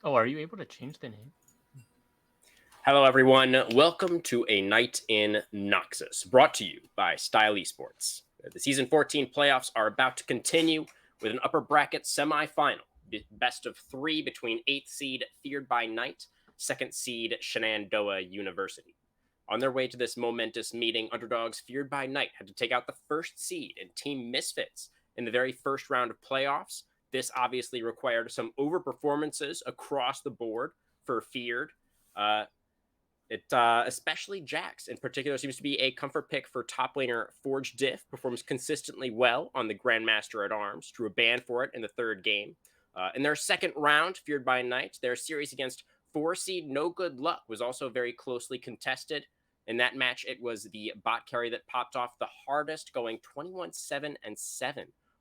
Oh, are you able to change the name? Hello, everyone. Welcome to a night in Noxus, brought to you by Style Esports. The Season 14 playoffs are about to continue with an upper bracket semifinal, best of three between 8th seed Feared by Night, 2nd seed Shenandoah University. On their way to this momentous meeting, underdogs Feared by Night had to take out the first seed and Team Misfits in the very first round of playoffs. This obviously required some overperformances across the board for Feared. Uh, especially Jax in particular seems to be a comfort pick for top laner Forge Diff. Performs consistently well on the Grandmaster at Arms. Drew a ban for it in the third game. In their second round, Feared by Night, their series against 4 seed No Good Luck was also very closely contested. In that match, it was the bot carry that popped off the hardest, going 21-7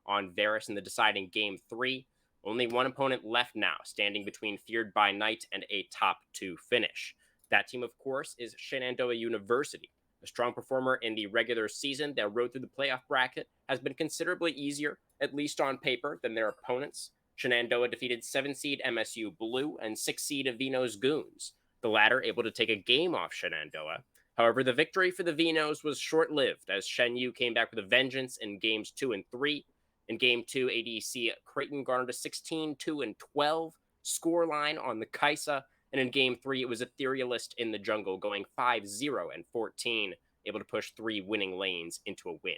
on Varus in the deciding game 3. Only one opponent left now, standing between Feared by Night and a top 2 finish. That team, of course, is Shenandoah University. A strong performer in the regular season, their road through the playoff bracket has been considerably easier, at least on paper, than their opponents. Shenandoah defeated 7-seed MSU Blue and 6-seed Avino's Goons, the latter able to take a game off Shenandoah. However, the victory for the Vinos was short-lived as Shen Yu came back with a vengeance in games 2 and 3. In game 2, ADC Creighton garnered a 16-2-12 scoreline on the Kaisa, and in game 3, it was Etherealist in the jungle, going 5-0-14, able to push 3 winning lanes into a win.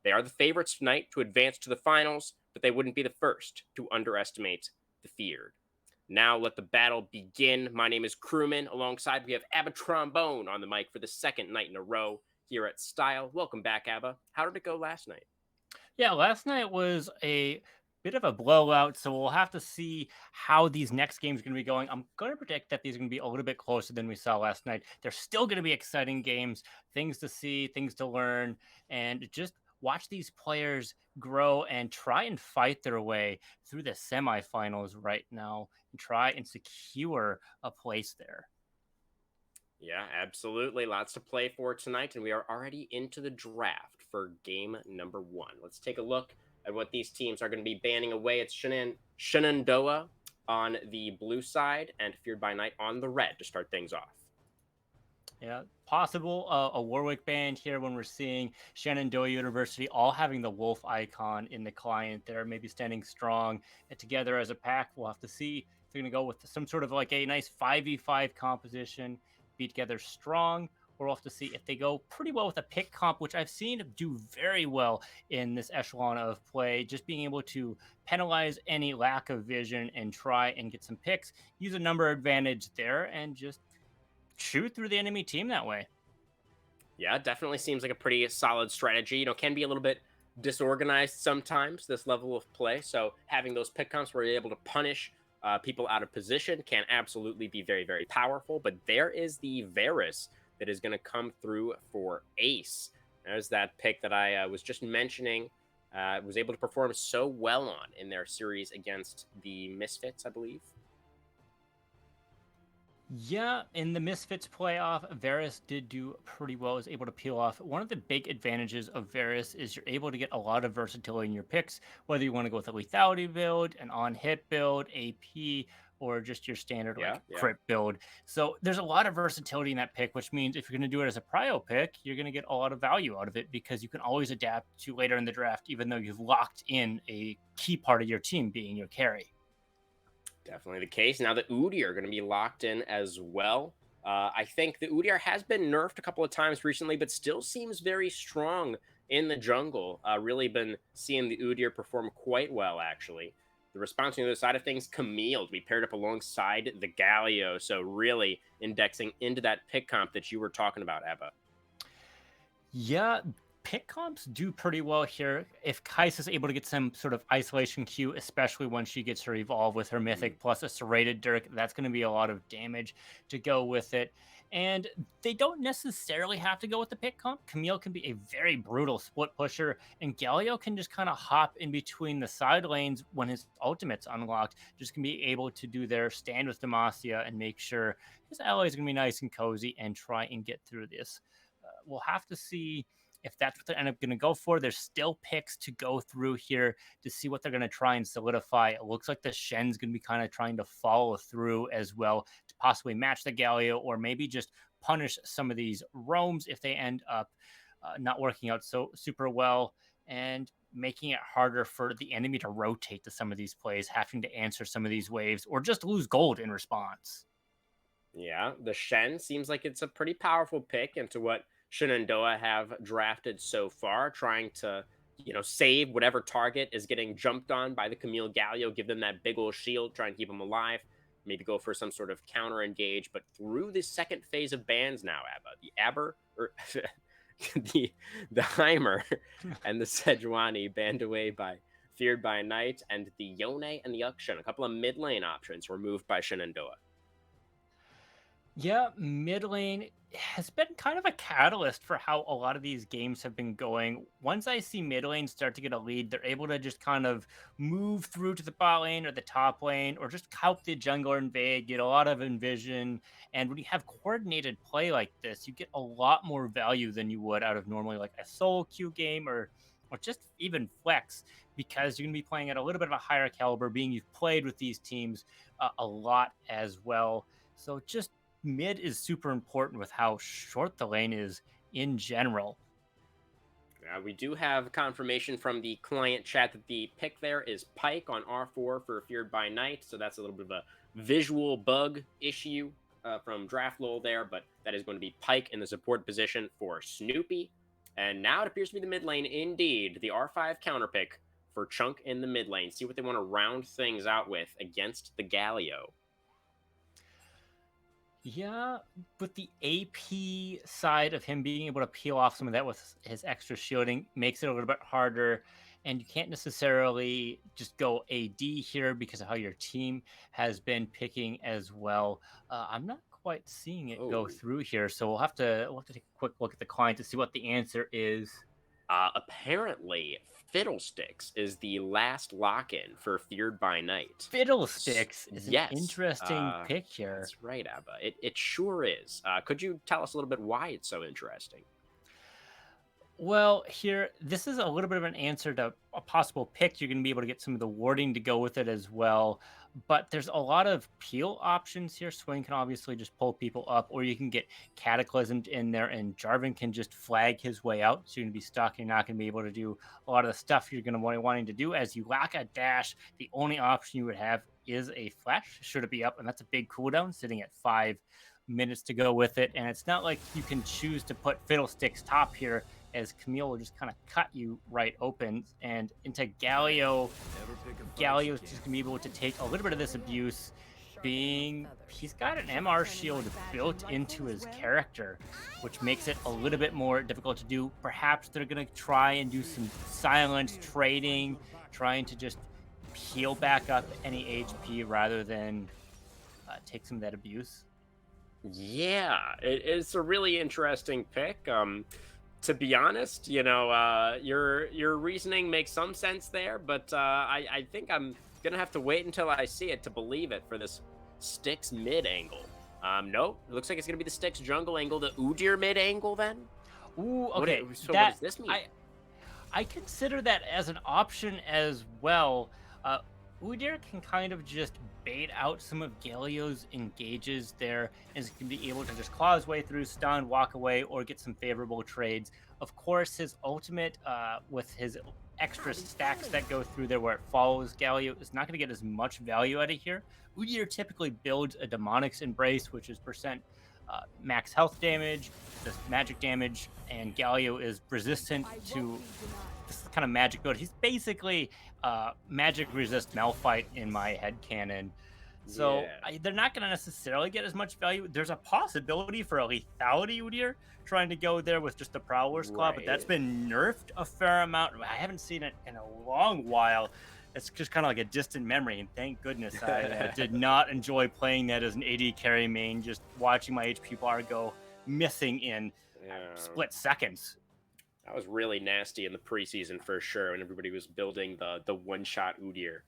They are the favorites tonight to advance to the finals, but they wouldn't be the first to underestimate the Feared. Now let the battle begin. My name is Crewman. Alongside, we have Abba Trombone on the mic for the second night in a row here at Style. Welcome back, Abba. How did it go last night? Yeah, last night was a bit of a blowout, so we'll have to see how these next games are going to be going. I'm going to predict that these are going to be a little bit closer than we saw last night. They're still going to be exciting games, things to see, things to learn, and just watch these players grow and try and fight their way through the semifinals right now and try and secure a place there. Yeah, absolutely. Lots to play for tonight, and we are already into the draft for game number 1. Let's take a look at what these teams are going to be banning away. It's Shenandoah on the blue side and Feared by Night on the red to start things off. Yeah, possible a Warwick band here when we're seeing Shenandoah University all having the wolf icon in the client there, maybe standing strong and together as a pack. We'll have to see if they're going to go with some sort of like a nice 5v5 composition, be together strong, or we'll have to see if they go pretty well with a pick comp, which I've seen do very well in this echelon of play, just being able to penalize any lack of vision and try and get some picks, use a number advantage there, and just shoot through the enemy team that way. Yeah, definitely seems like a pretty solid strategy. Can be a little bit disorganized sometimes, this level of play. So having those pick comps where you're able to punish people out of position can absolutely be very, very powerful. But there is the Varus that is going to come through for Ace. There's that pick that I was just mentioning. Was able to perform so well on in their series against the Misfits, I believe. Yeah, in the Misfits playoff, Varus did do pretty well, was able to peel off. One of the big advantages of Varus is you're able to get a lot of versatility in your picks, whether you want to go with a lethality build, an on-hit build, AP, or just your standard Yeah, like yeah. crit build. So there's a lot of versatility in that pick, which means if you're going to do it as a prio pick, you're going to get a lot of value out of it because you can always adapt to later in the draft, even though you've locked in a key part of your team being your carry. Definitely the case. Now the Udyr are going to be locked in as well. I think the Udyr has been nerfed a couple of times recently, but still seems very strong in the jungle. Really been seeing the Udyr perform quite well, actually. The response on the other side of things, Camille, to be paired up alongside the Galio. So really indexing into that pick comp that you were talking about, Ebba. Yeah, pick comps do pretty well here. If Kais is able to get some sort of isolation Q, especially when she gets her evolve with her mythic plus a serrated Dirk, that's going to be a lot of damage to go with it. And they don't necessarily have to go with the pick comp. Camille can be a very brutal split pusher, and Galio can just kind of hop in between the side lanes when his ultimate's unlocked. Just can be able to do their stand with Demacia and make sure his allies are going to be nice and cozy and try and get through this. We'll have to see if that's what they end up going to go for, there's still picks to go through here to see what they're going to try and solidify. It looks like the Shen's going to be kind of trying to follow through as well to possibly match the Galio, or maybe just punish some of these roams if they end up not working out so super well, and making it harder for the enemy to rotate to some of these plays, having to answer some of these waves, or just lose gold in response. Yeah, the Shen seems like it's a pretty powerful pick into what Shenandoah have drafted so far, trying to, save whatever target is getting jumped on by the Camille Gallio, give them that big old shield, try and keep them alive, maybe go for some sort of counter engage. But through the second phase of bans now, Abba, the Aber, or the Heimer and the Sejuani banned away by Feared by Night, and the Yone and the Ukshan, a couple of mid lane options, were moved by Shenandoah. Yeah, mid lane has been kind of a catalyst for how a lot of these games have been going. Once I see mid lane start to get a lead, they're able to just kind of move through to the bot lane or the top lane, or just help the jungler invade, get a lot of envision. And when you have coordinated play like this, you get a lot more value than you would out of normally like a solo queue game, or just even flex, because you're going to be playing at a little bit of a higher caliber, being you've played with these teams a lot as well. So just mid is super important with how short the lane is in general. We do have confirmation from the client chat that the pick there is Pike on R4 for Feared by Night, so that's a little bit of a visual bug issue from Draft Lol there, but that is going to be Pike in the support position for Snoopy. And now it appears to be the mid lane indeed, the R5 counter pick for Chunk in the mid lane. See what they want to round things out with against the Galio. Yeah, with the AP side of him being able to peel off some of that with his extra shielding makes it a little bit harder. And you can't necessarily just go AD here because of how your team has been picking as well. I'm not quite seeing it go Oh. through here, so we'll have to take a quick look at the client to see what the answer is. Apparently, Fiddlesticks is the last lock-in for Feared by Night. Fiddlesticks is an Yes, interesting pick here. that's right, Abba. It sure is. Could you tell us a little bit why it's so interesting? Well, here, this is a little bit of an answer to a possible pick. You're going to be able to get some of the warding to go with it as well. But there's a lot of peel options here. Swing can obviously just pull people up, or you can get Cataclysmed in there, and Jarvan can just flag his way out. So you're going to be stuck. You're not going to be able to do a lot of the stuff you're going to wanting to do. As you lack a dash, the only option you would have is a flash, should it be up. And that's a big cooldown, sitting at 5 minutes to go with it. And it's not like you can choose to put Fiddlesticks top here, as Camille will just kind of cut you right open and into Galio. Galio is just going to be able to take a little bit of this abuse, being he's got an MR shield built into his character, which makes it a little bit more difficult to do. Perhaps they're going to try and do some silent trading, trying to just heal back up any HP rather than take some of that abuse. Yeah, it's a really interesting pick. To be honest, your reasoning makes some sense there, but I think I'm gonna have to wait until I see it to believe it for this Styx mid angle. No, it looks like it's gonna be the Styx jungle angle, the Udyr mid angle then. Ooh, okay. So what does this mean? I consider that as an option as well. Udyr can kind of just bait out some of Galio's engages there, and can be able to just claw his way through, stun, walk away, or get some favorable trades. Of course, his ultimate with his extra stacks that go through there where it follows Galio is not going to get as much value out of here. Udyr typically builds a Demonic's Embrace, which is percent max health damage, this magic damage, and Galio is resistant to this kind of magic build. He's basically magic resist Malphite in my head canon. So Yeah. they're not going to necessarily get as much value. There's a possibility for a lethality Udyr trying to go there with just the Prowler's Claw, but that's Right. been nerfed a fair amount. I haven't seen it in a long while. It's just kind of like a distant memory, and thank goodness I did not enjoy playing that as an AD carry main, just watching my HP bar go missing in Yeah. split seconds. That was really nasty in the preseason for sure, when everybody was building the one-shot Udyr.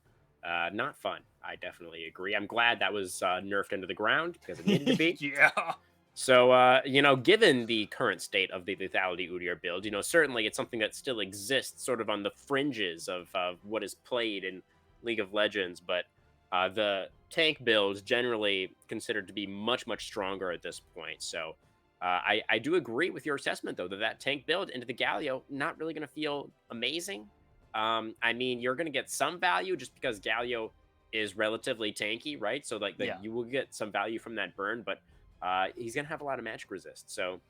Not fun. I definitely agree. I'm glad that was nerfed into the ground because it needed to be. Yeah. So, given the current state of the lethality Udyr build, certainly it's something that still exists sort of on the fringes of what is played in League of Legends, but the tank build is generally considered to be much, much stronger at this point. So, I do agree with your assessment, though, that tank build into the Galio, not really going to feel amazing. I mean, you're going to get some value just because Galio is relatively tanky, right? So, like, Yeah. you will get some value from that burn, but he's going to have a lot of magic resist. So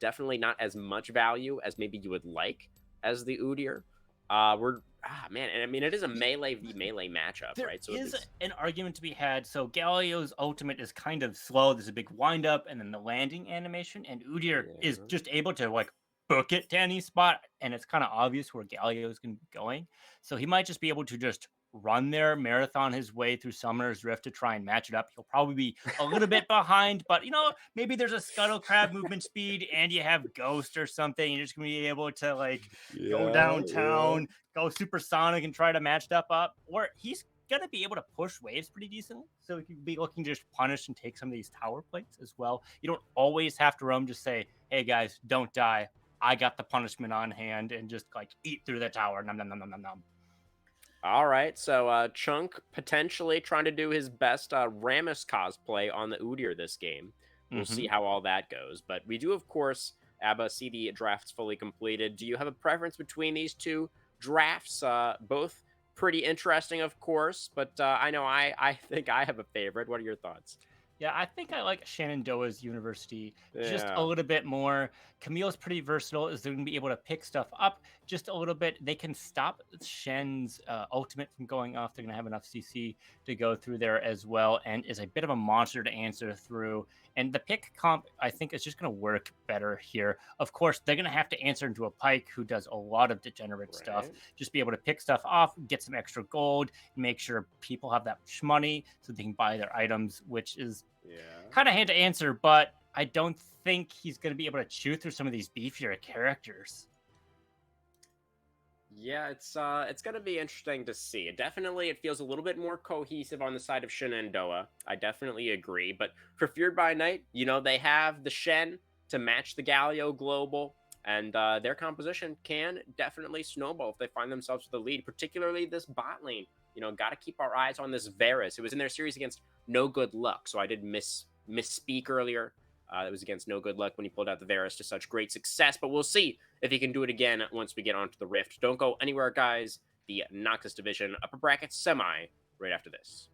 definitely not as much value as maybe you would like as the Udyr. Man, and I mean, it is a melee v melee matchup, There right? So is this, an argument to be had. So Galio's ultimate is kind of slow. There's a big wind up and then the landing animation, and Udyr is yeah, just able to like book it to any spot, and it's kind of obvious where Galio is going to be going. So he might just be able to just run there, marathon his way through Summoner's Rift to try and match it up. He'll probably be a little bit behind, but maybe there's a scuttle crab movement speed and you have Ghost or something. You're just gonna be able to like go yeah, yeah. downtown, go supersonic and try to match stuff up. Or he's gonna be able to push waves pretty decently. So he could be looking to just punish and take some of these tower plates as well. You don't always have to roam, just say, hey guys, don't die. I got the punishment on hand and just like eat through the tower. Nom nom nom nom nom nom. All right, so Chunk potentially trying to do his best Rammus cosplay on the Udyr this game. We'll Mm-hmm. see how all that goes. But we do, of course, Abba, see the drafts fully completed. Do you have a preference between these two drafts? Both pretty interesting, of course, but I know I think I have a favorite. What are your thoughts? Yeah, I think I like Shenandoah's university just a Yeah. little bit more. Camille's pretty versatile, is they're going to be able to pick stuff up just a little bit. They can stop Shen's ultimate from going off. They're going to have enough CC to go through there as well, and is a bit of a monster to answer through. And the pick comp, I think, is just going to work better here. Of course, they're going to have to answer into a Pike who does a lot of degenerate stuff. Right. Just be able to pick stuff off, get some extra gold, make sure people have that much money so they can buy their items, which is Yeah. kind of hand to answer, but I don't think he's going to be able to chew through some of these beefier characters. Yeah, it's gonna be interesting to see. Definitely, it feels a little bit more cohesive on the side of Shenandoah. I definitely agree. But for Feared by Night, they have the Shen to match the Galio Global, and their composition can definitely snowball if they find themselves with the lead. Particularly this bot lane. Got to keep our eyes on this Varus. It was in their series against No Good Luck, so I did misspeak earlier. It was against No Good Luck when he pulled out the Varus to such great success, but we'll see if he can do it again once we get onto the Rift. Don't go anywhere, guys. The Noxus division upper bracket semi right after this.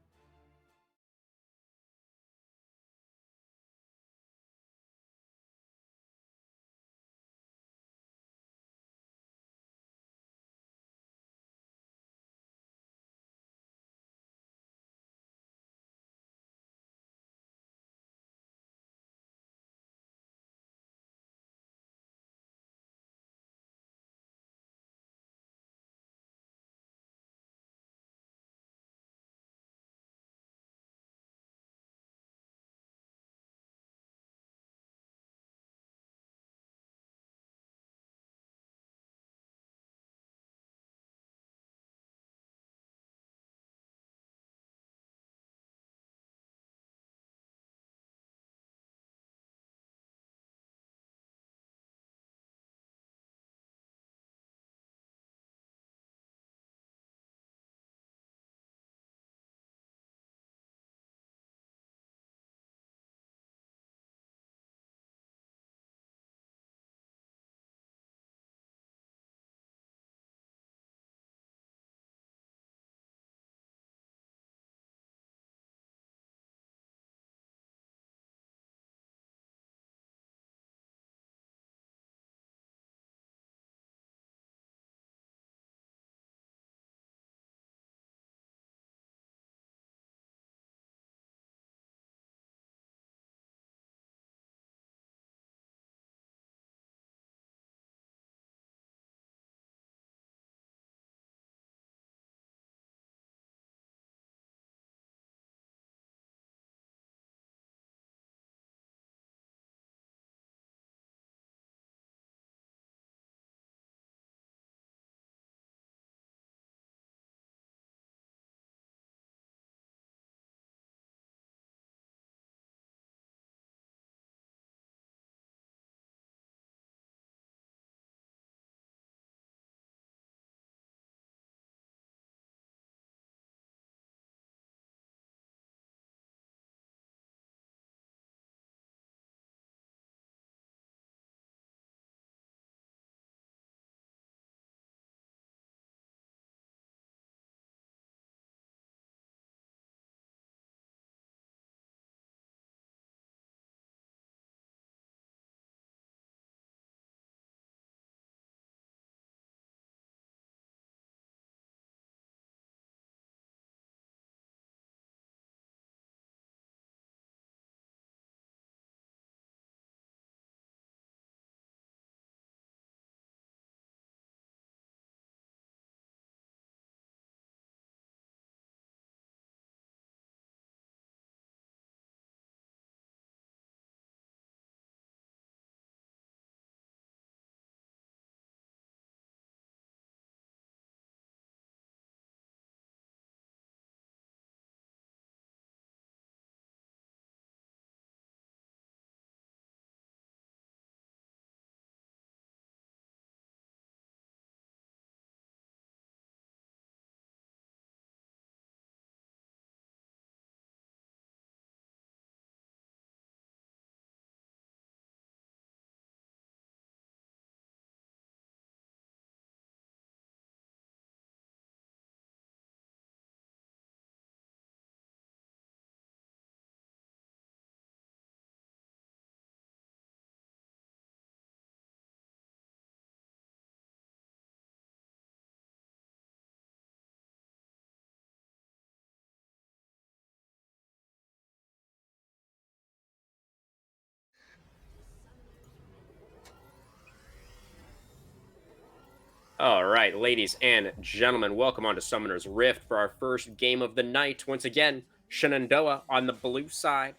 All right, ladies and gentlemen, welcome on to Summoner's Rift for our first game of the night. Once again, Shenandoah on the blue side,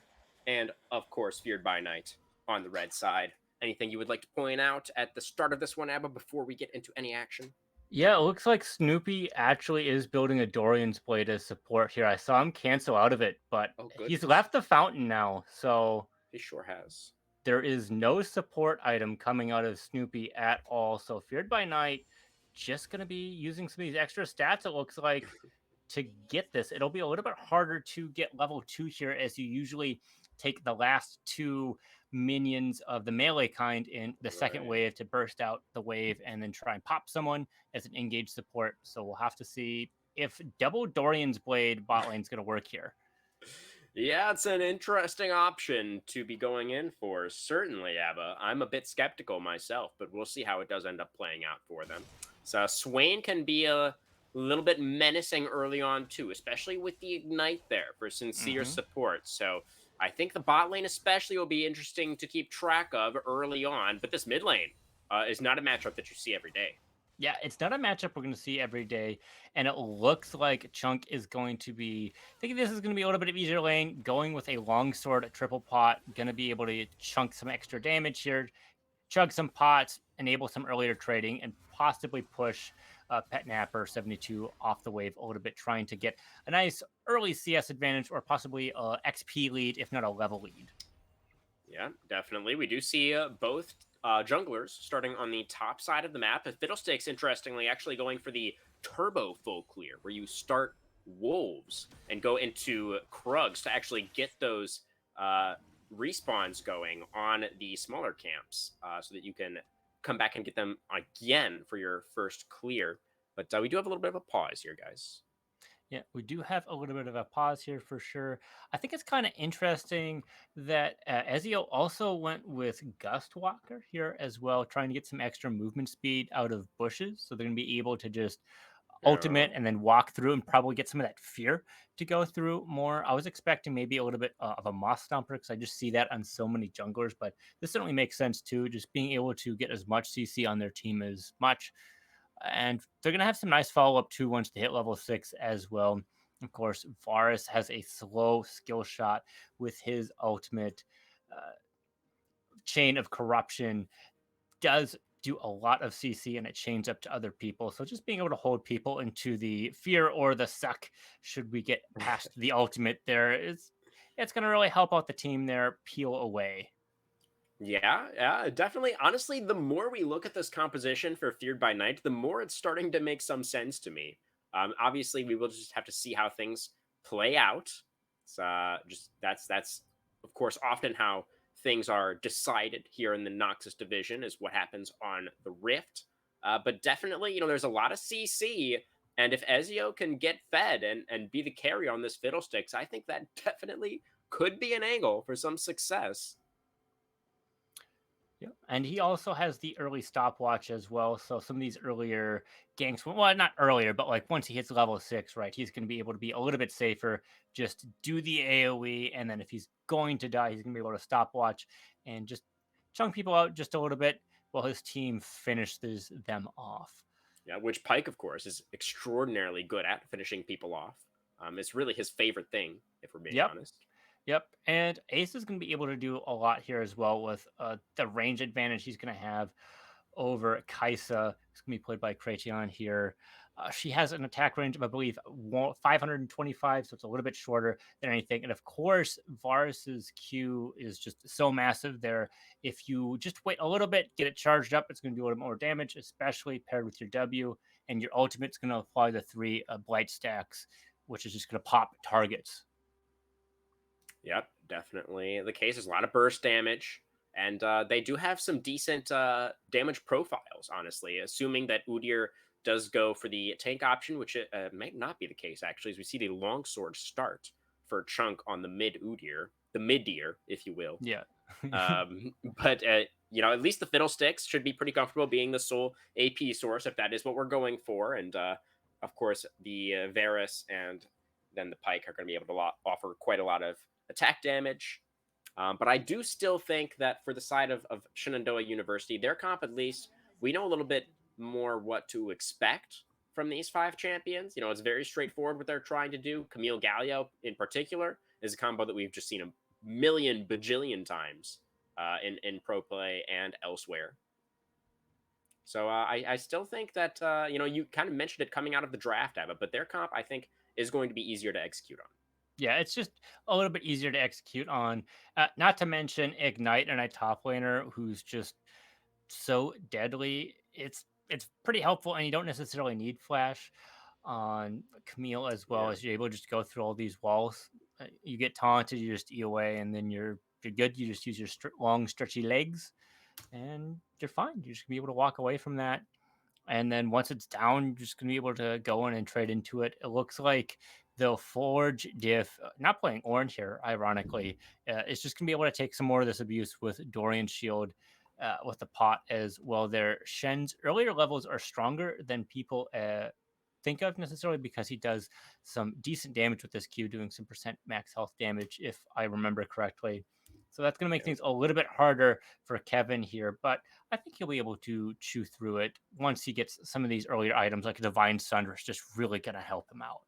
and of course, Feared by Night on the red side. Anything you would like to point out at the start of this one, Abba, before we get into any action? Yeah, it looks like Snoopy actually is building a Dorian's Blade as support here. I saw him cancel out of it, but Oh, he's goodness. left the fountain now. So He sure has. there is no support item coming out of Snoopy at all. So Feared by Night just going to be using some of these extra stats, it looks like, to get this. It'll be a little bit harder to get level 2 here, as you usually take the last two minions of the melee kind in the second Right. wave to burst out the wave and then try and pop someone as an engaged support. So we'll have to see if double Dorian's Blade bot lane is going to work here. Yeah, it's an interesting option to be going in for. Certainly, Abba. I'm a bit skeptical myself, but we'll see how it does end up playing out for them. So Swain can be a little bit menacing early on too, especially with the ignite there for sincere Mm-hmm. support. So I think the bot lane especially will be interesting to keep track of early on. But this mid lane is not a matchup that you see every day. Yeah, it's not a matchup we're going to see every day. And it looks like Chunk is going to be, thinking this is going to be a little bit of easier lane, going with a longsword triple pot, going to be able to chunk some extra damage here, chug some pots, enable some earlier trading, and possibly push Pet Napper 72 off the wave a little bit, trying to get a nice early CS advantage or possibly a XP lead, if not a level lead. Yeah, definitely. We do see both junglers starting on the top side of the map. And Fiddlesticks, interestingly, actually going for the turbo full clear, where you start wolves and go into Krugs to actually get those respawns going on the smaller camps so that you can come back and get them again for your first clear. But we do have a little bit of a pause here, guys. Yeah, we do have a little bit of a pause here for sure. I think it's kind of interesting that Ezio also went with Gust Walker here as well, trying to get some extra movement speed out of bushes. So they're going to be able to just ultimate Oh, and then walk through and probably get some of that fear to go through more. I was expecting maybe a little bit of a moss stomper because I just see that on so many junglers, but this certainly makes sense too. Just being able to get as much CC on their team as much, and they're going to have some nice follow up too once they hit level 6 as well. Of course, Varus has a slow skill shot with his ultimate. Uh, Chain of Corruption does do a lot of CC and it chains up to other people. So just being able to hold people into the fear or the suck, should we get past the ultimate, there is, it's going to really help out the team there peel away. yeah, yeah, definitely. Honestly, the more we look at this composition for Feared by Night, the more it's starting to make some sense to me. Obviously, we will just have to see how things play out. It's just that's of course often how things are decided here in the Noxus division is what happens on the Rift. But definitely, there's a lot of CC, and if Ezio can get fed and be the carry on this Fiddlesticks, I think that definitely could be an angle for some success. Yeah. And he also has the early stopwatch as well. So some of these earlier ganks, well, not earlier, but like once he hits level 6, right, he's going to be able to be a little bit safer. Just do the AoE. And then if he's going to die, he's going to be able to stopwatch and just chunk people out just a little bit while his team finishes them off. Yeah, which Pike, of course, is extraordinarily good at finishing people off. It's really his favorite thing, if we're being Yep. honest. Yep, and Ace is going to be able to do a lot here as well with the range advantage he's going to have over Kaisa. It's going to be played by Kration here. She has an attack range of, I believe, 525, so it's a little bit shorter than anything. And of course, Varus's Q is just so massive there. If you just wait a little bit, get it charged up, it's going to do a little more damage, especially paired with your W. And your ultimate's going to apply the 3 blight stacks, which is just going to pop targets. Yep, definitely the case. There's a lot of burst damage, and they do have some decent damage profiles, honestly, assuming that Udyr does go for the tank option, which it might not be the case, actually, as we see the longsword start for Chunk on the mid-deer, if you will. Yeah. But at least the Fiddlesticks should be pretty comfortable being the sole AP source if that is what we're going for. And of course, the Varus and then the Pike are going to be able to offer quite a lot of attack damage. But I do still think that for the side of Shenandoah University, their comp at least, we know a little bit more what to expect from these 5 champions. It's very straightforward what they're trying to do. Camille Gallo, in particular, is a combo that we've just seen a million bajillion times in pro play and elsewhere. So I still think that you kind of mentioned it coming out of the draft, Ava, but their comp I think is going to be easier to execute on. Yeah, it's just a little bit easier to execute on. Not to mention Ignite and a top laner who's just so deadly. It's pretty helpful, and you don't necessarily need flash on Camille as well Yeah. as you're able to just go through all these walls. You get taunted, you just E away, and then you're good. You just use your long stretchy legs, and you're fine. You're just gonna be able to walk away from that. And then once it's down, you're just gonna be able to go in and trade into it. It looks like they'll forge diff, not playing orange here, ironically. It's just gonna be able to take some more of this abuse with Dorian Shield, with the pot as well. Their Shen's earlier levels are stronger than people think of necessarily because he does some decent damage with this Q, doing some percent max health damage, if I remember correctly. So that's going to make Yeah. things a little bit harder for Kevin here, but I think he'll be able to chew through it once he gets some of these earlier items like Divine Sunder is just really going to help him out.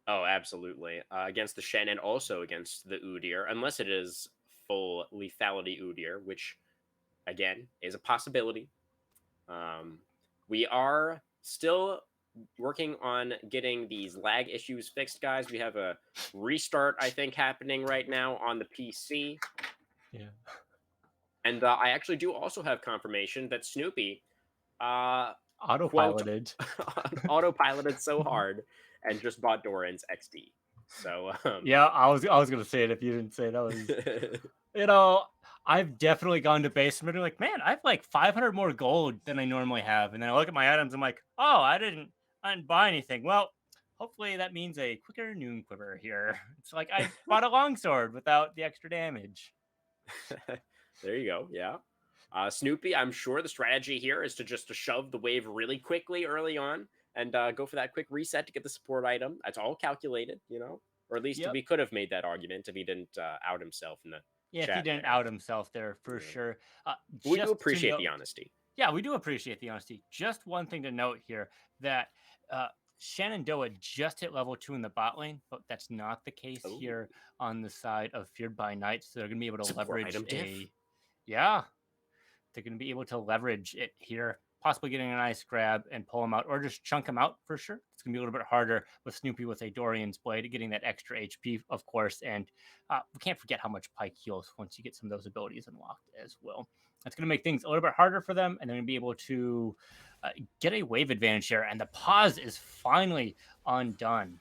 Oh, absolutely. Against the Shen and also against the Udyr, unless it is full lethality Udyr, which again is a possibility. We are still working on getting these lag issues fixed, guys. We have a restart, I think, happening right now on the PC. Yeah. And I actually do also have confirmation that Snoopy, quote, Autopiloted. autopiloted so hard and just bought Doran's XD. So, Yeah, I was gonna say it if you didn't say it. That was, you know, I've definitely gone to basement and like, man, I have like 500 more gold than I normally have. And then I look at my items, I'm like, oh, I didn't buy anything. Well, hopefully that means a quicker noon quiver here. It's like I bought a longsword without the extra damage. there you go. Yeah. Snoopy, I'm sure the strategy here is to shove the wave really quickly early on and go for that quick reset to get the support item. That's all calculated, or at least Yep. we could have made that argument if he didn't out himself in the Yeah, if he chat didn't there. out himself there for Yeah. sure. We do Just to appreciate the note, honesty. yeah, we do appreciate the honesty. Just one thing to note here that Shenandoah just hit level 2 in the bot lane, but that's not the case Oh, here on the side of Feared by Night. So they're going to be able to support leverage item diff. yeah, they're going to be able to leverage it here, possibly getting a nice grab and pull him out, or just chunk him out for sure. It's going to be a little bit harder with Snoopy with a Dorian's Blade, getting that extra HP, of course. And we can't forget how much Pike heals once you get some of those abilities unlocked as well. That's going to make things a little bit harder for them, and they're going to be able to get a wave advantage here. And the pause is finally undone.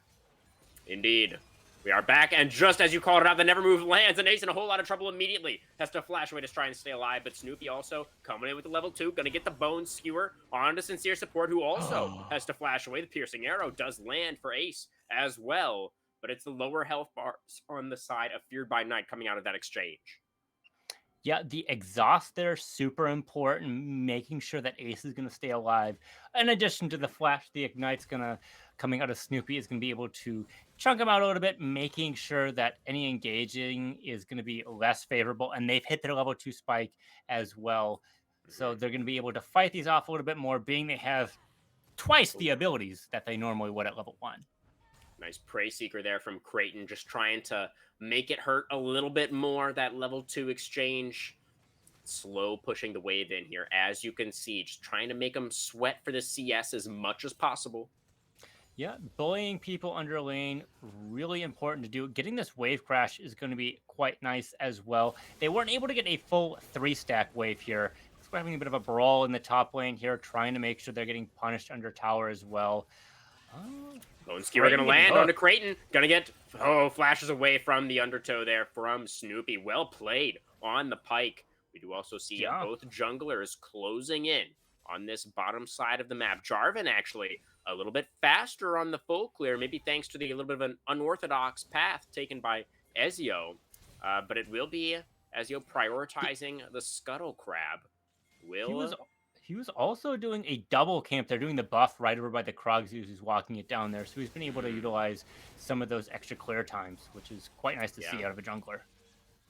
Indeed. We are back, and just as you called it out, the Never Move lands, and Ace in a whole lot of trouble immediately. Has to flash away to try and stay alive, but Snoopy also coming in with the level 2, gonna get the Bone Skewer on to Sincere Support, who also has to flash away. The Piercing Arrow does land for Ace as well, but it's the lower health bars on the side of Feared by Night coming out of that exchange. Yeah, the exhaust there super important, making sure that Ace is going to stay alive. In addition to the flash, the ignite's gonna coming out of Snoopy is going to be able to chunk him out a little bit, making sure that any engaging is going to be less favorable. And they've hit their level 2 spike as well, so they're going to be able to fight these off a little bit more, being they have twice the abilities that they normally would at level 1. Nice Prey Seeker there from Creighton, just trying to make it hurt a little bit more. That level 2 exchange. Slow pushing the wave in here, as you can see, just trying to make them sweat for the CS as much as possible. Yeah, bullying people under lane, really important to do. Getting this wave crash is going to be quite nice as well. They weren't able to get a full 3-stack wave here. We're having a bit of a brawl in the top lane here, trying to make sure they're getting punished under tower as well. Bone Skewer gonna land onto Creighton. Gonna get flashes away from the undertow there from Snoopy. Well played on the Pike. We do also see both junglers closing in on this bottom side of the map. Jarvan actually a little bit faster on the full clear, maybe thanks to the a little bit of an unorthodox path taken by Ezio. But it will be Ezio prioritizing the Scuttle Crab. He was also doing a double camp. They're doing the buff right over by the Krogs who's walking it down there. So he's been able to utilize some of those extra clear times, which is quite nice to see out of a jungler.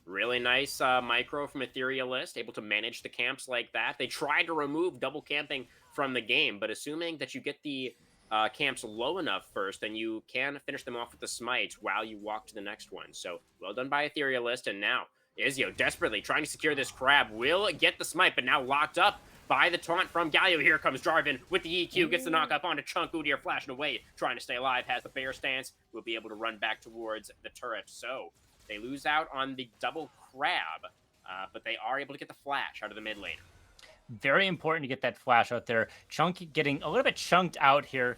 Really nice micro from Etherealist, able to manage the camps like that. They tried to remove double camping from the game, but assuming that you get the camps low enough first, then you can finish them off with the smite while you walk to the next one. So well done by Etherealist, and now Izio desperately trying to secure this crab, will get the smite, but now locked up by the taunt from Galio. Here comes Jarvan with the EQ, gets the knock up onto Chunk. Udyr flashing away, trying to stay alive, has the bear stance, will be able to run back towards the turret. So they lose out on the double crab, but they are able to get the flash out of the mid laner. Very important to get that flash out there. Chunk getting a little bit chunked out here.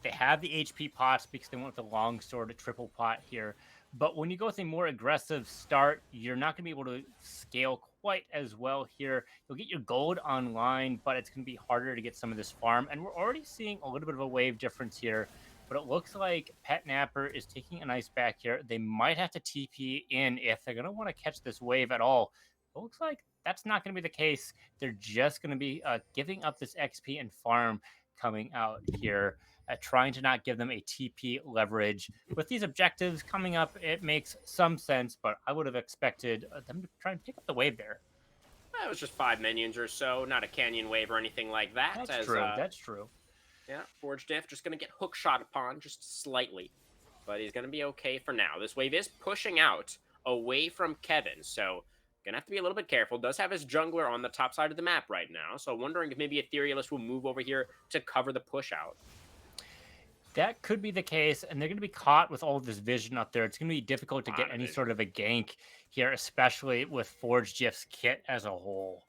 They have the HP pots because they went with the long sword triple pot here. But when you go with a more aggressive start, you're not going to be able to scale quite as well here. You'll get your gold online, but it's going to be harder to get some of this farm. And we're already seeing a little bit of a wave difference here. But it looks like Pet Napper is taking a nice back here. They might have to TP in if they're going to want to catch this wave at all. It looks like that's not going to be the case. They're just going to be giving up this XP and farm coming out here, trying to not give them a TP leverage. With these objectives coming up, it makes some sense, but I would have expected them to try and pick up the wave there. That was just 5 minions or so, not a canyon wave or anything like that. That's true. That's true. Yeah, Forge Diff just going to get hook shot upon just slightly, but he's going to be okay for now. This wave is pushing out away from Kevin, so gonna have to be a little bit careful. Does have his jungler on the top side of the map right now, so wondering if maybe Etherealist will move over here to cover the push out. That could be the case, and they're going to be caught with all of this vision up there. It's going to be difficult to get any sort of a gank here, especially with Forge Jiff's kit as a whole.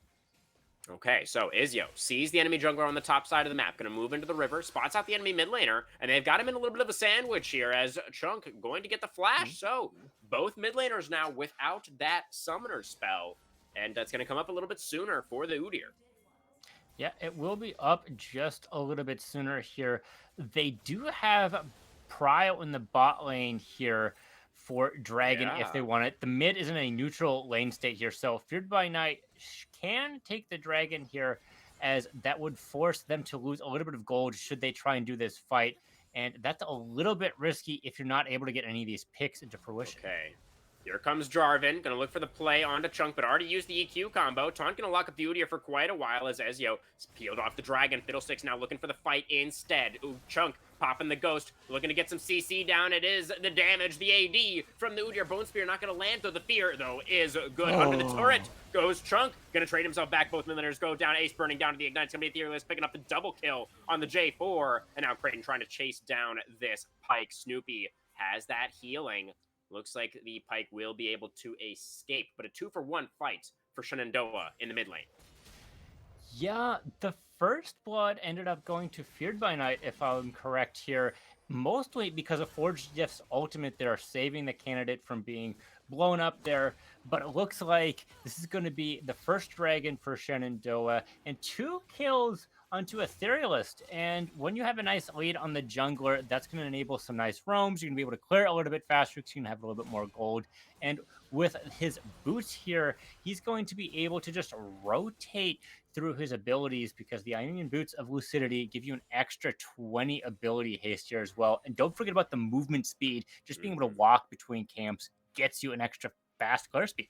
Okay, so Izio sees the enemy jungler on the top side of the map, going to move into the river, spots out the enemy mid laner, and they've got him in a little bit of a sandwich here as Chunk going to get the flash. So both mid laners now without that summoner spell, and that's going to come up a little bit sooner for the Udyr. Yeah, it will be up just a little bit sooner here. They do have Prio in the bot lane here for Dragon if they want it. The mid is in a neutral lane state here, so Feared by Night can take the Dragon here, as that would force them to lose a little bit of gold should they try and do this fight. And that's a little bit risky if you're not able to get any of these picks into fruition. Okay. Here comes Jarvan, gonna look for the play onto Chunk, but already used the EQ combo. Taunt gonna lock up the Udyr for quite a while as Ezio peeled off the Dragon. Fiddlesticks now looking for the fight instead. Ooh, Chunk popping the Ghost, looking to get some CC down. It is the damage, the AD from the Udyr. Bone Spear not gonna land, though the fear, though, is good. Under the turret goes Chunk, gonna trade himself back. Both midlaners go down. Ace burning down to the Ignite. It's gonna be Etherealist picking up the double kill on the J4. And now Creighton trying to chase down this Pyke. Snoopy has that healing. Looks like the Pyke will be able to escape, but a 2-for-1 fight for Shenandoah in the mid lane. Yeah, the first blood ended up going to Feared by Night, if I'm correct here, mostly because of Forge Jiff's ultimate. They're saving the candidate from being blown up there, but it looks like this is going to be the first dragon for Shenandoah, and 2 kills onto Etherealist. And when you have a nice lead on the jungler, that's going to enable some nice roams. You're going to be able to clear a little bit faster because you can have a little bit more gold. And with his boots here, he's going to be able to just rotate through his abilities, because the Ionian Boots of Lucidity give you an extra 20 ability haste here as well. And don't forget about the movement speed. Just being able to walk between camps gets you an extra fast clear speed.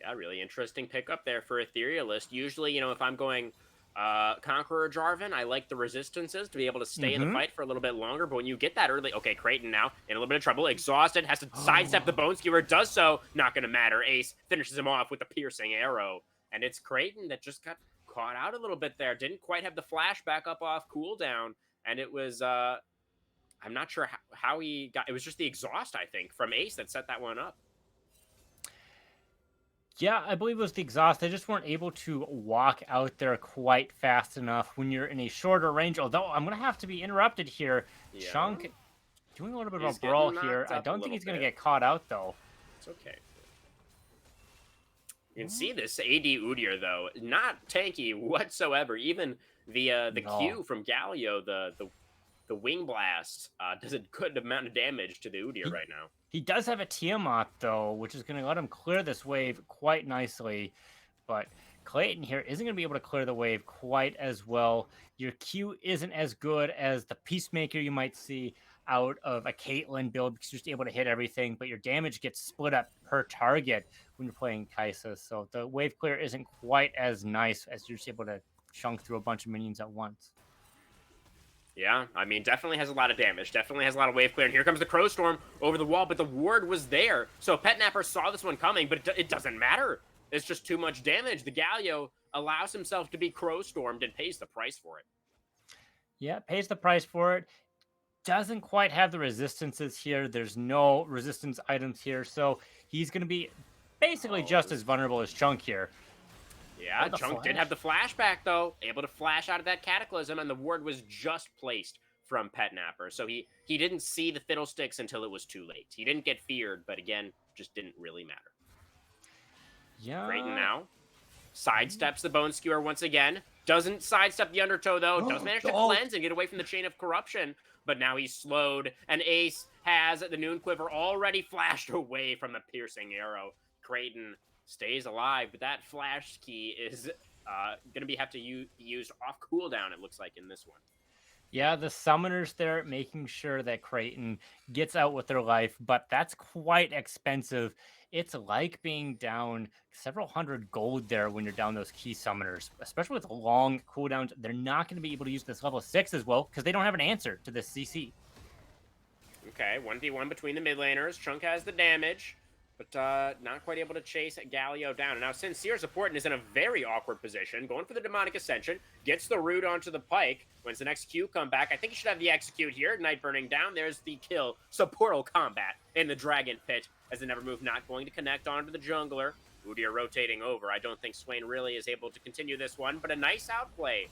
Yeah, really interesting pickup there for Etherealist. Usually, if I'm going Conqueror Jarvan, I like the resistances to be able to stay in the fight for a little bit longer. But when you get that early, okay, Creighton now in a little bit of trouble, exhausted, has to sidestep the Bone Skewer, does so, not going to matter. Ace finishes him off with the piercing arrow. And it's Creighton that just got caught out a little bit there. Didn't quite have the flash back up off cooldown. And it was, I'm not sure how he got, it was just the exhaust, I think, from Ace that set that one up. Yeah, I believe it was the exhaust. They just weren't able to walk out there quite fast enough when you're in a shorter range. Although I'm going to have to be interrupted here. Yeah. Chunk doing a little bit of a brawl here. I don't think he's going to get caught out, though. It's okay. You can see this AD Udyr, though, not tanky whatsoever. Even the Q from Galio, the Wing Blast, does a good amount of damage to the Udyr right now. He does have a Tiamat, though, which is going to let him clear this wave quite nicely. But Clayton here isn't going to be able to clear the wave quite as well. Your Q isn't as good as the Peacemaker you might see. out of a Caitlyn build because you're just able to hit everything, but your damage gets split up per target when you're playing Kaisa. So the wave clear isn't quite as nice as you're just able to chunk through a bunch of minions at once. Yeah, I mean, definitely has a lot of damage. Definitely has a lot of wave clear. And here comes the Crow Storm over the wall, but the ward was there. So Petnapper saw this one coming, but it doesn't matter. It's just too much damage. The Galio allows himself to be Crow Stormed and pays the price for it. Yeah, pays the price for it. Doesn't quite have the resistances here. There's no resistance items here. So he's going to be basically just as vulnerable as Chunk here. Yeah, Chunk did have the flashback, though. Able to flash out of that Cataclysm, and the ward was just placed from Petnapper. So he didn't see the Fiddlesticks until it was too late. He didn't get feared, but again, just didn't really matter. Yeah. Creighton now sidesteps the Bone Skewer once again. Doesn't sidestep the Undertow, though. Does manage to cleanse and get away from the Chain of Corruption. But now he's slowed, and Ace has the Noon Quiver already flashed away from the Piercing Arrow. Creighton stays alive, but that flash key is going to have to be used off cooldown, it looks like, in this one. Yeah, the summoners there making sure that Creighton gets out with their life, but that's quite expensive. It's like being down several hundred gold there when you're down those key summoners, especially with long cooldowns. They're not going to be able to use this level 6 as well because they don't have an answer to this CC. Okay, 1v1 between the mid laners. Chunk has the damage, but not quite able to chase Galio down. And now Sincere Supporting is in a very awkward position, going for the Demonic Ascension, gets the root onto the Pike. When's the next Q come back? I think he should have the execute here. Night Burning down. There's the kill. Supportal combat in the Dragon Pit as the Never Move not going to connect onto the jungler. Udyr rotating over. I don't think Swain really is able to continue this one, but a nice outplay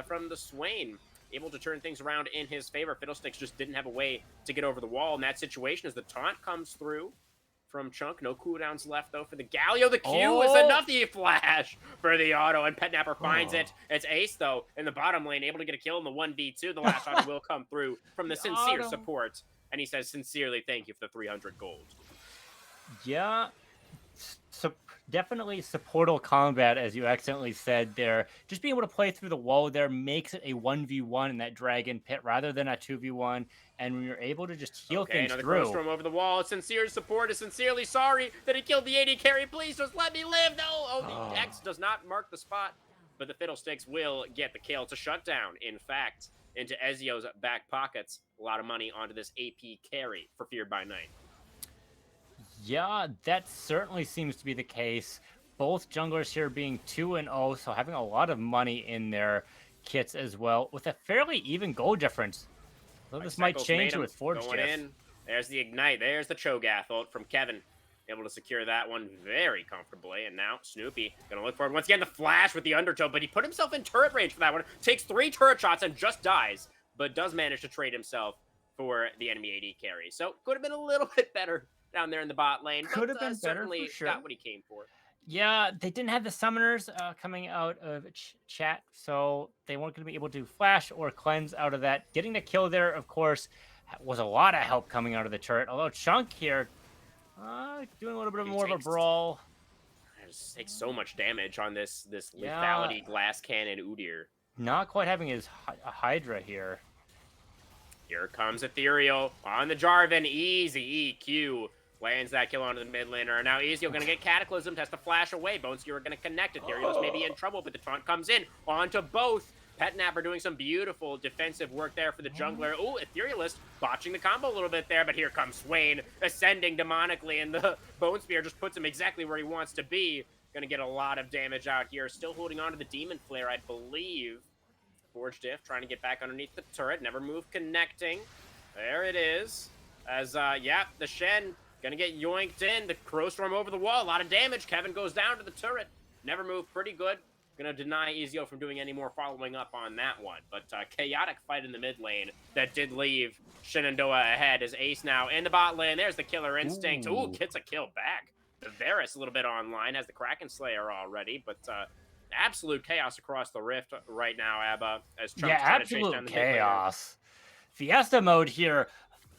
from the Swain. Able to turn things around in his favor. Fiddlesticks just didn't have a way to get over the wall in that situation as the taunt comes through from Chunk. No cooldowns left, though, for the Galio. The Q is enough to flash for the auto, and Petnapper finds it. It's Ace, though, in the bottom lane, able to get a kill in the 1v2. The last auto will come through from the Sincere support, and he says, sincerely, thank you for the 300 gold. Yeah, definitely supportal combat, as you accidentally said there. Just being able to play through the wall there makes it a 1v1 in that Dragon Pit rather than a 2v1, and when you're able to just heal things another through. Crowstorm over the wall. Sincere support is sincerely sorry that he killed the AD carry. Please just let me live. No, the X does not mark the spot, but the Fiddlesticks will get the kill. It's a shutdown, in fact, into Ezio's back pockets. A lot of money onto this AP carry for Feared by Night. Yeah, that certainly seems to be the case. Both junglers here being 2-0, so having a lot of money in their kits as well, with a fairly even goal difference. So this might change with Forge Gift. There's the Ignite. There's the Cho'Gath ult from Kevin. Able to secure that one very comfortably. And now Snoopy going to look for it. Once again, the flash with the Undertow, but he put himself in turret range for that one. Takes 3 turret shots and just dies, but does manage to trade himself for the enemy AD carry. So could have been a little bit better down there in the bot lane. Could have been certainly better, for sure. Got what he came for. Yeah, they didn't have the summoners coming out of chat, so they weren't going to be able to flash or cleanse out of that. Getting the kill there, of course, was a lot of help coming out of the turret. Although Chunk here, doing a little bit more of a brawl. Just takes so much damage on this lethality glass cannon Udyr. Not quite having his Hydra here. Here comes Ethereal on the Jarvan. Easy EQ. Lands that kill onto the mid laner. Now Ezio going to get Cataclysm, has to flash away. Bone Skewer going to connect. Ethereal's maybe in trouble, but the taunt comes in onto both. Petnapper doing some beautiful defensive work there for the jungler. Ooh, Etherealist botching the combo a little bit there, but here comes Swain ascending demonically, and the Bone Spear just puts him exactly where he wants to be. Going to get a lot of damage out here. Still holding on to the Demon Flare, I believe. Forge Diff trying to get back underneath the turret. Never Move connecting. There it is. As, the Shen gonna get yoinked in. The Crowstorm over the wall. A lot of damage. Kevin goes down to the turret. Never Move pretty good. Gonna deny Ezio from doing any more following up on that one. But chaotic fight in the mid lane that did leave Shenandoah ahead as Ace now in the bot lane. There's the Killer Instinct. Ooh, gets a kill back. The Varus a little bit online. Has the Kraken Slayer already. But absolute chaos across the rift right now, Abba. As Trump's trying to chase down the chaos. Fiesta mode here.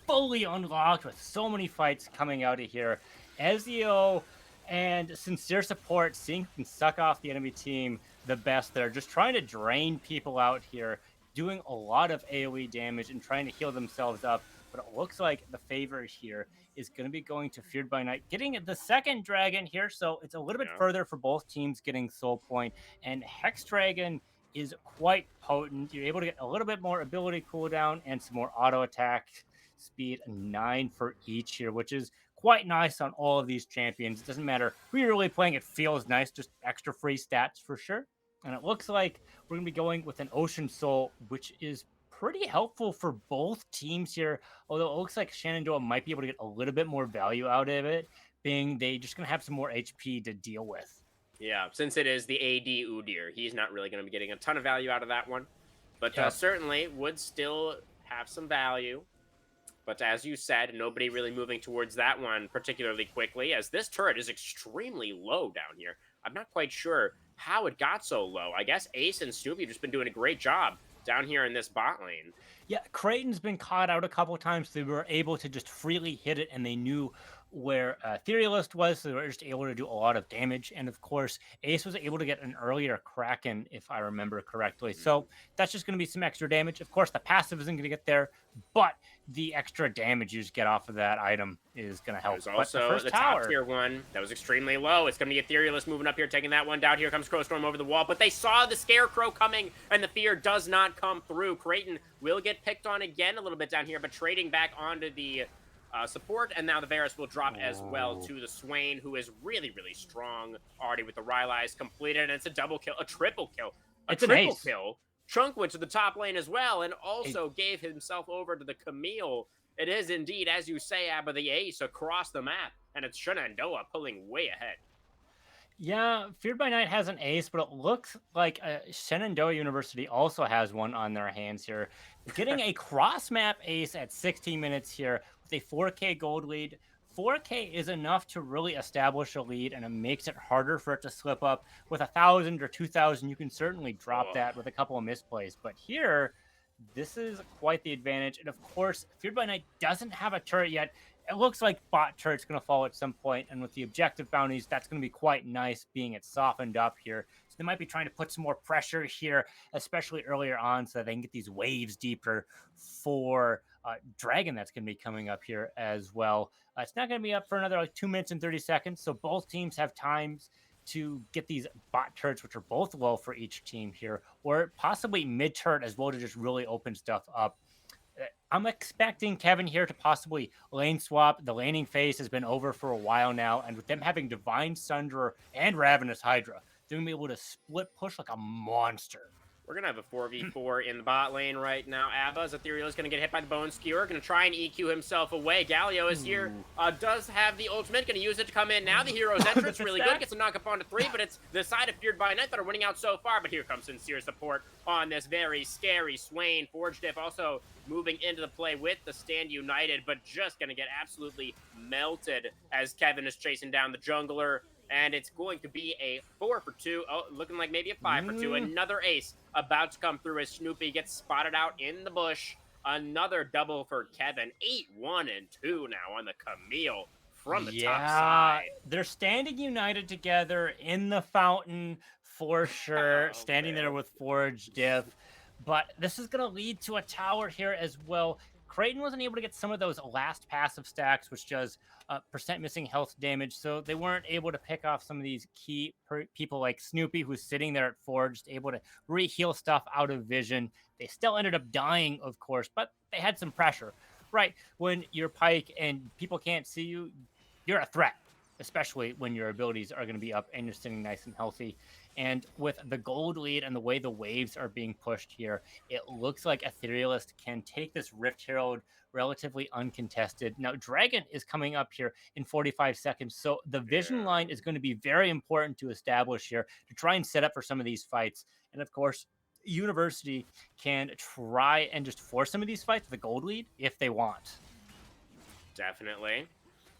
Fully unlocked with so many fights coming out of here. Ezio and Sincere Support seeing who can suck off the enemy team the best there. Just trying to drain people out here. Doing a lot of AoE damage and trying to heal themselves up. but it looks like the favor here is going to be going to Feared by Night, getting the second dragon here. So it's a little bit Yeah. further for both teams getting Soul Point, and Hex Dragon is quite potent. You're able to get a little bit more ability cooldown and some more auto attack speed, 9 for each here, which is quite nice on all of these champions. It doesn't matter who you're really playing, it feels nice, just extra free stats for sure. And it looks like we're going to be going with an Ocean Soul, which is pretty helpful for both teams here. Although it looks like Shenandoah might be able to get a little bit more value out of it, being they just going to have some more HP to deal with. Yeah, since it is the AD Udyr, he's not really going to be getting a ton of value out of that one. But Yep. certainly would still have some value. But as you said, nobody really moving towards that one particularly quickly, as this turret is extremely low down here. I'm not quite sure how it got so low. I guess Ace and Snoopy have just been doing a great job down here in this bot lane. Yeah, Creighton's been caught out a couple times. They were able to just freely hit it, and they knew where Etherealist was, so they were just able to do a lot of damage. And of course, Ace was able to get an earlier Kraken, if I remember correctly. So that's just going to be some extra damage. Of course, the passive isn't going to get there, but the extra damage you just get off of that item is going to help. There's also the top tier one that was extremely low. It's going to be Etherealist moving up here, taking that one down. Here comes Crowstorm over the wall, but they saw the Scarecrow coming, and the fear does not come through. Creighton will get picked on again a little bit down here, but trading back onto the support, and now the Varus will drop as well to the Swain, who is really, really strong already with the Rylai's completed, and it's a double kill, a triple kill. It's an ace. Kill. Chunk went to the top lane as well, and also gave himself over to the Camille. It is indeed, as you say, Abba, the ace across the map, and it's Shenandoah pulling way ahead. Yeah, Feared by Night has an ace, but it looks like Shenandoah University also has one on their hands here. Getting a cross-map ace at 16 minutes here with a 4K gold lead. 4K is enough to really establish a lead, and it makes it harder for it to slip up. With 1,000 or 2,000, you can certainly drop that with a couple of misplays. But here, this is quite the advantage. And of course, Feared by Night doesn't have a turret yet. It looks like bot turret's going to fall at some point, and with the objective bounties, that's going to be quite nice, being it softened up here. So they might be trying to put some more pressure here, especially earlier on, so that they can get these waves deeper for Dragon that's going to be coming up here as well. It's not going to be up for another like 2 minutes and 30 seconds, so both teams have times to get these bot turrets, which are both low for each team here, or possibly mid turret as well, to just really open stuff up. I'm expecting Kevin here to possibly lane swap. The laning phase has been over for a while now, and with them having Divine Sunderer and Ravenous Hydra, they're going to be able to split push like a monster. We're going to have a 4v4 in the bot lane right now. Abba's Ethereal is going to get hit by the Bone Skewer. Going to try and EQ himself away. Galio is here. Does have the ultimate. Going to use it to come in now. The hero's entrance really good. Gets a knock up onto 3, but it's the side of Feared by Night that are winning out so far. But here comes sincere support on this very scary Swain. Forge Diff also moving into the play with the Stand United, but just going to get absolutely melted as Kevin is chasing down the jungler. And it's going to be a 4 for 2. Oh, looking like maybe a 5 for 2. Another ace about to come through as Snoopy gets spotted out in the bush. Another double for Kevin. 8-1 and 2 now on the Camille from the top side. They're standing united together in the fountain for sure. Standing there with Forge Diff. But this is going to lead to a tower here as well. Creighton wasn't able to get some of those last passive stacks, which does percent missing health damage, so they weren't able to pick off some of these key people like Snoopy, who's sitting there at Forge, able to re-heal stuff out of vision. They still ended up dying, of course, but they had some pressure. Right, when you're Pike and people can't see you, you're a threat, especially when your abilities are going to be up and you're sitting nice and healthy. And with the gold lead and the way the waves are being pushed here, it looks like Etherealist can take this Rift Herald relatively uncontested. Now, Dragon is coming up here in 45 seconds, so the vision line is going to be very important to establish here to try and set up for some of these fights. And of course, University can try and just force some of these fights with a gold lead if they want. Definitely.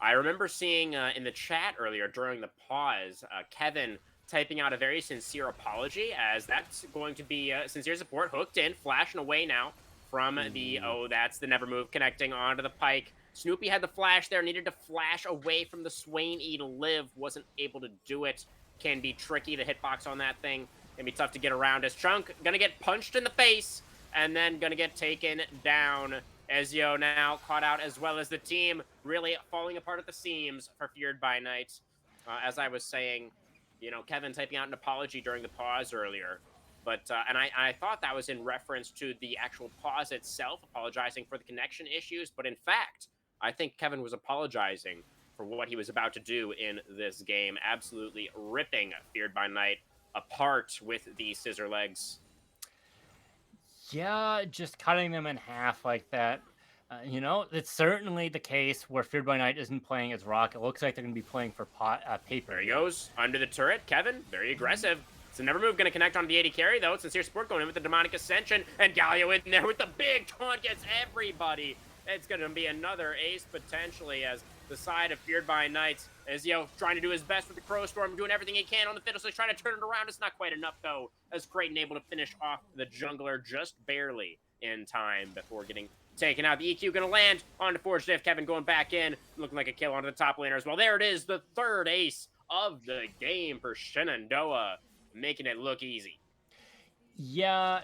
I remember seeing in the chat earlier during the pause, Kevin typing out a very sincere apology, as that's going to be sincere support hooked in, flashing away now from the, that's the never move connecting onto the Pike. Snoopy had the flash there, needed to flash away from the Swain E to live, wasn't able to do it. Can be tricky, the hitbox on that thing can be tough to get around, as Chunk gonna get punched in the face, and then gonna get taken down Ezio now caught out, as well as the team really falling apart at the seams for Feared by Night. As I was saying, Kevin typing out an apology during the pause earlier. But and I thought that was in reference to the actual pause itself, apologizing for the connection issues. But in fact, I think Kevin was apologizing for what he was about to do in this game, absolutely ripping Feared by Night apart with the scissor legs. Yeah, just cutting them in half like that. It's certainly the case where Feared by Night isn't playing as Rock. It looks like they're going to be playing for paper There he here. goes, under the turret. Kevin, very aggressive. It's a never move, going to connect on the 80 carry, though. Sincere Sport going in with the Demonic Ascension, and Galio in there with the big taunt, gets everybody. It's going to be another ace, potentially, as the side of Feared by Night is, trying to do his best with the Crow Storm, doing everything he can on the Fiddlesticks, trying to turn it around. It's not quite enough, though, as Creighton able to finish off the jungler just barely in time before getting taken out. The EQ going to land onto Forged Diff. Kevin going back in, looking like a kill onto the top laner as well. There it is, the third ace of the game for Shenandoah, making it look easy. Yeah,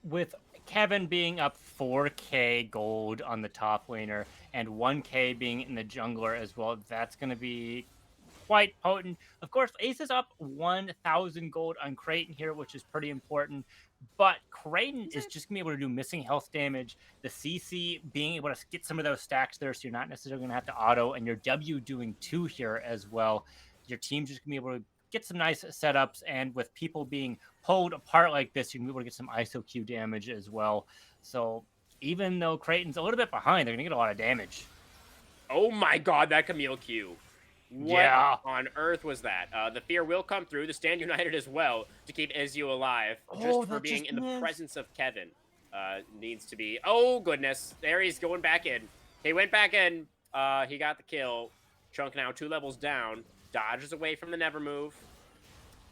with Kevin being up 4K gold on the top laner and 1K being in the jungler as well, that's going to be quite potent. Of course, Ace is up 1,000 gold on Creighton here, which is pretty important. But Creighton is just going to be able to do missing health damage. The CC being able to get some of those stacks there, so you're not necessarily going to have to auto. And your W doing 2 here as well. Your team's just going to be able to get some nice setups. And with people being pulled apart like this, you can be able to get some ISO Q damage as well. So even though Creighton's a little bit behind, they're going to get a lot of damage. Oh my god, that Camille Q. What on earth was that? The fear will come through. The Stand United as well to keep Ezio alive. Just for being in the presence of Kevin. Needs to be... Oh, goodness. There he's going back in. He went back in. He got the kill. Chunk now 2 levels down. Dodges away from the never move.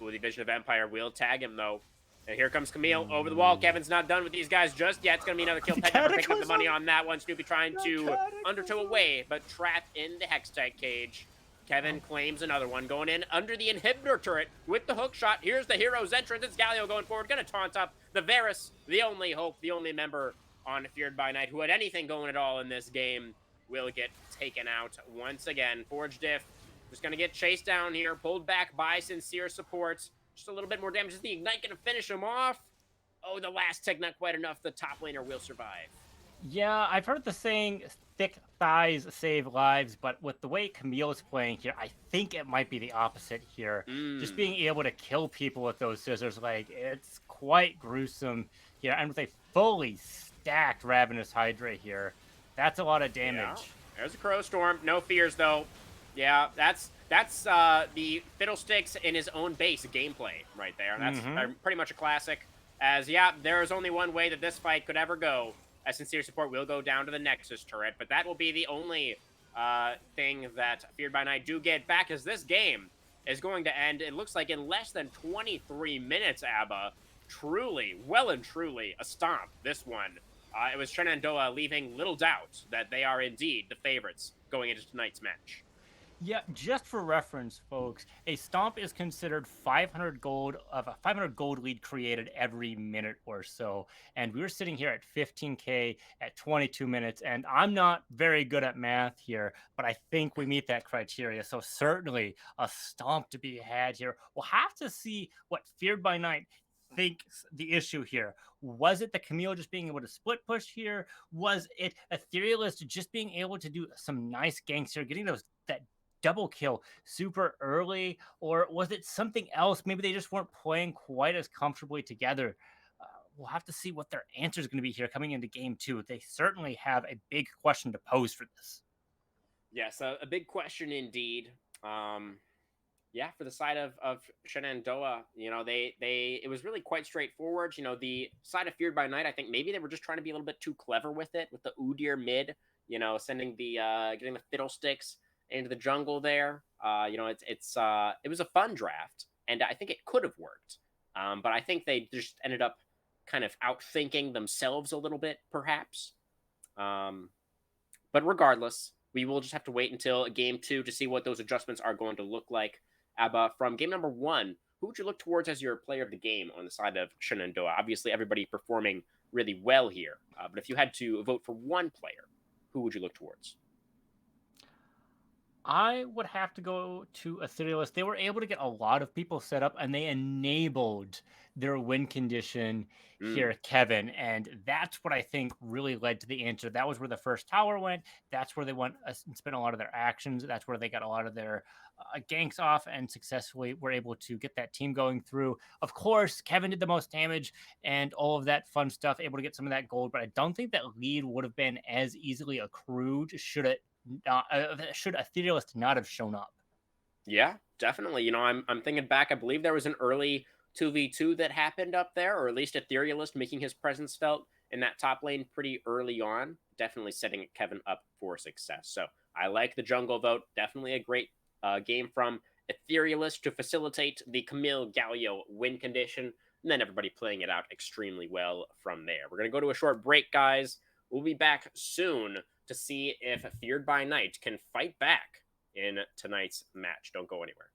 Ooh, the Vision of Empire will tag him, though. And here comes Camille over the wall. Kevin's not done with these guys just yet. It's going to be another kill. Pet Never picking up the money on that one. Snoopy trying to undertow away, but trapped in the Hextech cage. Kevin claims another one, going in under the inhibitor turret with the hook shot. Here's the hero's entrance. It's Galio going forward, going to taunt up the Varus, the only hope, the only member on Feared by Night who had anything going at all in this game, will get taken out once again. Forged Diff just going to get chased down here, pulled back by Sincere Support. Just a little bit more damage. Is the Ignite going to finish him off? Oh, the last tick, not quite enough. The top laner will survive. Yeah, I've heard the saying thick thighs save lives, but with the way Camille's playing here, I think it might be the opposite here. Just being able to kill people with those scissors, like, it's quite gruesome here. And with a fully stacked Ravenous Hydra here, that's a lot of damage. Yeah. There's a Crow Storm. No fears, though. Yeah, that's the Fiddlesticks in his own base gameplay right there. That's pretty much a classic. As, yeah, there is only one way that this fight could ever go. As Sincere Support will go down to the Nexus turret, but that will be the only thing that Feared by Night do get back, as this game is going to end, it looks like, in less than 23 minutes, Abba. Truly, well and truly, a stomp, this one. It was Shenandoah leaving little doubt that they are indeed the favorites going into tonight's match. Yeah, just for reference, folks, a stomp is considered 500 gold of a 500 gold lead created every minute or so. And we were sitting here at 15K at 22 minutes, and I'm not very good at math here, but I think we meet that criteria. So certainly a stomp to be had here. We'll have to see what Feared by Night thinks the issue here. Was it the Camille just being able to split push here? Was it Etherealist just being able to do some nice ganks here, getting that double kill super early, or was it something else? Maybe they just weren't playing quite as comfortably together. We'll have to see what their answer is going to be here coming into game 2. They certainly have a big question to pose for this. Yes, a big question indeed. Yeah, for the side of Shenandoah, it was really quite straightforward. The side of Feared by Night, I think maybe they were just trying to be a little bit too clever with it, with the Udyr mid, sending getting the Fiddlesticks into the jungle there. It was a fun draft, and I think it could have worked. But I think they just ended up kind of outthinking themselves a little bit, perhaps. But regardless, we will just have to wait until game 2 to see what those adjustments are going to look like. Abba, from game number 1, who would you look towards as your player of the game on the side of Shenandoah? Obviously, everybody performing really well here. But if you had to vote for one player, who would you look towards? I would have to go to Etherealist. They were able to get a lot of people set up and they enabled their win condition Mm, here, Kevin. And that's what I think really led to the answer. That was where the first tower went. That's where they went and spent a lot of their actions. That's where they got a lot of their ganks off and successfully were able to get that team going through. Of course, Kevin did the most damage and all of that fun stuff, able to get some of that gold. But I don't think that lead would have been as easily accrued should Etherealist not have shown up. yeah, definitely. I'm thinking back. I believe there was an early 2v2 that happened up there, or at least Etherealist making his presence felt in that top lane pretty early on. Definitely setting Kevin up for success. So I like the jungle vote. Definitely a great game from Etherealist to facilitate the Camille Galio win condition, and then everybody playing it out extremely well from there. We're going to go to a short break, guys. We'll be back soon to see if Feared by Night can fight back in tonight's match. Don't go anywhere.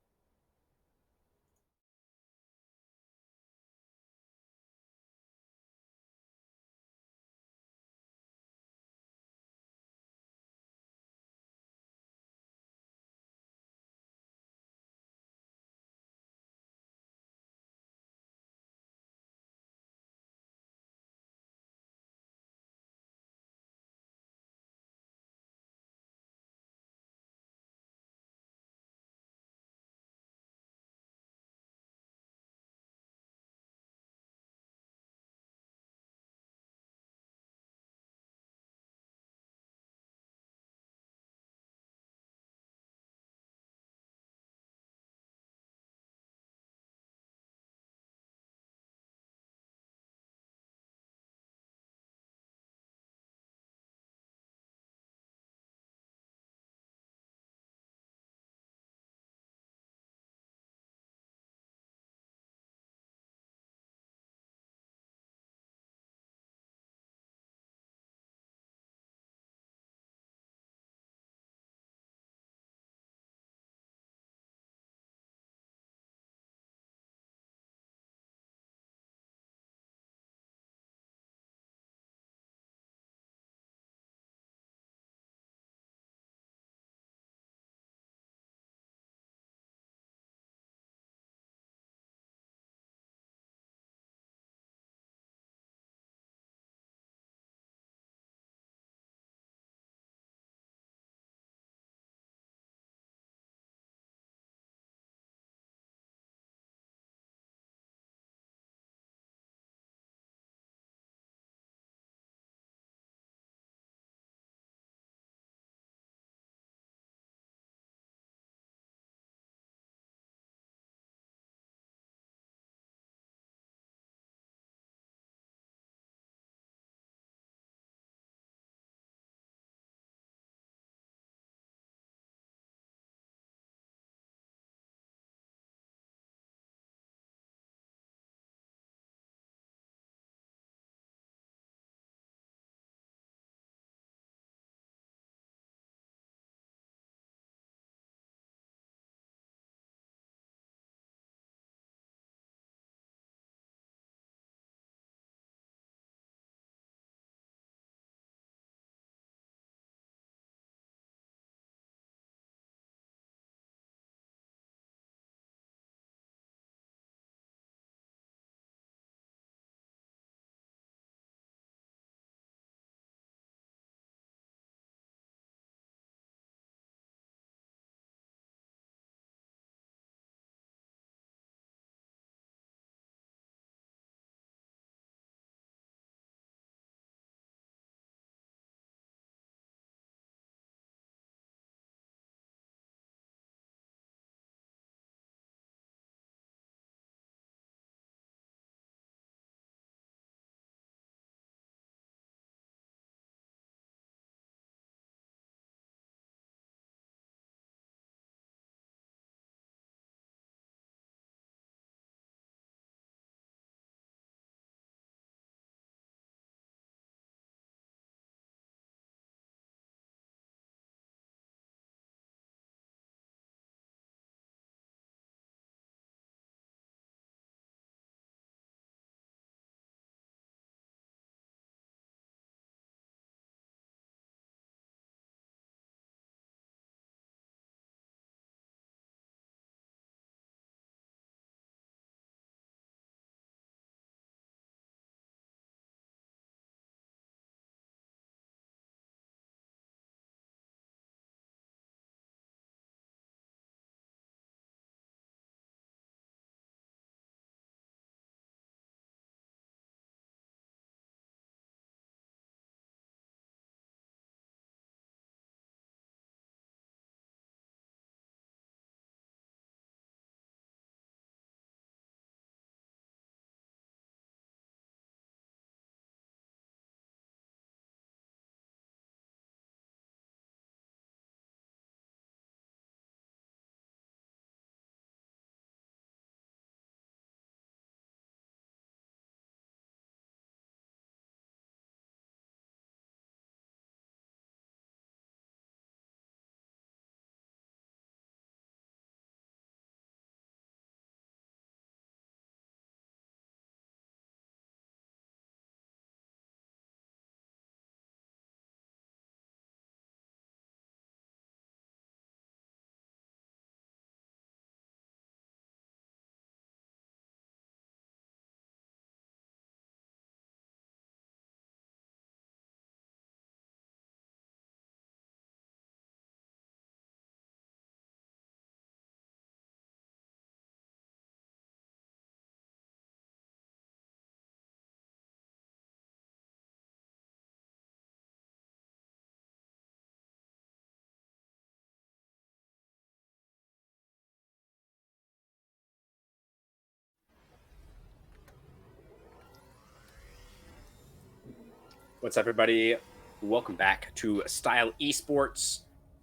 What's up, everybody? Welcome back to Style Esports.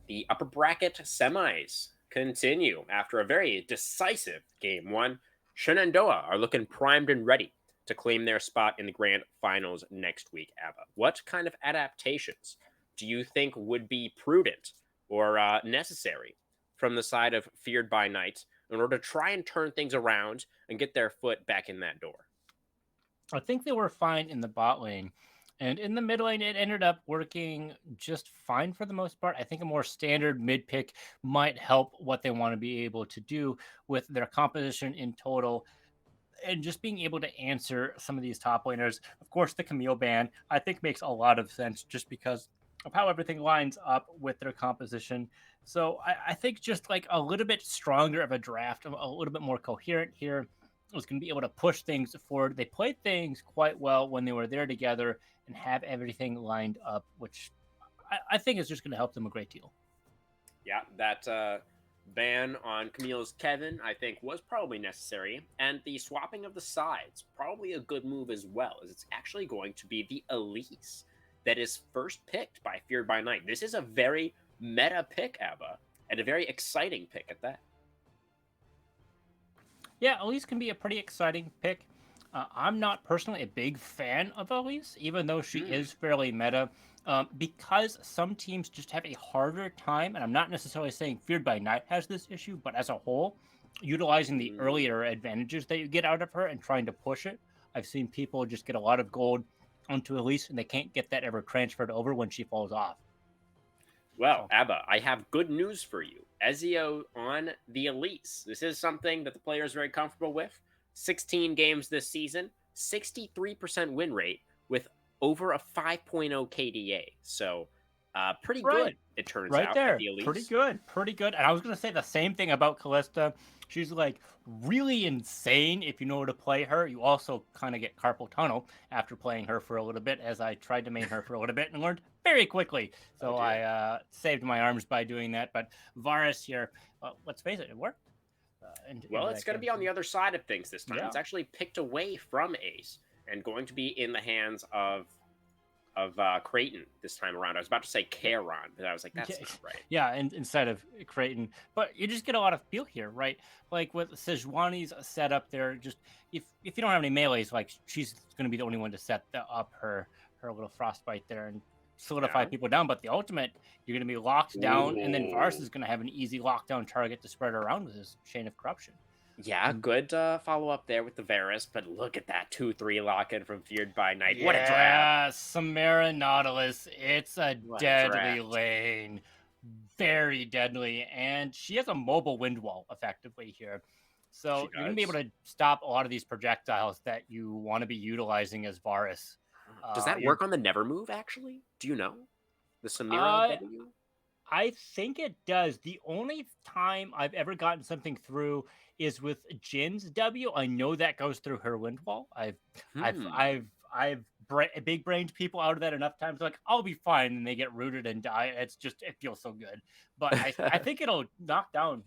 The upper bracket semis continue after a very decisive game one. Shenandoah are looking primed and ready to claim their spot in the grand finals next week. Abba, what kind of adaptations do you think would be prudent or necessary from the side of Feared by Night in order to try and turn things around and get their foot back in that door? I think they were fine in the bot lane. And in the mid lane, it ended up working just fine for the most part. I think a more standard mid pick might help what they want to be able to do with their composition in total and just being able to answer some of these top laners. Of course, the Camille ban, I think, makes a lot of sense just because of how everything lines up with their composition. So I think just like a little bit stronger of a draft, a little bit more coherent here was going to be able to push things forward. They played things quite well when they were there together and have everything lined up, which I think is just going to help them a great deal. Yeah, that ban on Camille's Kevin, I think, was probably necessary. And the swapping of the sides, probably a good move as well, as it's actually going to be the Elise that is first picked by Feared by Night. This is a very meta pick, Abba, and a very exciting pick at that. Yeah, Elise can be a pretty exciting pick. I'm not personally a big fan of Elise, even though she is fairly meta, because some teams just have a harder time. And I'm not necessarily saying Feared by Night has this issue, but as a whole, utilizing the earlier advantages that you get out of her and trying to push it. I've seen people just get a lot of gold onto Elise, and they can't get that ever transferred over when she falls off. Well, Abba, I have good news for you. Ezio on the Elise. This is something that the player is very comfortable with. 16 games this season, 63% win rate with over a 5.0 KDA. So, pretty good, it turns Right out, there. at the Elise. Pretty good. Pretty good. And I was going to say the same thing about Callista. She's like really insane if you know how to play her. You also kind of get carpal tunnel after playing her for a little bit, as I tried to main her for a little bit and learned very quickly. So I saved my arms by doing that. But Varus here, let's face it, it worked. Well, it's going to be on the other side of things this time. Yeah. It's actually picked away from Ace and going to be in the hands of Creighton this time around. I was about to say Charon, but I was like, that's not right. Yeah, and instead of Creighton. But you just get a lot of feel here, right? Like with Sejuani's setup there, just if you don't have any melees, like she's going to be the only one to set up her little frostbite there and solidify people down. But the ultimate, you're going to be locked down, and then Varus is going to have an easy lockdown target to spread around with his Chain of Corruption. Yeah, good follow up there with the Varus, but look at that 2-3 lock-in from Feared by Night. What a draft! Yeah, Samara Nautilus. It's a deadly lane. Very deadly. And she has a mobile wind wall, effectively, here. So you're going to be able to stop a lot of these projectiles that you want to be utilizing as Varus. Does that work on the Never Move, actually? Do you know? The Samira W? I think it does. The only time I've ever gotten something through is with Jin's W. I know that goes through her wind wall. I've big brained people out of that enough times. Like, I'll be fine, and they get rooted and die. It feels so good. But I think it'll knock down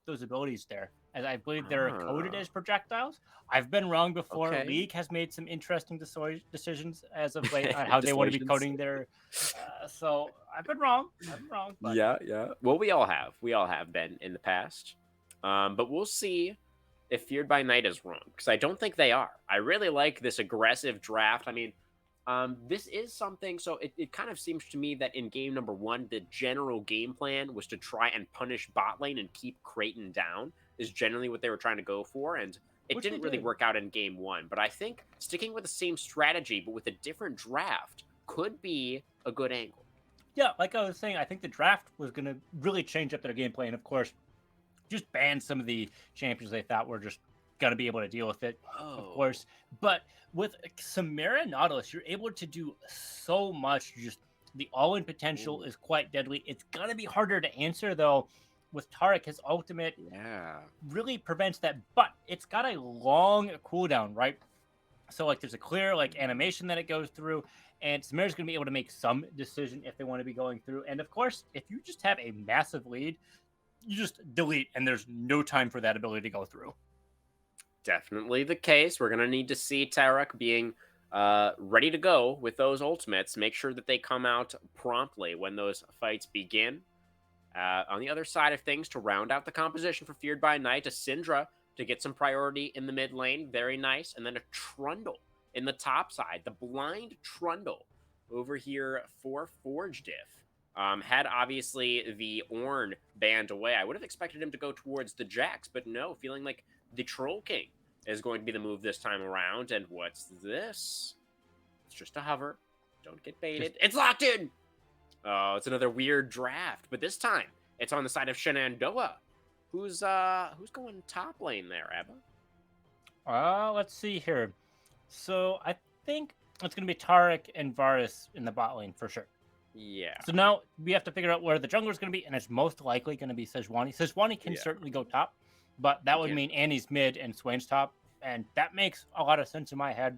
those abilities there, as I believe they're coded as projectiles. I've been wrong before. Okay. League has made some interesting decisions as of late on how they want to be coding their. So I've been wrong. But... Yeah. Well, we all have been in the past. But we'll see if Feared by Night is wrong, because I don't think they are. I really like this aggressive draft. I mean, this is something. So it kind of seems to me that in game number one, the general game plan was to try and punish bot lane and keep Creighton down. Is generally what they were trying to go for, and it didn't really work out in game one. But I think sticking with the same strategy but with a different draft could be a good angle. Yeah, like I was saying, I think the draft was going to really change up their gameplay, and of course, just ban some of the champions they thought were just going to be able to deal with it, of course. But with Samara Nautilus, you're able to do so much. Just the all-in potential is quite deadly. It's going to be harder to answer, though. With Taric, his ultimate really prevents that, but it's got a long cooldown, right? So like there's a clear like animation that it goes through, and Samara's going to be able to make some decision if they want to be going through. And of course, if you just have a massive lead, you just delete, and there's no time for that ability to go through. Definitely the case. We're going to need to see Taric being ready to go with those ultimates. Make sure that they come out promptly when those fights begin. On the other side of things, to round out the composition for Feared by Night, a Syndra to get some priority in the mid lane. Very nice. And then a Trundle in the top side. The blind Trundle over here for Forge Diff. Had obviously the Ornn banned away. I would have expected him to go towards the Jax, but no, feeling like the Troll King is going to be the move this time around. And what's this? It's just a hover. Don't get baited. It's locked in! Oh, it's another weird draft, but this time it's on the side of Shenandoah. Who's going top lane there, Abba? Let's see here. So I think it's going to be Tarek and Varus in the bot lane for sure. Yeah. So now we have to figure out where the jungler is going to be, and it's most likely going to be Sejuani. Sejuani can certainly go top, but that would mean Annie's mid and Swain's top, and that makes a lot of sense in my head.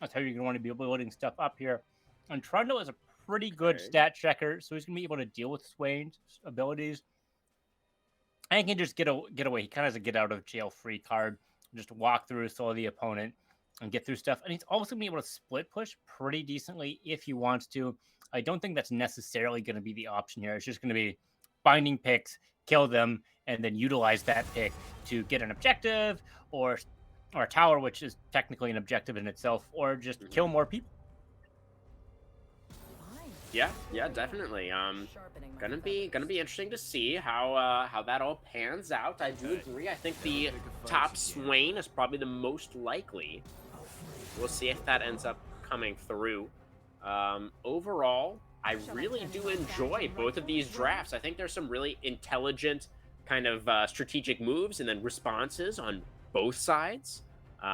That's how you're going to want to be building stuff up here. And Trundle is a pretty good stat checker, so he's going to be able to deal with Swain's abilities. And he can just get away. He kind of has a get out of jail free card. Just walk through, slow the opponent, and get through stuff. And he's also going to be able to split push pretty decently if he wants to. I don't think that's necessarily going to be the option here. It's just going to be binding picks, kill them, and then utilize that pick to get an objective or a tower, which is technically an objective in itself, or just kill more people. Yeah, definitely. Gonna be interesting to see how that all pans out. I do agree. I think the top Swain is probably the most likely. We'll see if that ends up coming through. Overall, I really do enjoy both of these drafts. I think there's some really intelligent kind of strategic moves and then responses on both sides.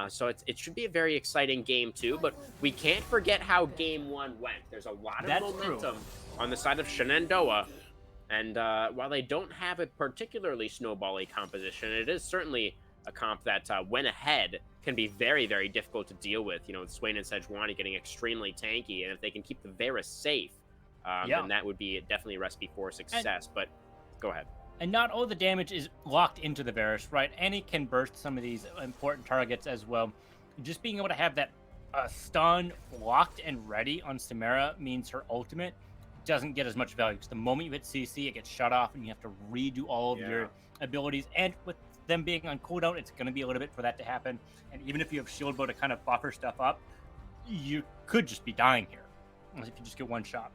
So it should be a very exciting game too, but we can't forget how game one went. There's a lot of momentum on the side of Shenandoah, and while they don't have a particularly snowbally composition, it is certainly a comp that when ahead can be very, very difficult to deal with. You know, with Swain and Sejuani getting extremely tanky, and if they can keep the Varus safe, then that would be definitely a recipe for success. But go ahead. And not all the damage is locked into the Varus, right? Annie can burst some of these important targets as well. Just being able to have that stun locked and ready on Samara means her ultimate doesn't get as much value. Because the moment you hit CC, it gets shut off, and you have to redo all of your abilities. And with them being on cooldown, it's going to be a little bit for that to happen. And even if you have shield bow to kind of buffer stuff up, you could just be dying here if you just get one shot.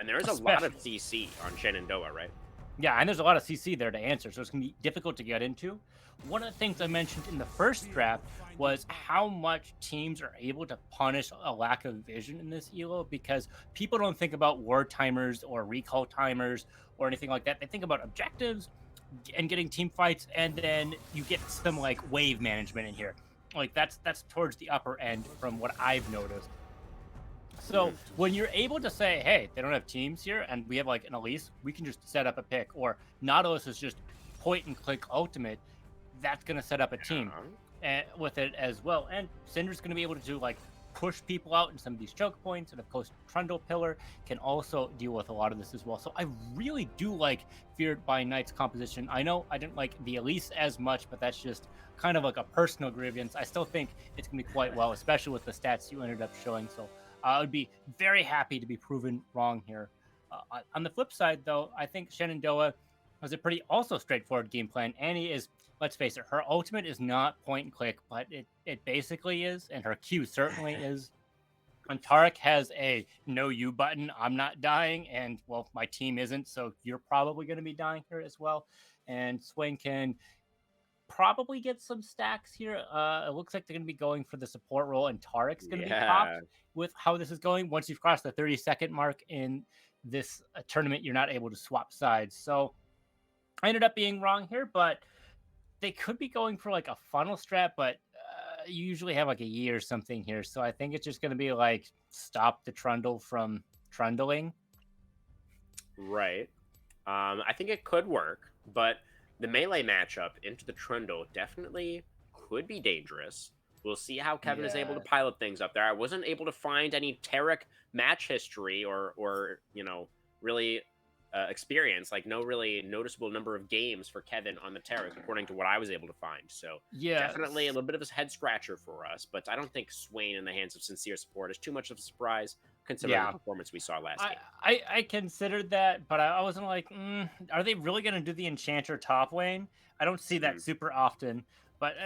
And there is a lot of CC on Shenandoah, right? Yeah, and there's a lot of CC there to answer, so it's going to be difficult to get into. One of the things I mentioned in the first draft was how much teams are able to punish a lack of vision in this ELO, because people don't think about ward timers or recall timers or anything like that. They think about objectives and getting team fights, and then you get some like wave management in here. Like that's towards the upper end from what I've noticed. So when you're able to say, hey, they don't have teams here, and we have like an Elise, we can just set up a pick, or Nautilus is just point and click ultimate, that's going to set up a team with it as well. And Syndra's going to be able to like push people out in some of these choke points, and of course Trundle Pillar can also deal with a lot of this as well. So I really do like Feared by Night's composition. I know I didn't like the Elise as much, but that's just kind of like a personal grievance. I still think it's going to be quite well, especially with the stats you ended up showing. So I would be very happy to be proven wrong here. On the flip side, though, I think Shenandoah has a pretty also straightforward game plan. Annie is, let's face it, her ultimate is not point and click, but it basically is, and her Q certainly is. And Tarek has a no you button. I'm not dying, and well, my team isn't, so you're probably going to be dying here as well. And Swain can probably get some stacks here. It looks like they're going to be going for the support role, and Tarek's going to be popped with how this is going. Once you've crossed the 30-second mark in this tournament, you're not able to swap sides. So I ended up being wrong here, but they could be going for like a funnel strat, but you usually have like a Yi or something here. So I think it's just going to be like stop the Trundle from trundling. Right. I think it could work, but the melee matchup into the Trundle definitely could be dangerous. We'll see how Kevin is able to pilot things up there. I wasn't able to find any Tarek match history or you know, really experience, like no really noticeable number of games for Kevin on the terrace, according to what I was able to find. So definitely a Yes. little bit of a head scratcher for us, but I don't think Swain in the hands of sincere support is too much of a surprise considering the Yeah. performance we saw last I game. I considered that, but I wasn't like, are they really going to do the Enchanter top lane? I don't see that Mhm. super often, but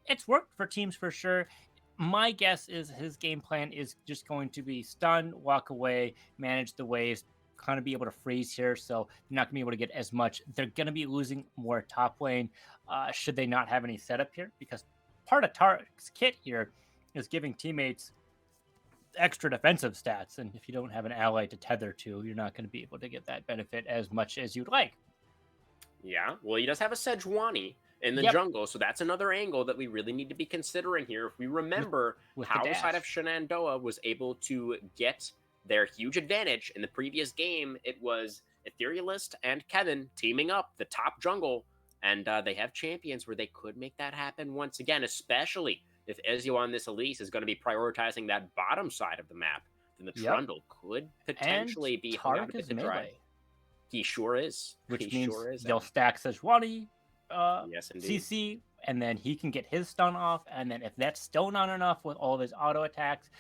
it's worked for teams for sure. My guess is his game plan is just going to be stun, walk away, manage the waves, kind of be able to freeze here. So they're not going to be able to get as much. They're going to be losing more top lane should they not have any setup here, because part of Tarek's kit here is giving teammates extra defensive stats. And if you don't have an ally to tether to, you're not going to be able to get that benefit as much as you'd like. Yeah, well, he does have a Sejuani in the Yep, jungle, so that's another angle that we really need to be considering here. If we with remember with the how the side of dash. Shenandoah was able to get their huge advantage in the previous game, it was Etherealist and Kevin teaming up the top jungle, and they have champions where they could make that happen once again, especially if Ezio on this Elise is going to be prioritizing that bottom side of the map. Then the Yep, Trundle could and potentially be hung out a Tarek bit is to dry. melee, He sure is. He which means sure is. they'll And stack Sejuani yes, indeed. CC, and then he can get his stun off. And then if that's still not enough with all of his auto attacks,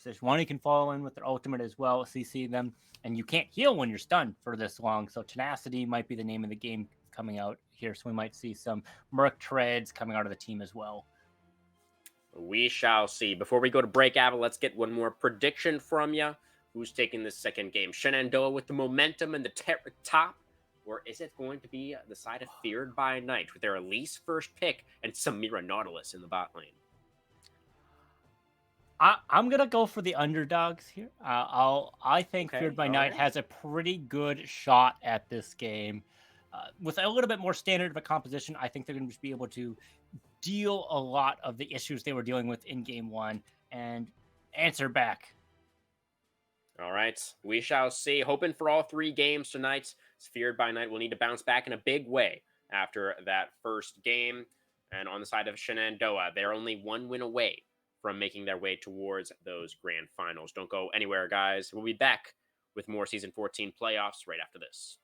Sejuani can fall in with their ultimate as well, CC them, and you can't heal when you're stunned for this long. So tenacity might be the name of the game coming out here. So we might see some Merc treads coming out of the team as well. We shall see. Before we go to break, Ava, let's get one more prediction from you. Who's taking this second game? Shenandoah with the momentum and the top? Or is it going to be the side of Feared by Night with their Elise first pick and Samira Nautilus in the bot lane? I'm gonna go for the underdogs here. I think Feared Okay, by all Night right. has a pretty good shot at this game. With a little bit more standard of a composition, I think they're going to be able to deal a lot of the issues they were dealing with in game one and answer back. All right. We shall see. Hoping for all three games tonight. Feared by Night will need to bounce back in a big way after that first game. And on the side of Shenandoah, they're only one win away from making their way towards those grand finals. Don't go anywhere, guys. We'll be back with more Season 14 playoffs right after this.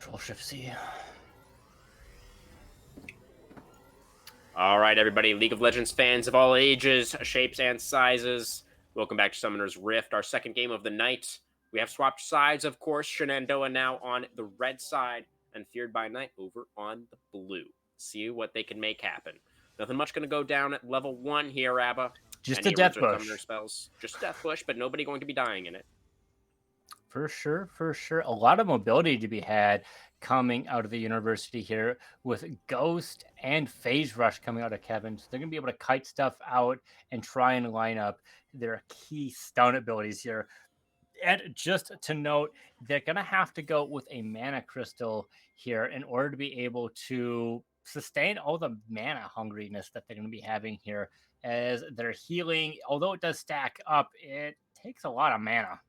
Control Shift C. All right, everybody, League of Legends fans of all ages, shapes, and sizes. Welcome back to Summoner's Rift, our second game of the night. We have swapped sides, of course. Shenandoah now on the red side and Feared by Night over on the blue. See what they can make happen. Nothing much going to go down at level 1 here, Abba. Just a Any death Roots or bush. Summoner spells. Just a death bush, but nobody going to be dying in it. For sure, for sure. A lot of mobility to be had coming out of the university here with Ghost and Phase Rush coming out of Kevin. So they're going to be able to kite stuff out and try and line up their key stun abilities here. And just to note, they're going to have to go with a mana crystal here in order to be able to sustain all the mana hungriness that they're going to be having here as they're healing. Although it does stack up, it takes a lot of mana.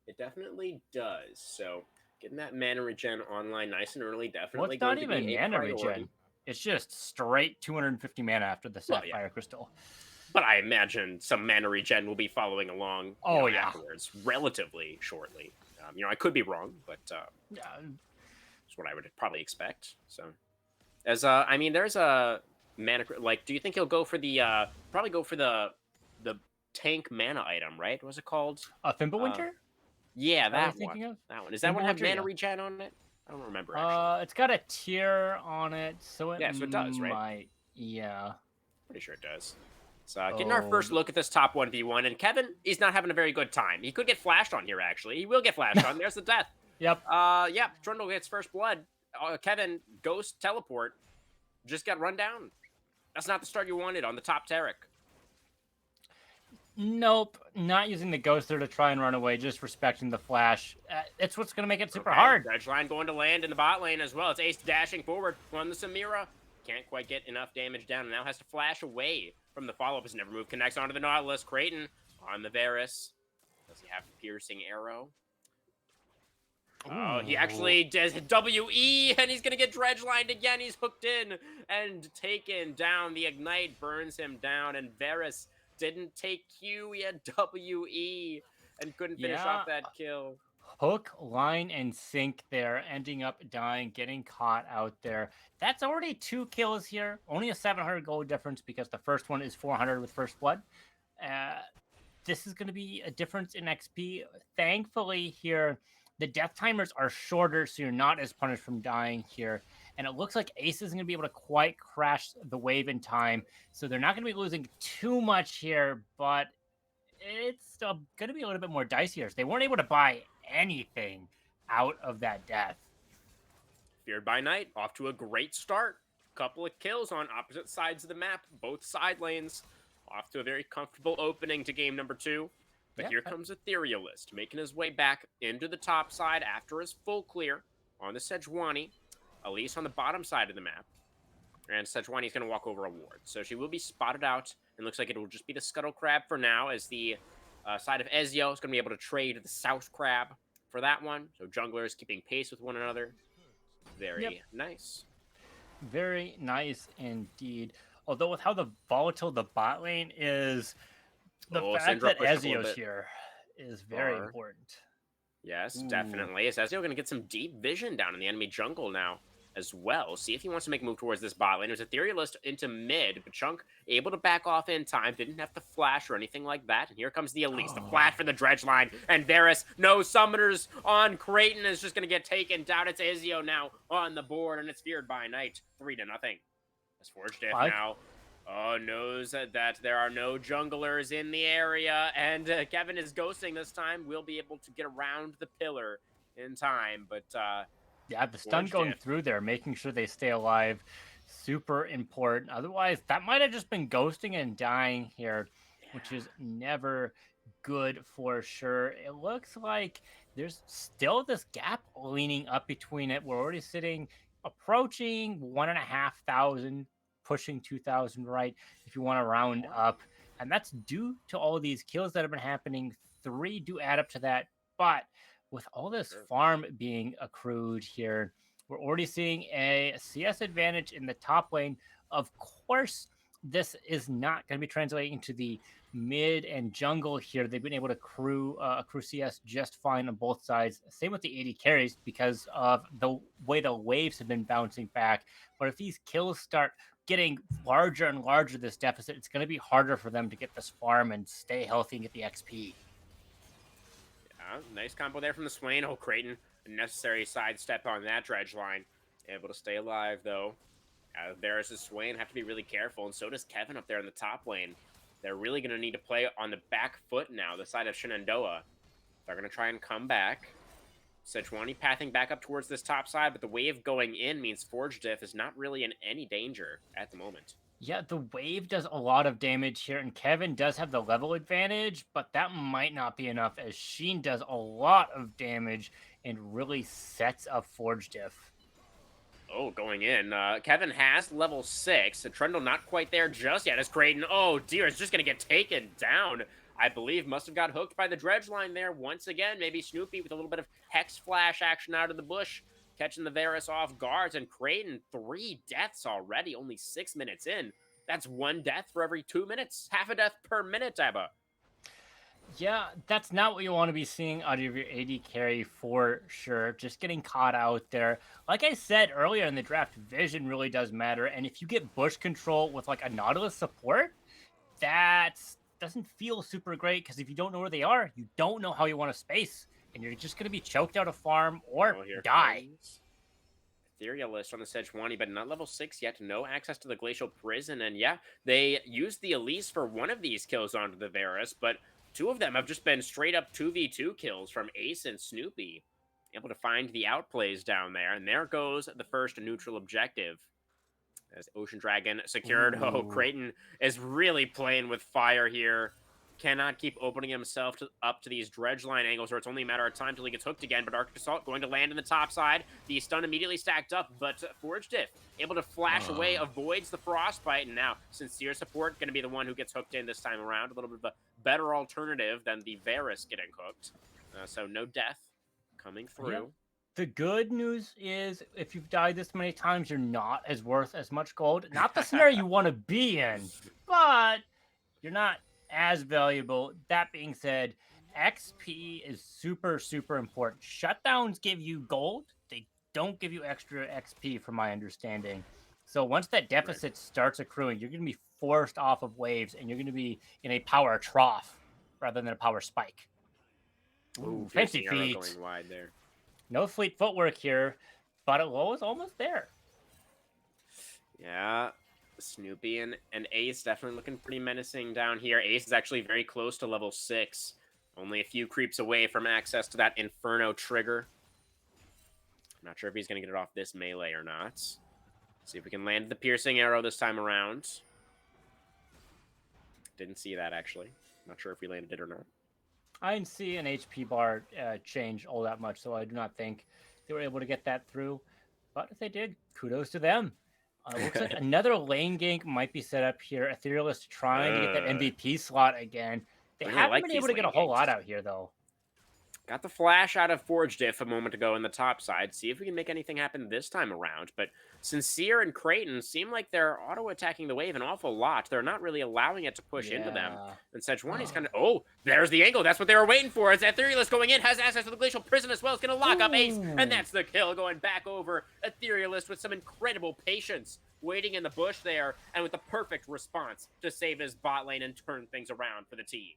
It definitely does. So getting that mana regen online nice and early Well, definitely it's not going to even be a mana priority. regen. It's just straight 250 mana after the Sapphire Crystal. But I imagine some mana regen will be following along afterwards relatively shortly. I could be wrong, but it's what I would probably expect. So, there's a mana. Like, do you think he'll go for the probably go for the tank mana item? Right? What was it called? Fimbulwinter? Yeah, that one. Thinking of? That one. Does that one have mana regen on it? I don't remember actually. It's got a tier on it, so it so it does, right? Might. Yeah. Pretty sure it does. So getting our first look at this top 1v1, and Kevin, he's not having a very good time. He could get flashed on here, actually. He will get flashed on. There's the death. Yep. Trundle gets first blood. Kevin, Ghost, teleport. Just got run down. That's not the start you wanted on the top Taric. Nope, not using the Ghost there to try and run away, just respecting the flash. It's what's going to make it super hard. Dredge line going to land in the bot lane as well. It's Ace dashing forward on the Samira. Can't quite get enough damage down and now has to flash away from the follow-up. His never move connects onto the Nautilus. Creighton on the Varus. Does he have piercing arrow? Oh, he actually does WE, and he's going to get dredge lined again. He's hooked in and taken down. The Ignite burns him down, and Varus didn't take Q. He had WE and couldn't finish off that kill. Hook, line, and sink there, ending up dying, getting caught out there. That's already 2 kills here. Only a 700 gold difference because the first one is 400 with first blood. This is going to be a difference in XP. Thankfully here, the death timers are shorter, so you're not as punished from dying here. And it looks like Ace isn't going to be able to quite crash the wave in time. So they're not going to be losing too much here, but it's still going to be a little bit more dicier. They weren't able to buy anything out of that death. Feared by Night, off to a great start. Couple of kills on opposite sides of the map, both side lanes. Off to a very comfortable opening to game number 2. But here comes Etherealist, making his way back into the top side after his full clear on the Sejuani. Elise on the bottom side of the map. And Sejuani's going to walk over a ward. So she will be spotted out. And looks like it will just be the Scuttle Crab for now, as the side of Ezio is going to be able to trade the South Crab for that one. So junglers keeping pace with one another. Very nice. Very nice indeed. Although with how the volatile the bot lane is, the fact that Ezio's here is very important. Yes, definitely. Is Ezio going to get some deep vision down in the enemy jungle now as well? See if he wants to make a move towards this bot lane. There's Etherealist into mid, but Chunk able to back off in time. Didn't have to flash or anything like that. And here comes the Elise. The flash for the dredge line. And Varus, no summoners on Creighton, is just going to get taken down. It's Ezio now on the board, and it's Feared by Night. 3-0. As Forged If now knows that there are no junglers in the area, and Kevin is ghosting this time. We'll be able to get around the pillar in time, but the stun going through there, making sure they stay alive, super important. Otherwise, that might have just been ghosting and dying here, which is never good for sure. It looks like there's still this gap leaning up between it. We're already approaching 1,500, pushing 2,000, right? If you want to round up. And that's due to all these kills that have been happening. 3 do add up to that. But with all this farm being accrued here, we're already seeing a CS advantage in the top lane. Of course, this is not going to be translating to the mid and jungle here, they've been able to accrue CS just fine on both sides. Same with the AD carries because of the way the waves have been bouncing back. But if these kills start getting larger and larger, this deficit, it's going to be harder for them to get this farm and stay healthy and get the XP. Nice combo there from the Swain. Oh, Creighton, a necessary sidestep on that dredge line. Able to stay alive, though. There's the Swain. Have to be really careful, and so does Kevin up there in the top lane. They're really going to need to play on the back foot now, the side of Shenandoah. They're going to try and come back. Sejuani pathing back up towards this top side, but the wave going in means Forge Diff is not really in any danger at the moment. Yeah, the wave does a lot of damage here, and Kevin does have the level advantage, but that might not be enough as Sheen does a lot of damage and really sets up Forge Diff. Oh, going in. Kevin has level 6. Trundle not quite there just yet as Creighton. Oh, dear, it's just going to get taken down. I believe must have got hooked by the dredge line there once again. Maybe Snoopy with a little bit of Hex Flash action out of the bush, catching the Varus off guards. And Creighton, 3 deaths already, only 6 minutes in. That's 1 death for every 2 minutes. Half a death per minute, Abba. Yeah, that's not what you want to be seeing out of your AD carry for sure. Just getting caught out there. Like I said earlier in the draft, vision really does matter. And if you get bush control with like a Nautilus support, that doesn't feel super great because if you don't know where they are, you don't know how you want to space. And you're just going to be choked out of farm or die. Etherealist on the Sejuani, but not level 6 yet. No access to the Glacial Prison. And yeah, they used the Elise for one of these kills onto the Varus, but 2 of them have just been straight up 2v2 kills from Ace and Snoopy. Able to find the outplays down there. And there goes the first neutral objective. As Ocean Dragon secured. Ooh. Oh, Creighton is really playing with fire here. Cannot keep opening himself up to these dredge line angles where it's only a matter of time till he gets hooked again. But Arc Assault going to land in the top side. The stun immediately stacked up, but Forge Diff able to flash away, avoids the frostbite. And now Sincere Support going to be the one who gets hooked in this time around. A little bit of a better alternative than the Varus getting hooked. So no death coming through. Yep. The good news is if you've died this many times, you're not as worth as much gold. Not the scenario you want to be in, but you're not as valuable. That being said, XP is super, super important. Shutdowns give you gold. They don't give you extra XP from my understanding. So once that deficit starts accruing, you're going to be forced off of waves and you're going to be in a power trough rather than a power spike. Ooh, fancy feet. Going wide there. No fleet footwork here, but Elo is almost there. Yeah, Snoopy and Ace definitely looking pretty menacing down here. Ace is actually very close to level 6. Only a few creeps away from access to that Inferno trigger. I'm not sure if he's going to get it off this melee or not. See if we can land the piercing arrow this time around. Didn't see that, actually. Not sure if we landed it or not. I didn't see an HP bar change all that much, so I do not think they were able to get that through. But if they did, kudos to them. Looks like another lane gank might be set up here. Etherealist trying to get that MVP slot again. They haven't been able to get a whole lot out here, though. Got the flash out of Forge Diff a moment ago in the top side. See if we can make anything happen this time around. But Sincere and Creighton seem like they're auto-attacking the wave an awful lot. They're not really allowing it to push into them. And Sejuani's kind of... Oh, there's the angle. That's what they were waiting for. It's Etherealist going in, has access to the Glacial Prison as well. It's going to lock up Ace. And that's the kill going back over Etherealist with some incredible patience. Waiting in the bush there. And with the perfect response to save his bot lane and turn things around for the team.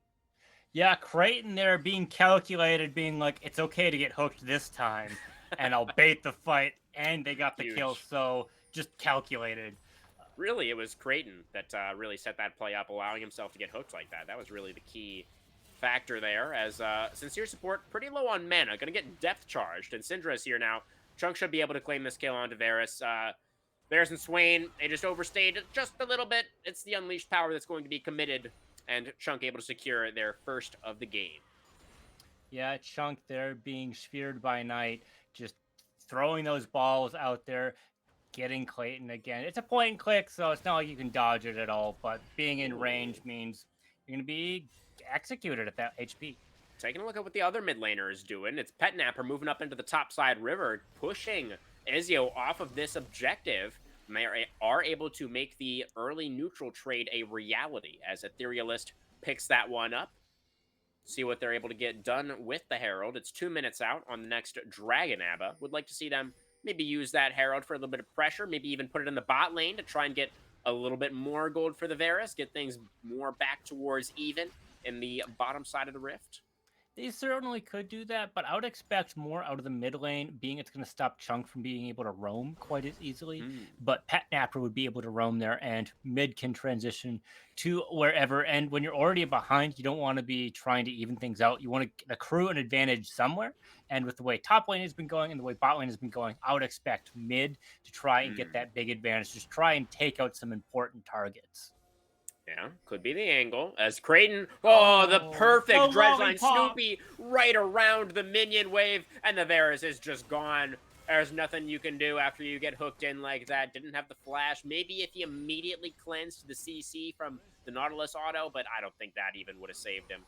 Yeah, Creighton there being calculated, being like, it's okay to get hooked this time, and I'll bait the fight, and they got the kill, so just calculated. Really, it was Creighton that really set that play up, allowing himself to get hooked like that. That was really the key factor there, as Sincere Support pretty low on mana, going to get depth charged, and Syndra's here now. Chunk should be able to claim this kill onto Varus. Varus and Swain, they just overstayed just a little bit. It's the unleashed power that's going to be committed. And Chunk able to secure their first of the game. Yeah, Chunk there being sphered by Night, just throwing those balls out there, getting Clayton again. It's a point and click, so it's not like you can dodge it at all, but being in range means you're going to be executed at that HP. Taking a look at what the other mid laner is doing. It's Petnapper moving up into the top side river, pushing Ezio off of this objective. And they are able to make the early neutral trade a reality as Etherealist picks that one up. See what they're able to get done with the Herald. It's 2 minutes out on the next Dragon Abba. Would like to see them maybe use that Herald for a little bit of pressure, maybe even put it in the bot lane to try and get a little bit more gold for the Varus, get things more back towards even in the bottom side of the Rift. They certainly could do that, but I would expect more out of the mid lane, being it's going to stop Chunk from being able to roam quite as easily. But Pet Napper would be able to roam there, and mid can transition to wherever. And when you're already behind, you don't want to be trying to even things out. You want to accrue an advantage somewhere. And with the way top lane has been going and the way bot lane has been going, I would expect mid to try and get that big advantage. Just try and take out some important targets. Yeah, could be the angle. As Creighton, the perfect dredgeline. Snoopy right around the minion wave, and the Varus is just gone. There's nothing you can do after you get hooked in like that. Didn't have the flash. Maybe if he immediately cleansed the CC from the Nautilus auto, but I don't think that even would have saved him.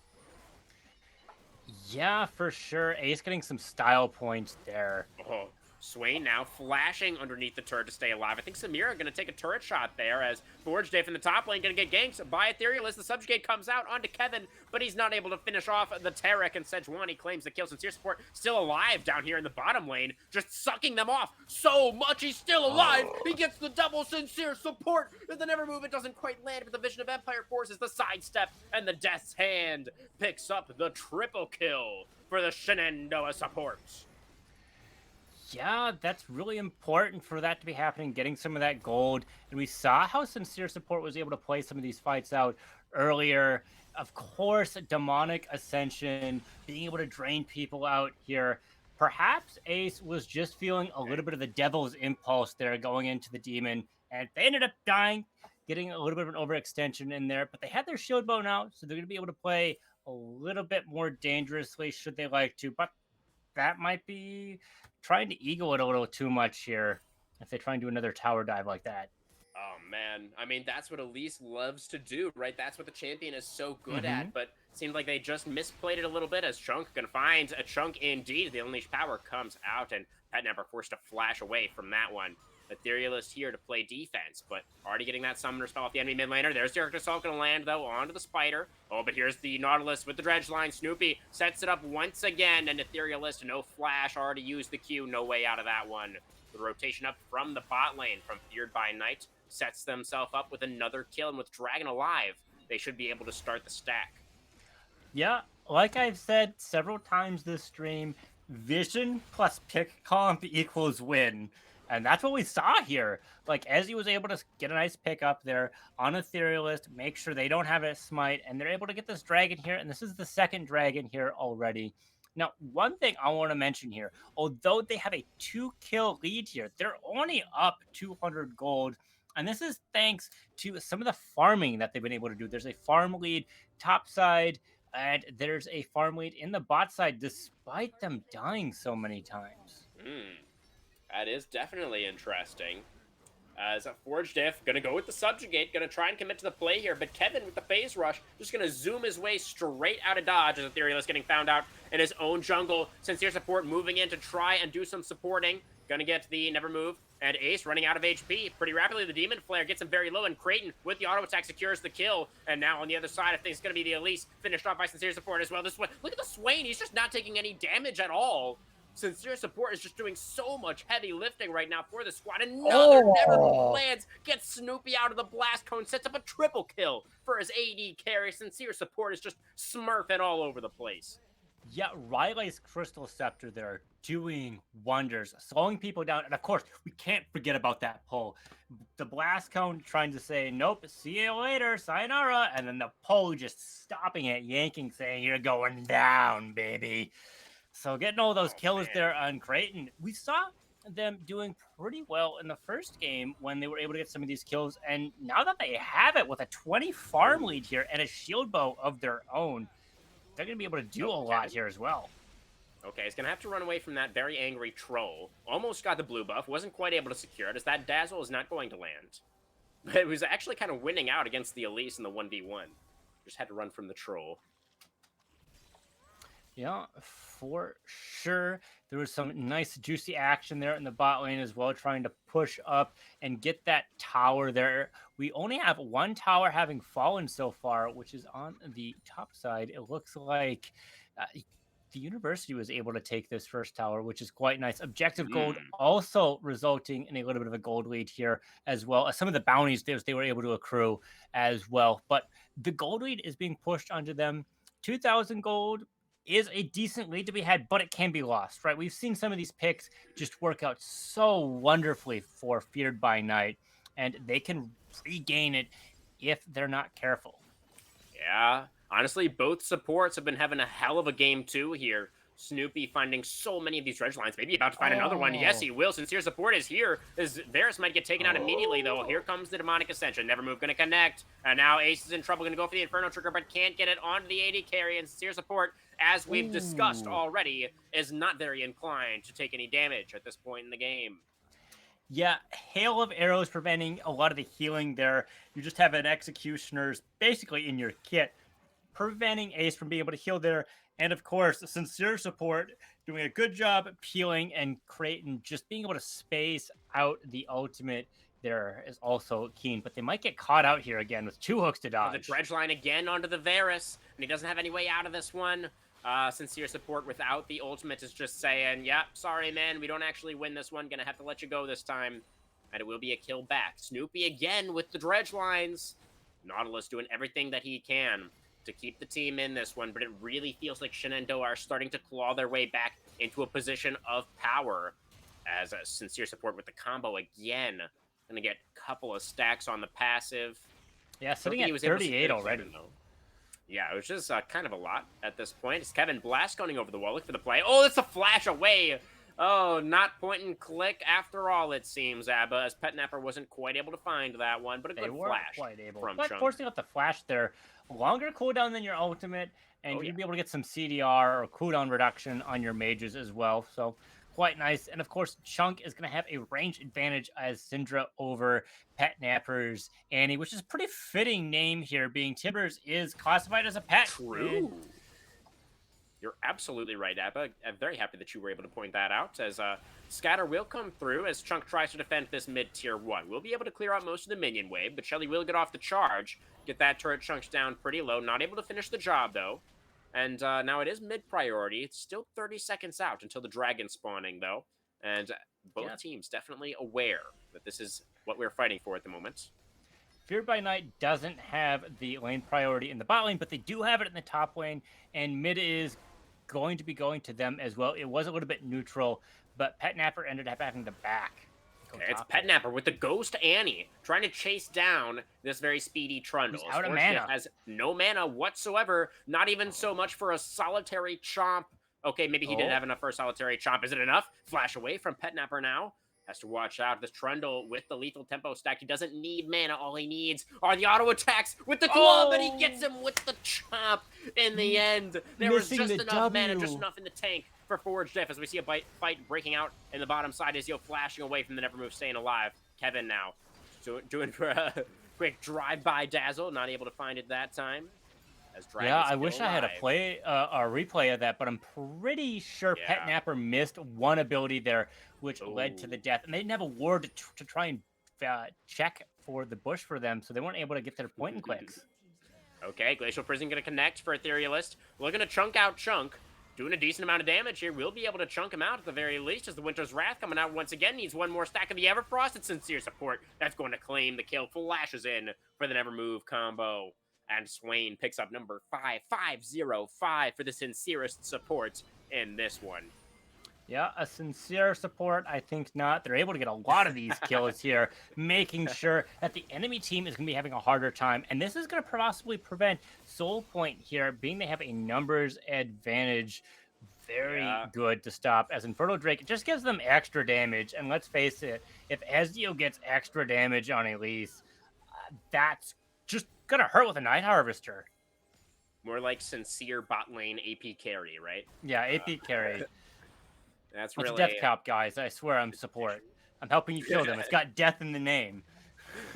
Yeah, for sure. Ace getting some style points there. Oh, Swain now flashing underneath the turret to stay alive. I think Samira going to take a turret shot there as Forge Day from the top lane going to get ganked by Etherealist. The Subjugate comes out onto Kevin, but he's not able to finish off the Tarek, and Sejuani claims the kill. Sincere Support still alive down here in the bottom lane, just sucking them off so much. He's still alive. He gets the double Sincere Support. The Never Move, it doesn't quite land, but the Vision of Empire forces the sidestep, and the Death's Hand picks up the triple kill for the Shenandoah support. Yeah, that's really important for that to be happening, getting some of that gold. And we saw how Sincere Support was able to play some of these fights out earlier. Of course, Demonic Ascension, being able to drain people out here. Perhaps Ace was just feeling a little bit of the devil's impulse there going into the demon, and they ended up dying, getting a little bit of an overextension in there. But they had their shield bow now, so they're going to be able to play a little bit more dangerously should they like to. But that might be trying to ego it a little too much here if they try and do another tower dive like that. Oh, man. I mean, that's what Elise loves to do, right? That's what the champion is so good at, but it seems like they just misplayed it a little bit as Chunk can find a Chunk indeed. The Unleashed Power comes out, and Pet Napper forced to flash away from that one. Etherealist here to play defense, but already getting that summoner spell off the enemy mid laner. There's Direct Assault going to land, though, onto the Spider. Oh, but here's the Nautilus with the dredge line. Snoopy sets it up once again, and Etherealist, no flash, already used the Q. No way out of that one. The rotation up from the bot lane from Feared by Night sets themselves up with another kill, and with Dragon alive, they should be able to start the stack. Yeah, like I've said several times this stream, vision plus pick comp equals win. And that's what we saw here. Like, Ezzy was able to get a nice pick up there on Etherealist, make sure they don't have a smite, and they're able to get this dragon here. And this is the second dragon here already. Now, one thing I want to mention here, although they have a 2-kill lead here, they're only up 200 gold. And this is thanks to some of the farming that they've been able to do. There's a farm lead top side, and there's a farm lead in the bot side, despite them dying so many times. That is definitely interesting. As a Forge Diff, gonna go with the Subjugate, gonna try and commit to the play here, but Kevin with the phase rush, just gonna zoom his way straight out of dodge as Etherealist getting found out in his own jungle. Sincere Support moving in to try and do some supporting. Gonna get the Never Move, and Ace running out of HP pretty rapidly. The Demon Flare gets him very low, and Creighton with the auto attack secures the kill. And now on the other side of things, gonna be the Elise, finished off by Sincere Support as well. This one, look at the Swain, he's just not taking any damage at all. Sincere Support is just doing so much heavy lifting right now for the squad. Another Never Move lands, gets Snoopy out of the blast cone, sets up a triple kill for his AD carry. Sincere Support is just smurfing all over the place. Yeah, Riley's Crystal Scepter there doing wonders, slowing people down. And of course, we can't forget about that pull. The blast cone trying to say, nope, see you later, sayonara. And then the pull just stopping it, yanking, saying, you're going down, baby. So getting all those kills there on Creighton, we saw them doing pretty well in the first game when they were able to get some of these kills. And now that they have it with a 20 farm lead here and a shield bow of their own, they're going to be able to do a lot here as well. Okay, he's going to have to run away from that very angry troll. Almost got the blue buff, wasn't quite able to secure it, as that Dazzle is not going to land. But it was actually kind of winning out against the Elise in the 1v1. Just had to run from the troll. Yeah, for sure. There was some nice juicy action there in the bot lane as well, trying to push up and get that tower there. We only have one tower having fallen so far, which is on the top side. It looks like uh, the university was able to take this first tower, which is quite nice. Objective gold Hmm. also resulting in a little bit of a gold lead here as well as some of the bounties they were able to accrue as well. But the gold lead is being pushed onto them. 2,000 gold is a decent lead to be had, but it can be lost, right? We've seen some of these picks just work out so wonderfully for Feared by Night, and they can regain it if they're not careful. Yeah. Honestly, both supports have been having a hell of a game too here. Snoopy finding so many of these dredge lines. Maybe about to find another one. Yes, Oh, he will. Sincere support is here. As Varus might get taken out immediately, though. Here comes the demonic ascension. Never move gonna connect. And now Ace is in trouble. Gonna go for the Inferno trigger, but can't get it onto the AD carry. And sincere support, as we've discussed ooh. already, is not very inclined to take any damage at this point in the game. Yeah, hail of arrows preventing a lot of the healing there. You just have an executioner's basically in your kit, preventing Ace from being able to heal there. And of course, sincere support doing a good job peeling and creating, just being able to space out the ultimate there is also keen. But they might get caught out here again with two hooks to The dodge. dredge line again onto the Varus, and he doesn't have any way out of this one. Sincere support without the ultimate is just saying, yep, sorry, man, we don't actually win this one. Gonna have to let you go this time. And it will be a kill back. Snoopy again with the dredge lines. Nautilus doing everything that he can to keep the team in this one, but it really feels like Shenandoah are starting to claw their way back into a position of power as a sincere support with the combo again. Gonna get a couple of stacks on the passive. Yeah, Don't sitting think he at was able to secure 38 the cannon, already. though. Yeah, it was just kind of a lot at this point. It's Kevin Blast going over the wall. Look for the play. Oh, it's a flash away. Oh, not point and click after all, it seems, Abba, as Pet Napper wasn't quite able to find that one, but a They good weren't flash quite able, from but Chunk. forcing out the flash there, longer cooldown than your ultimate, and Oh, you're yeah. gonna be able to get some CDR or cooldown reduction on your mages as well. So quite nice. And of course, Chunk is gonna have a range advantage as Syndra over Pet Nappers Annie, which is a pretty fitting name here, being Timbers is classified as a pet. And True. You're absolutely right, Abba. I'm very happy that you were able to point that out, as Scatter will come through as Chunk tries to defend this mid-tier 1. We'll be able to clear out most of the minion wave, but Shelly will get off the charge, get that turret chunks down pretty low. Not able to finish the job, though. And now it is mid-priority. It's still 30 seconds out until the dragon spawning, though. And yeah, both teams definitely aware that this is what we're fighting for at the moment. Feared by Night doesn't have the lane priority in the bot lane, but they do have it in the top lane, and mid is going to be going to them as well. It was a little bit neutral, but Pet Napper ended up having the back go Okay, it's top Pet here. Napper with the Ghost Annie trying to chase down this very speedy Who's Trundle. out of Unfortunately, mana? has no mana whatsoever, not even so much for a solitary chomp. Okay, maybe he didn't Oh, have enough for a solitary chomp. Is it enough? Flash away from Pet Napper now. Has to watch out. This Trundle with the lethal tempo stack. He doesn't need mana. All he needs are the auto attacks with the glove, and he gets oh, him with the chomp in the end. There was missing just the enough mana, just W. enough in the tank for Forge Diff as we see a fight breaking out in the bottom side. Izio flashing away from the Nevermove, staying alive. Kevin now doing for a quick drive-by dazzle. Not able to find it that time. As Yeah, Dragon's I still wish I had alive. a replay of that, but I'm pretty sure Pet Yeah. Napper missed one ability there, which led to the Oh. death. And they didn't have a ward to try and check for the bush for them, so they weren't able to get their point and clicks. Okay, Glacial Prison gonna connect for Etherealist. Looking to chunk out Chunk. Doing a decent amount of damage here. We'll be able to chunk him out at the very least as the Winter's Wrath coming out once again. Needs one more stack of the Everfrost. It's Sincere support. That's going to claim the kill. Flashes in for the Nevermove combo. And Swain picks up number 5505 for the sincerest support in this one. Yeah, a sincere support. I think not. They're able to get a lot of these kills here, making sure that the enemy team is going to be having a harder time. And this is going to possibly prevent Soul Point here, being they have a numbers advantage. Very Yeah. good to stop. As Inferno Drake, it just gives them extra damage. And let's face it, if Ezio gets extra damage on Elise, that's just going to hurt with a Night Harvester. More like sincere bot lane AP carry, right? Yeah, AP carry. That's It's really Death Cop, guys. I swear I'm support. I'm helping you kill them. It's got death in the name.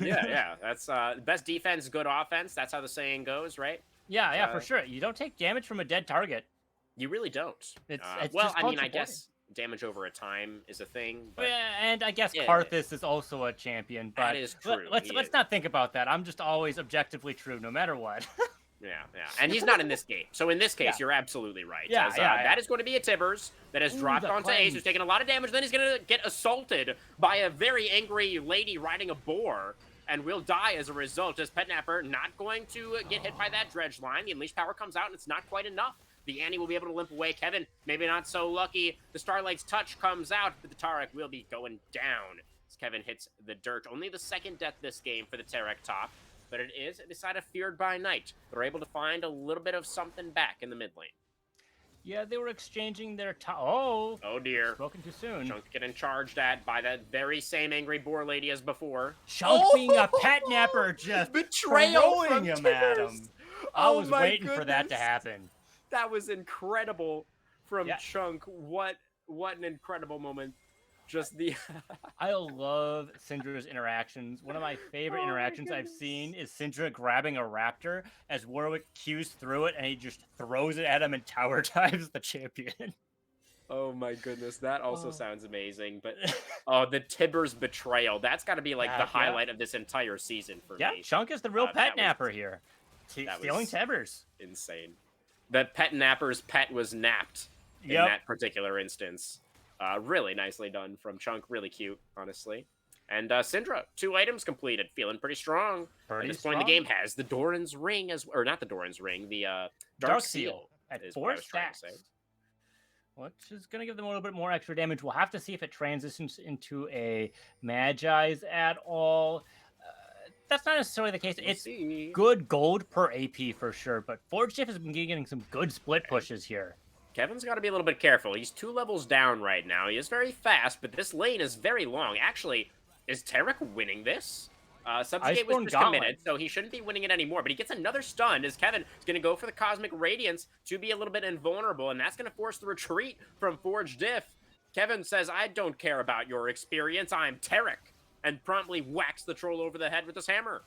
yeah. That's best defense, good offense. That's how the saying goes, right? Yeah, for sure. You don't take damage from a dead target. You really don't. It's Well, just I called mean, I supporting. guess damage over a time is a thing, but Yeah, and I guess yeah, Karthus is also a champion, that but is true. He let's is. not think about that. I'm just always objectively true, no matter what. Yeah, yeah. And he's not in this game. So in this Yeah, case, you're absolutely right. yeah, As yeah, yeah. that is going to be a Tibbers that has Ooh, dropped the onto Ace, who's cleanse. taking a lot of damage. Then he's going to get assaulted by a very angry lady riding a boar and will die as a result. As Petnapper not going to get hit by that dredge line. The Unleashed Power comes out and it's not quite enough. The Annie will be able to limp away. Kevin, maybe not so lucky. The Starlight's touch comes out, but the Tarek will be going down as Kevin hits the dirt. Only the second death this game for the Tarek top. But it is the side of Feared by Night. They're able to find a little bit of something back in the mid lane. Yeah, they were exchanging their Oh, Oh dear. spoken too soon. Chunk getting charged at by that very same angry boar lady as before. Chunk being a pet napper, just betrayal throwing from him at Tibbers. him. I Oh was my waiting for that to goodness. happen. That was incredible from Yeah. Chunk. What an incredible moment. Just the I love Syndra's interactions. One of my favorite Oh my interactions I've goodness. seen is Syndra grabbing a raptor as Warwick cues through it and he just throws it at him and tower dives the champion. Oh my goodness, that also Oh. sounds amazing. But oh, the Tibbers betrayal. That's got to be like the Yeah. highlight of this entire season for Yeah, me. Chunk is the real that pet was- napper here. that Stealing was- Tibbers. Insane. The pet napper's pet was napped in Yep. that particular instance. Really nicely done from Chunk. Really cute, honestly. And Syndra, 2 items completed. Feeling pretty strong. Pretty At this point in the strong. game has the Doran's ring, or not the Doran's ring, the Dark Seal Seal at is what 4 I was trying to say. stacks. Which is going to give them a little bit more extra damage. We'll have to see if it transitions into a Magi's at all. That's not necessarily the case. We'll It's see. good gold per AP for sure, but Forge Shift has been getting some good split pushes here. Kevin's got to be a little bit careful. He's 2 levels down right now. He is very fast, but this lane is very long. Actually, is Tarek winning this? Subjugate was Iceborne just Gauntlet. committed, so he shouldn't be winning it anymore. But he gets another stun as Kevin is going to go for the Cosmic Radiance to be a little bit invulnerable, and that's going to force the retreat from Forge Diff. Kevin says, I don't care about your experience. I'm Tarek, and promptly whacks the troll over the head with his hammer.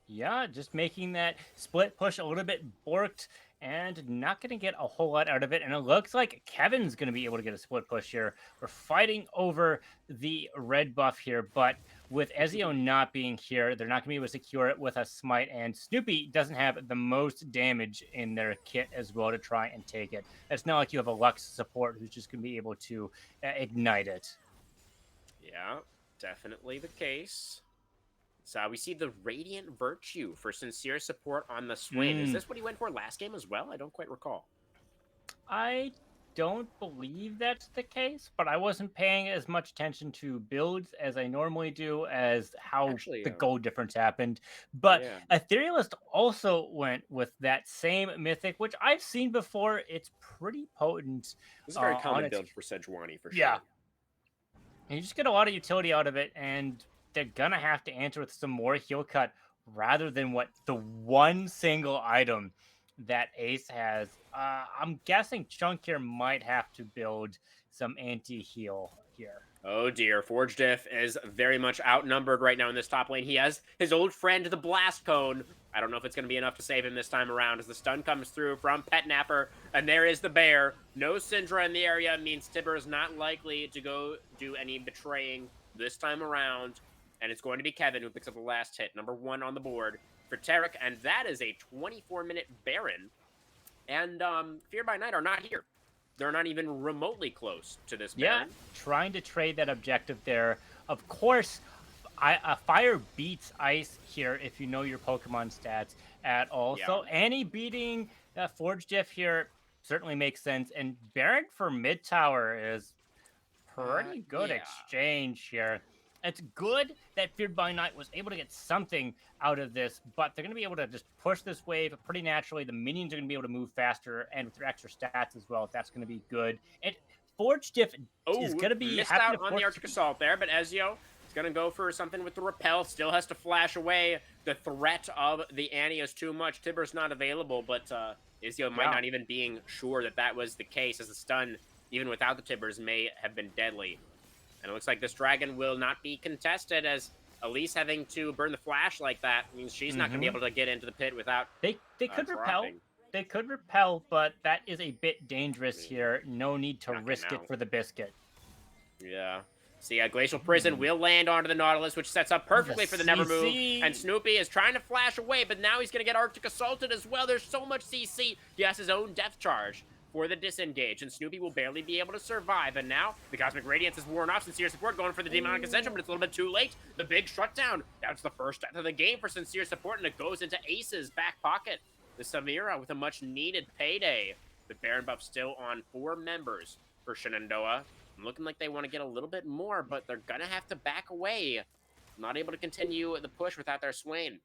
Yeah, just making that split push a little bit borked and not going to get a whole lot out of it. And it looks like Kevin's going to be able to get a split push here. We're fighting over the red buff here, but with Ezio not being here, they're not going to be able to secure it with a smite. And Snoopy doesn't have the most damage in their kit as well to try and take it. It's not like you have a Lux support who's just going to be able to ignite it. Yeah, definitely the case. So we see the Radiant Virtue for sincere support on the Swain. Is this what he went for last game as well? I don't quite recall. I don't believe that's the case, but I wasn't paying as much attention to builds as I normally do as how Actually, the gold difference happened. But yeah. Etherealist also went with that same mythic, which I've seen before. It's pretty potent. This is a very on common its- build for Sejuani for sure. Yeah. And you just get a lot of utility out of it, and they're gonna have to answer with some more heal cut rather than what the one single item that Ace has. I'm guessing Chunk here might have to build some anti-heal here. Oh dear, Forge Diff is very much outnumbered right now in this top lane. He has his old friend, the Blast Cone. I don't know if it's going to be enough to save him this time around as the stun comes through from Pet Napper. And there is the bear. No Syndra in the area means Tibber is not likely to go do any betraying this time around. And it's going to be Kevin who picks up the last hit, number 1 on the board for Tarek. And that is a 24-minute Baron. And Fear by Night are not here. They're not even remotely close to this Baron. Yeah, trying to trade that objective there. Of course, fire beats ice here if you know your Pokemon stats at all. Yeah. So Annie beating Forge Diff here certainly makes sense. And Baron for mid tower is pretty good yeah. exchange here. It's good that Feared by Night was able to get something out of this, but they're going to be able to just push this wave pretty naturally. The minions are going to be able to move faster, and with their extra stats as well, that's going to be good. And Forge Diff is going to be missed having out to on force- the Arctic Assault there, but Ezio is going to go for something with the Repel. Still has to flash away. The threat of the Annie is too much. Tibber's not available, but Ezio might not even being sure that that was the case, as the stun, even without the Tibbers, may have been deadly. And it looks like this dragon will not be contested, as Elise having to burn the flash like that means she's not going to be able to get into the pit without They could repel. dropping. They could repel, but that is a bit dangerous Mm, here. No need to Not getting risk it out. for the biscuit. Yeah. See, Glacial Prison Hmm. will land onto the Nautilus, which sets up Oh, the perfectly for the Never Move. And CC. Snoopy is trying to flash away, but now he's going to get Arctic Assaulted as well. There's so much CC. He has his own Death Charge for the disengage, and Snoopy will barely be able to survive. And now the Cosmic Radiance is worn off. Sincere Support going for the Demonic Ascension, but it's a little bit too late. The big shutdown. That's the first death of the game for Sincere Support, and it goes into Ace's back pocket. The Samira with a much needed payday. The Baron buff still on 4 members for Shenandoah. Looking like they want to get a little bit more, but they're going to have to back away. Not able to continue the push without their Swain.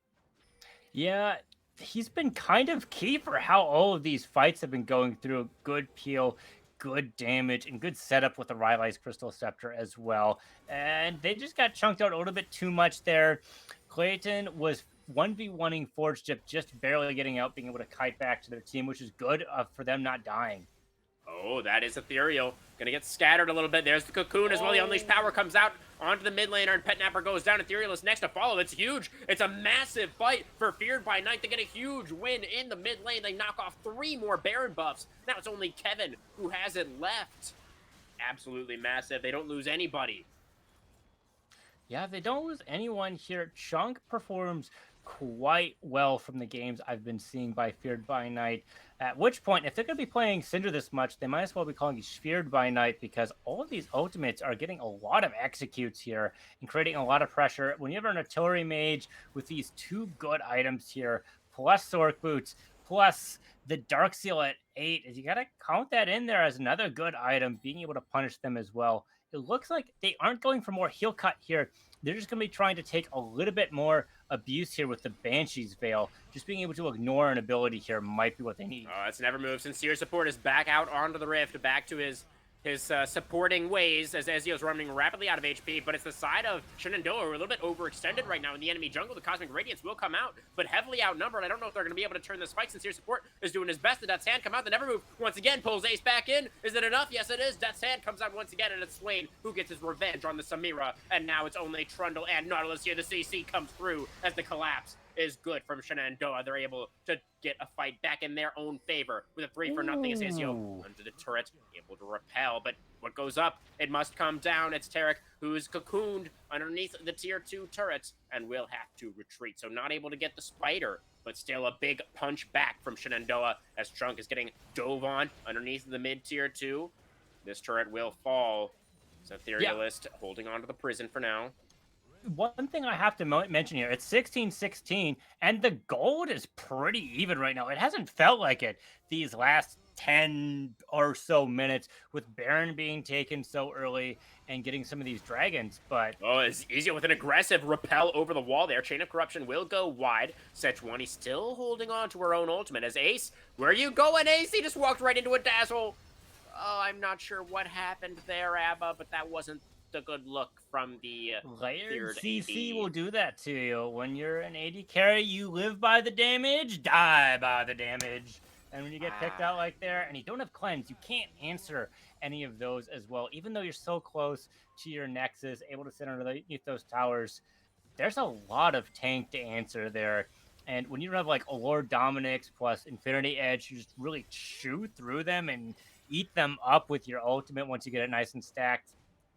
Yeah, he's been kind of key for how all of these fights have been going through. Good peel, good damage, and good setup with the Rylai's Crystal Scepter as well. And they just got chunked out a little bit too much there. Clayton was 1v1ing Forge Chip, just barely getting out, being able to kite back to their team, which is good for them not dying. Oh, that is Ethereal. Gonna get scattered a little bit. There's the Cocoon as well. The Unleashed Power comes out onto the mid laner, and Pet Napper goes down. Ethereal is next to follow. It's huge. It's a massive fight for Feared by Night. They get a huge win in the mid lane. They knock off 3 more Baron buffs. Now it's only Kevin who has it left. Absolutely massive. They don't lose anybody. Yeah, they don't lose anyone here. Chunk performs quite well from the games I've been seeing by Feared by Night. At which point, if they're going to be playing Cinder this much, they might as well be calling it Feared by Night, because all of these ultimates are getting a lot of executes here and creating a lot of pressure. When you have an artillery mage with these 2 good items here, plus Sork Boots, plus the Dark Seal at 8, you got to count that in there as another good item, being able to punish them as well. It looks like they aren't going for more heal cut here. They're just going to be trying to take a little bit more abuse here with the Banshee's Veil. Just being able to ignore an ability here might be what they need. It's Never Move. Sincere Support is back out onto the Rift, back to his supporting ways as Ezio's running rapidly out of HP, but it's the side of Shenandoah who are a little bit overextended right now in the enemy jungle. The Cosmic Radiance will come out, but heavily outnumbered. I don't know if they're going to be able to turn this fight. Sincere Support is doing his best. The Death's Hand come out. The Never Move once again pulls Ace back in. Is it enough? Yes, it is. Death's Hand comes out once again, and it's Swain who gets his revenge on the Samira, and now it's only Trundle and Nautilus here. The CC comes through as the collapse is good from Shenandoah. They're able to get a fight back in their own favor with a 3-for-0 as Ezio under the turret, able to repel. But what goes up, it must come down. It's Tarek who's cocooned underneath the tier 2 turret and will have to retreat. So not able to get the spider, but still a big punch back from Shenandoah as Trunk is getting dove on underneath the mid tier 2. This turret will fall. So Etherealist holding on to the prison for now. One thing I have to mention here, it's 16-16, and the gold is pretty even right now. It hasn't felt like it these last 10 or so minutes, with Baron being taken so early and getting some of these dragons, but... Oh, it's easier with an aggressive repel over the wall there. Chain of Corruption will go wide. Sejuani still holding on to her own ultimate as Ace. Where are you going, Ace? He just walked right into a dazzle. Oh, I'm not sure what happened there, Abba, but that wasn't a good look from the layered CC AD. will do that to you. When you're an AD carry, you live by the damage, die by the damage. And when you get picked out like there, and you don't have cleanse, you can't answer any of those as well. Even though you're so close to your Nexus, able to sit underneath those towers, there's a lot of tank to answer there. And when you have like a Lord Dominix plus Infinity Edge, you just really chew through them and eat them up with your ultimate once you get it nice and stacked.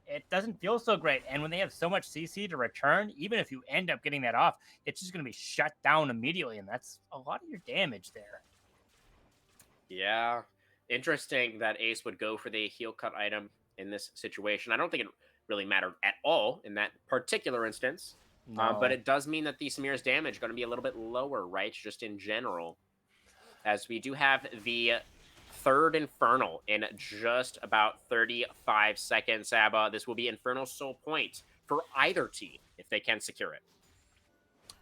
It doesn't feel so great. And when they have so much CC to return, even if you end up getting that off, it's just going to be shut down immediately. And that's a lot of your damage there. Yeah. Interesting that Ace would go for the heal cut item in this situation. I don't think it really mattered at all in that particular instance. No. But it does mean that the Samir's damage is going to be a little bit lower, right? Just in general. As we do have the third Infernal in just about 35 seconds, Abba. This will be Infernal Soul Point for either team if they can secure it.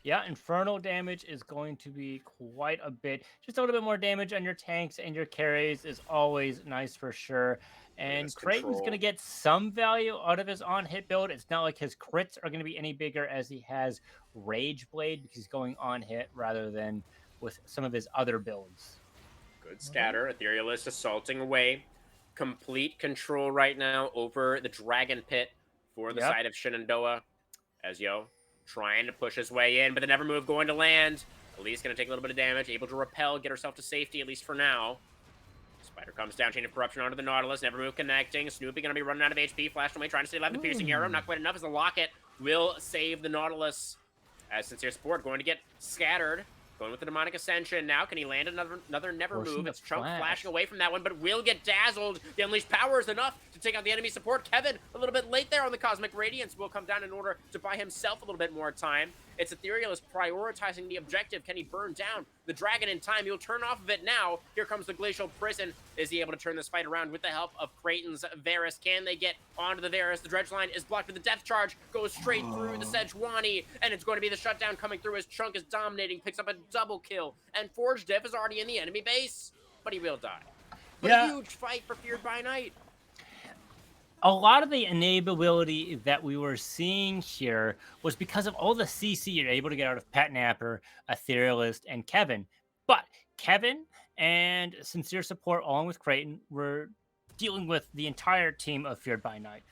Yeah, Infernal damage is going to be quite a bit. Just a little bit more damage on your tanks and your carries is always nice for sure. And Creighton's going to get some value out of his on-hit build. It's not like his crits are going to be any bigger as he has Rage Blade because he's going on-hit rather than with some of his other builds. Good scatter. Etherealist assaulting away. Complete control right now over the Dragon Pit for the side of Shenandoah. Ezio trying to push his way in, but the Never Move going to land. Elise going to take a little bit of damage, able to repel, get herself to safety, at least for now. Spider comes down, Chain of Corruption onto the Nautilus, never move connecting. Snoopy going to be running out of HP, flashed away, trying to stay alive. The Piercing Arrow, not quite enough as the Locket will save the Nautilus. As Sincere Sport going to get scattered. Going with the Demonic Ascension now. Can he land another Never Move? It's Chunk flashing away from that one, but will get dazzled. The Unleashed Power is enough to take out the enemy support. Kevin, a little bit late there on the Cosmic Radiance, will come down in order to buy himself a little bit more time. It's Ethereal is prioritizing the objective. Can he burn down the dragon in time? He'll turn off of it now. Here comes the Glacial Prison. Is he able to turn this fight around with the help of Kraton's Varus? Can they get onto the Varus? The Dredge Line is blocked with the Death Charge. Goes straight through the Sejuani, and it's going to be the shutdown coming through as Chunk is dominating. Picks up a double kill, and Forge Diff is already in the enemy base, but he will die. But a huge fight for Feared by Night. A lot of the enableability that we were seeing here was because of all the CC you're able to get out of Pet Napper, Etherealist, and Kevin. But Kevin and Sincere Support, along with Kraton, were dealing with the entire team of Feared by Night.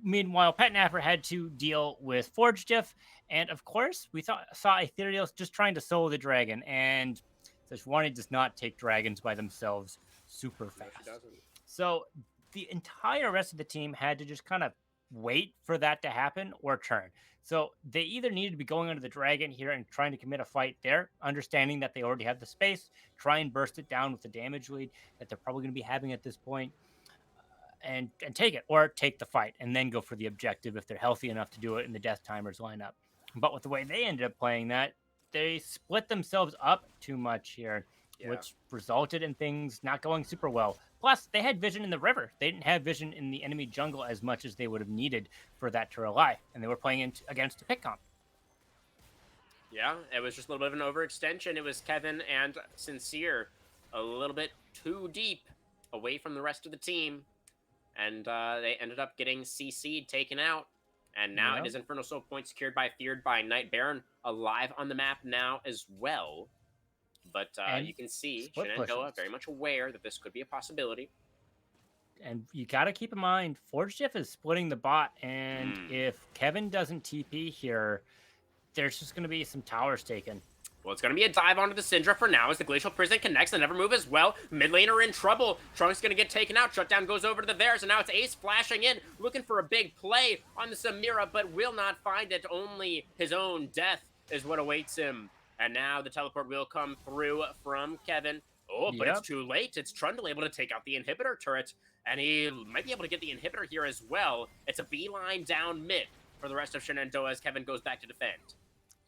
Meanwhile, Pet Napper had to deal with Forge Diff, and of course, we saw Etherealist just trying to solo the dragon, and Sejuani does not take dragons by themselves super fast. No, she doesn't. So the entire rest of the team had to just kind of wait for that to happen or turn. So they either needed to be going under the dragon here and trying to commit a fight there, understanding that they already have the space, try and burst it down with the damage lead that they're probably going to be having at this point, and take it, or take the fight and then go for the objective if they're healthy enough to do it in the Death Timers lineup. But with the way they ended up playing that, they split themselves up too much here, which resulted in things not going super well. Plus, they had vision in the river. They didn't have vision in the enemy jungle as much as they would have needed for that to rely, and they were playing against a pick comp. Yeah, it was just a little bit of an overextension. It was Kevin and Sincere a little bit too deep away from the rest of the team, and they ended up getting CC'd, taken out. And now it is Infernal Soul Point secured by Feared by Night. Baron alive on the map now as well. But you can see Shenandoah very much aware that this could be a possibility. And you got to keep in mind, Forge Diff is splitting the bot, and if Kevin doesn't TP here, there's just going to be some towers taken. Well, it's going to be a dive onto the Syndra for now as the Glacial Prison connects the Never Move as well. Mid laner in trouble. Trunk's going to get taken out. Shutdown goes over to the Varus, and now it's Ace flashing in, looking for a big play on the Samira, but will not find it. Only his own death is what awaits him. And now the teleport will come through from Kevin. Oh, but it's too late. It's Trundle able to take out the inhibitor turret, and he might be able to get the inhibitor here as well. It's a beeline down mid for the rest of Shenandoah as Kevin goes back to defend.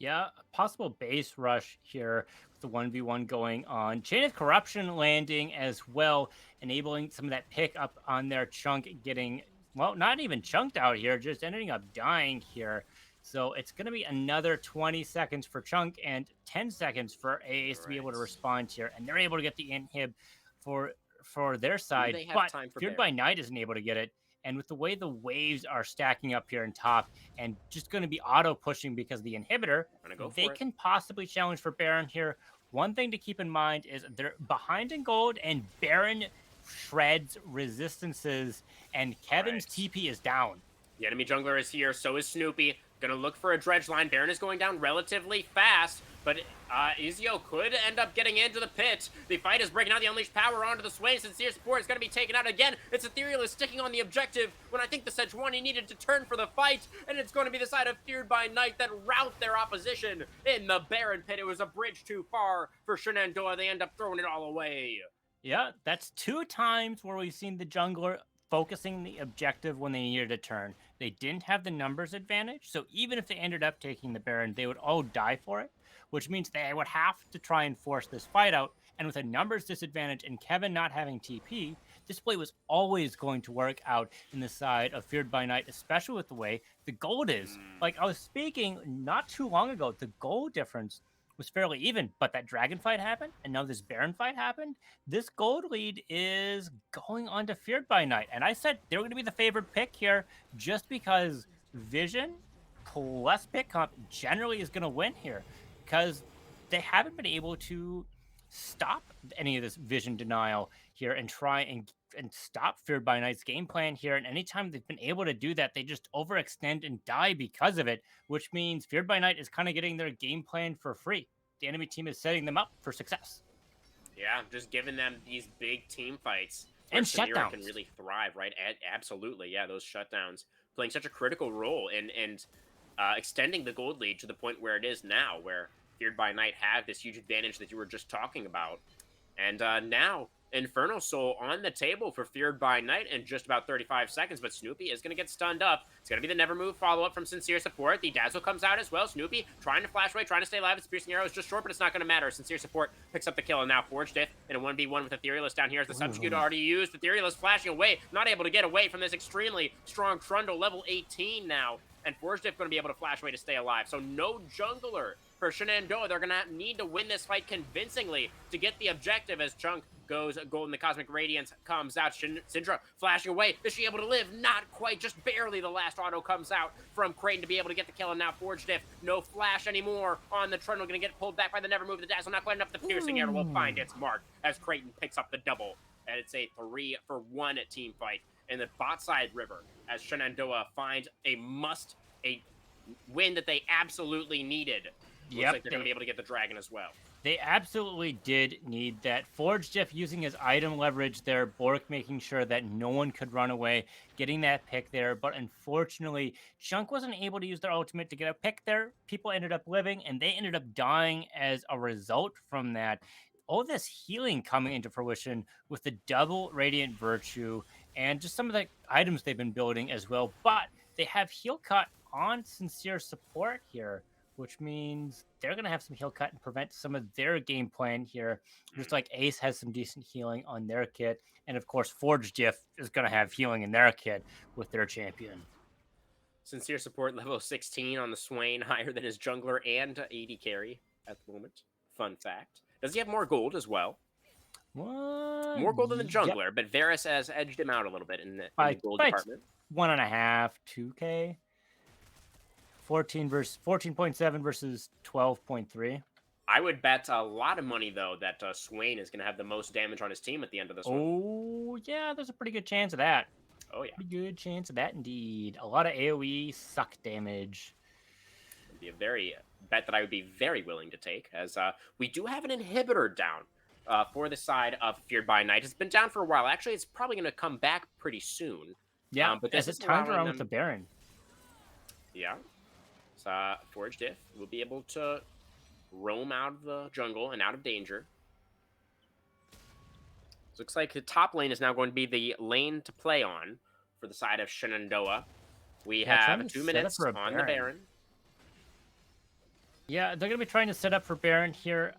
Yeah, possible base rush here with the 1v1 going on. Chain of Corruption landing as well, enabling some of that pick up on their Chunk getting, well, not even chunked out here, just ending up dying here. So it's going to be another 20 seconds for Chunk and 10 seconds for Ace to be able to respond here. And they're able to get the inhib for their side. But Feared by Night isn't able to get it. And with the way the waves are stacking up here in top and just going to be auto-pushing because of the inhibitor, they can possibly challenge for Baron here. One thing to keep in mind is they're behind in gold, and Baron shreds resistances, and Kevin's TP is down. The enemy jungler is here, so is Snoopy. Gonna look for a dredge line. Baron is going down relatively fast, but Ezio could end up getting into the pit. The fight is breaking out. The Unleashed Power onto the Swain. Sincere Support is gonna be taken out again. It's Ethereal is sticking on the objective when I think the Sejuani needed to turn for the fight, and it's going to be the side of Feared by Night that rout their opposition in the Baron pit. It was a bridge too far for Shenandoah. They end up throwing it all away. Yeah, that's 2 times where we've seen the jungler focusing the objective when they needed to turn. They didn't have the numbers advantage, so even if they ended up taking the Baron, they would all die for it, which means they would have to try and force this fight out. And with a numbers disadvantage and Kevin not having TP, this play was always going to work out in the side of Feared by Night, especially with the way the gold is. Like I was speaking not too long ago, the gold difference was fairly even, but that dragon fight happened, and now this Baron fight happened. This gold lead is going on to Feared by Night, and I said they were going to be the favored pick here just because vision plus pick comp generally is going to win here, because they haven't been able to stop any of this vision denial here and try and stop Feared by Night's game plan here. And anytime they've been able to do that, they just overextend and die because of it, which means Feared by Night is kind of getting their game plan for free. the enemy team is setting them up for success. Yeah, just giving them these big team fights where And Samira can shutdowns. really thrive, right? Absolutely, yeah, those shutdowns playing such a critical role in extending the gold lead to the point where it is now, where Feared by Night have this huge advantage that you were just talking about. And now, Infernal Soul on the table for Feared by Night in just about 35 seconds, but Snoopy is going to get stunned up. It's going to be the Never Move follow-up from Sincere Support. The Dazzle comes out as well. Snoopy trying to flash away, trying to stay alive. Its piercing arrow is just short, but it's not going to matter. Sincere Support picks up the kill, and now Forge Diff in a 1v1 with Etherealist down here as the Substitute already used. Etherealist flashing away, not able to get away from this extremely strong Trundle, level 18 now. And Forge Diff going to be able to flash away to stay alive. So no jungler for Shenandoah. They're going to need to win this fight convincingly to get the objective as Chunk goes golden. The Cosmic Radiance comes out. Syndra flashing away. Is she able to live? Not quite, just barely. The last auto comes out from Creighton to be able to get the kill. And now Forge Diff, no flash anymore on the Trundle. Going to get pulled back by the Never Move. The Dazzle not quite enough. The piercing arrow will find its mark as Creighton picks up the double. And it's a 3-for-1 team fight in the bot side river as Shenandoah finds a win that they absolutely needed. Looks like they're going to be able to get the dragon as well. They absolutely did need that. Forge Diff using his item leverage there, Bork making sure that no one could run away, getting that pick there. But unfortunately, Chunk wasn't able to use their ultimate to get a pick there. People ended up living, and they ended up dying as a result from that. All this healing coming into fruition with the double Radiant Virtue and just some of the items they've been building as well. But they have heal cut on Sincere Support here, which means they're going to have some heal cut and prevent some of their game plan here. Just like Ace has some decent healing on their kit. And of course, Forge Diff is going to have healing in their kit with their champion. Sincere Support level 16 on the Swain, higher than his jungler and AD carry at the moment. Fun fact. Does he have more gold as well? What? More gold than the jungler, but Varus has edged him out a little bit in the gold department. 1.5, 2K. 14.7 versus 12.3. I would bet a lot of money, though, that Swain is going to have the most damage on his team at the end of this one. Oh, yeah, there's a pretty good chance of that. Oh, yeah. Pretty good chance of that, indeed. A lot of AoE suck damage. It'd be a very bet that I would be very willing to take, as we do have an inhibitor down for the side of Feared by Night. It's been down for a while. Actually, it's probably going to come back pretty soon. Yeah, but as it's timed around with the Baron. Yeah. Forge Diff will be able to roam out of the jungle and out of danger. Looks like the top lane is now going to be the lane to play on for the side of Shenandoah. We have 2 minutes on the Baron. Yeah, they're going to be trying to set up for Baron here.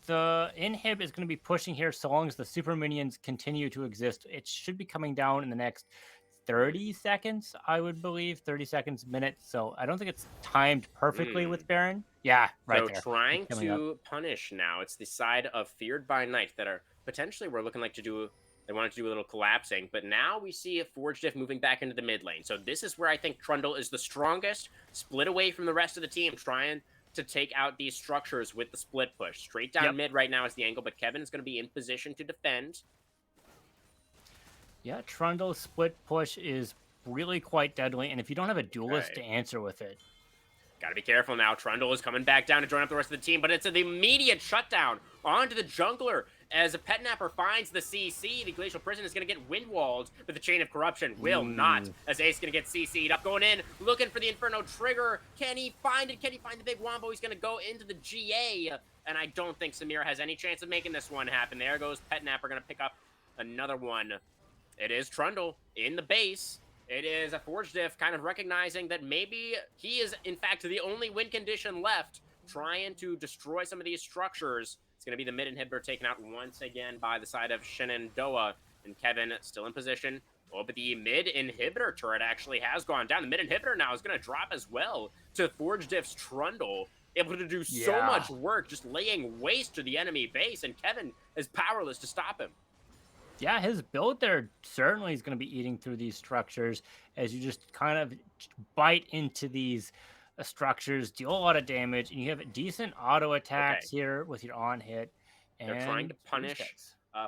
The inhib is going to be pushing here so long as the super minions continue to exist. It should be coming down in the next 30 seconds, I would believe. 30 seconds, minute. So I don't think it's timed perfectly with Baron. Yeah, right there. So trying to punish now. It's the side of Feared by Night that are potentially we're looking like to do. They wanted to do a little collapsing, but now we see a Forge Diff moving back into the mid lane. So this is where I think Trundle is the strongest, split away from the rest of the team, trying to take out these structures with the split push. Straight down mid right now is the angle, but Kevin's going to be in position to defend. Yeah, Trundle's split push is really quite deadly, and if you don't have a duelist to answer with it. Got to be careful now. Trundle is coming back down to join up the rest of the team, but it's an immediate shutdown onto the jungler as a Pet Napper finds the CC. The Glacial Prison is going to get windwalled, but the Chain of Corruption will not, as Ace is going to get CC'd up. Going in, looking for the Inferno trigger. Can he find it? Can he find the big wombo? He's going to go into the GA, and I don't think Samira has any chance of making this one happen. There goes Pet Napper, going to pick up another one. It is Trundle in the base. It is a Forge Diff kind of recognizing that maybe he is, in fact, the only win condition left, trying to destroy some of these structures. It's going to be the mid inhibitor taken out once again by the side of Shenandoah, and Kevin still in position. Oh, but the mid inhibitor turret actually has gone down. The mid inhibitor now is going to drop as well to Forge Diff's Trundle, able to do so much work, just laying waste to the enemy base, and Kevin is powerless to stop him. Yeah, his build there certainly is going to be eating through these structures as you just kind of bite into these structures, deal a lot of damage, and you have decent auto attacks here with your on hit. And they're trying to punish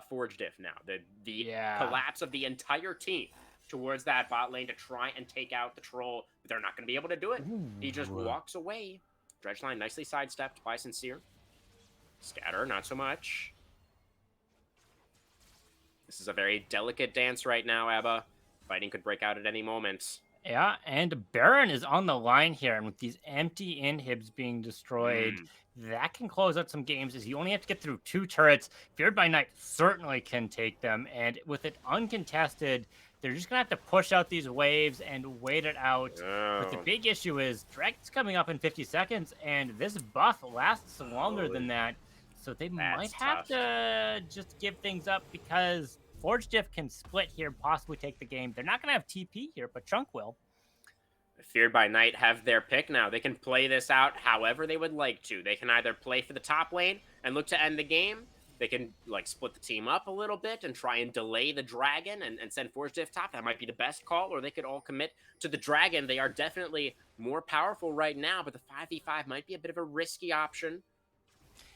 Forge Diff now. The collapse of the entire team towards that bot lane to try and take out the troll, but they're not going to be able to do it. He just walks away. Dredgeline nicely sidestepped by Sincere. Scatter, not so much. This is a very delicate dance right now, Abba. Fighting could break out at any moment. Yeah, and Baron is on the line here, and with these empty inhibs being destroyed, Mm. that can close out some games. As you only have to get through 2 turrets. Feared by Night certainly can take them, and with it uncontested, they're just gonna have to push out these waves and wait it out. But the Oh, big issue is Dragon's coming up in 50 seconds, and this buff lasts longer oh, than that. So they might that's have tough. to just give things up because Forge Diff can split here, possibly take the game. They're not gonna have TP here, but Chunk will. Feared by Night have their pick now. They can play this out however they would like to. They can either play for the top lane and look to end the game. They can like split the team up a little bit and try and delay the dragon and send Forge Diff top. That might be the best call, or they could all commit to the dragon. They are definitely more powerful right now, but the 5v5 might be a bit of a risky option.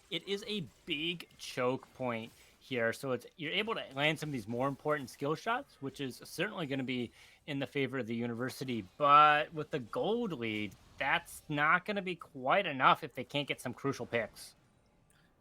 It is a big choke point here, so it's you're able to land some of these more important skill shots, which is certainly going to be in the favor of the university. But with the gold lead, that's not going to be quite enough if they can't get some crucial picks.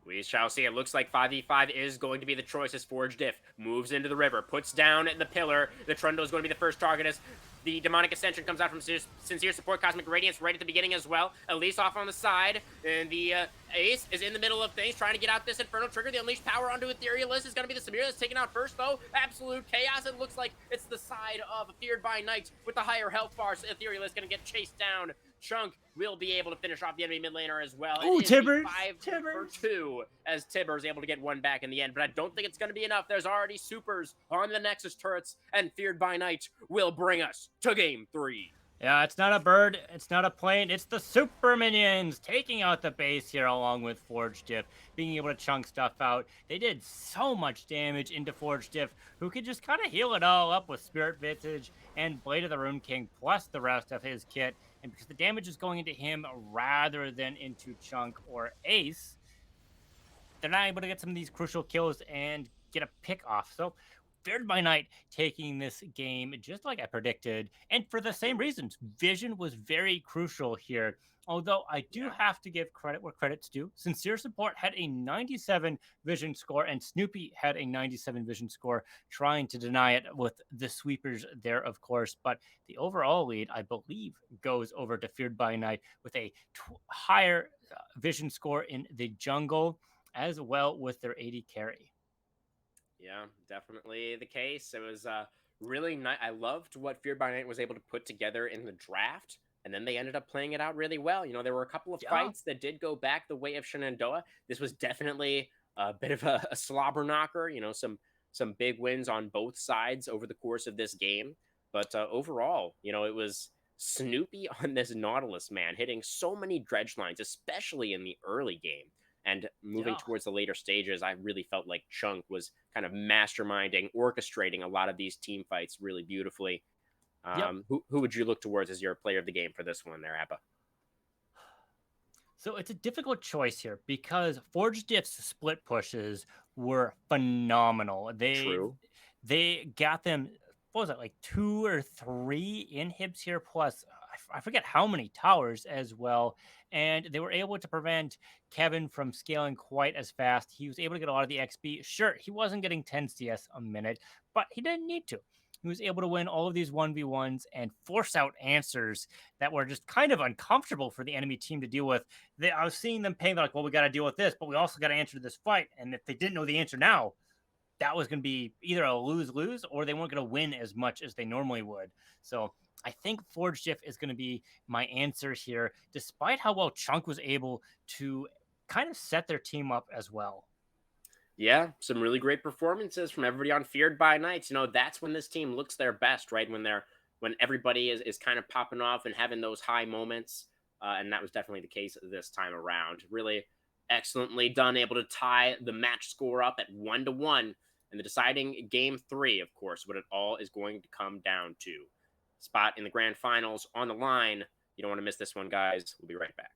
We shall see. It looks like 5v5 is going to be the choice as Forge Diff moves into the river, puts down the pillar. The Trundle is going to be the first target as the Demonic Ascension comes out from Sincere Support, Cosmic Radiance right at the beginning as well. Elise off on the side, and the Ace is in the middle of things, trying to get out this Inferno Trigger. The Unleashed Power onto Etherealist is going to be the Samira that's taken out first, though. Absolute chaos. It looks like it's the side of Feared by Night with the higher health bar. So Etherealist going to get chased down. Chunk will be able to finish off the enemy mid laner as well. Oh, It is the Tibbers! 5-for-2 as Tibbers able to get one back in the end, but I don't think it's going to be enough. There's already supers on the Nexus turrets, and Feared by Night will bring us to game 3. Yeah, it's not a bird, it's not a plane, it's the super minions taking out the base here along with Forge Diff, being able to chunk stuff out. They did so much damage into Forge Diff, who could just kind of heal it all up with Spirit Visage and Blade of the Rune King, plus the rest of his kit. And because the damage is going into him rather than into Chunk or Ace, they're not able to get some of these crucial kills and get a pick off. So Feared by Night taking this game just like I predicted, and for the same reasons. Vision was very crucial here. Although I do Yeah. have to give credit where credit's due. Sincere Support had a 97 vision score, and Snoopy had a 97 vision score, trying to deny it with the sweepers there, of course. But the overall lead, I believe, goes over to Feared by Night with a higher vision score in the jungle, as well with their 80 carry. Yeah, definitely the case. It was really nice. I loved what Feared by Night was able to put together in the draft, and then they ended up playing it out really well. You know, there were a couple of Yeah. fights that did go back the way of Shenandoah. This was definitely a bit of a slobber knocker. You know, some big wins on both sides over the course of this game. But overall, you know, it was Snoopy on this Nautilus, man, hitting so many dredge lines, especially in the early game. And moving Yeah. towards the later stages, I really felt like Chunk was kind of masterminding, orchestrating a lot of these team fights really beautifully. Yep. Who would you look towards as your player of the game for this one there, Abba? So it's a difficult choice here because Forge Diff's split pushes were phenomenal. True. They got them, what was it, like 2 or 3 inhibs here, plus I forget how many towers as well. And they were able to prevent Kevin from scaling quite as fast. He was able to get a lot of the XP. Sure, he wasn't getting 10 CS a minute, but he didn't need to. He was able to win all of these 1v1s and force out answers that were just kind of uncomfortable for the enemy team to deal with. I was seeing them paying, like, well, we got to deal with this, but we also got to answer this fight. And if they didn't know the answer now, that was going to be either a lose-lose or they weren't going to win as much as they normally would. So I think Forge Diff is going to be my answer here, despite how well Chunk was able to kind of set their team up as well. Yeah, some really great performances from everybody on Feared by Nights. You know, that's when this team looks their best, right? When everybody is kind of popping off and having those high moments. And that was definitely the case this time around. Really excellently done, able to tie the match score up at 1-1. And the deciding game 3, of course, what it all is going to come down to. Spot in the grand finals on the line. You don't want to miss this one, guys. We'll be right back.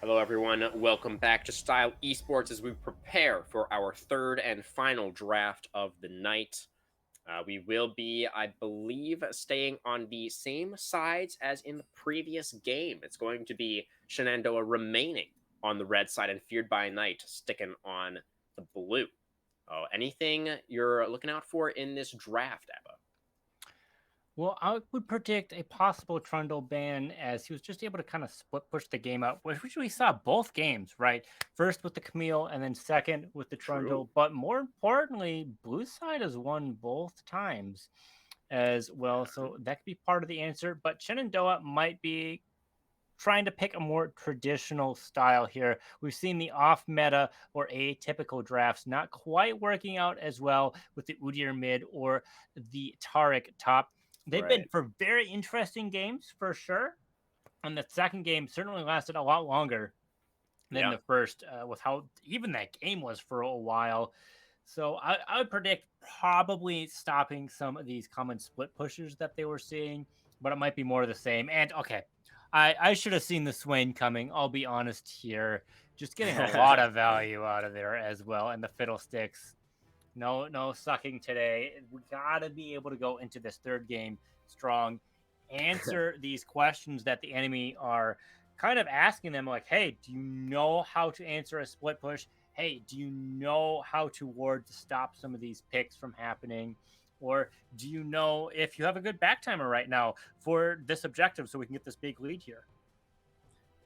Hello, everyone. Welcome back to Style Esports as we prepare for our third and final draft of the night. We will be, I believe, staying on the same sides as in the previous game. It's going to be Shenandoah remaining on the red side and Feared by Night sticking on the blue. Oh, anything you're looking out for in this draft, Abba? Well, I would predict a possible Trundle ban as he was just able to kind of split push the game out, which we saw both games, right? First with the Camille and then second with the True. Trundle. But more importantly, Blue Side has won both times as well. Yeah. So that could be part of the answer. But Shenandoah might be trying to pick a more traditional style here. We've seen the off meta or atypical drafts not quite working out as well with the Udyr mid or the Taric top. They've been Right. for very interesting games for sure. And the second game certainly lasted a lot longer than Yeah. the first, with how even that game was for a while. So I would predict probably stopping some of these common split pushers that they were seeing, but it might be more of the same. And okay, I should have seen the Swain coming. I'll be honest here. Just getting a lot of value out of there as well. And the Fiddlesticks, no sucking today. We gotta be able to go into this third game strong, answer these questions that the enemy are kind of asking them, like, hey, do you know how to answer a split push? Hey, do you know how to ward to stop some of these picks from happening? Or do you know if you have a good back timer right now for this objective so we can get this big lead here?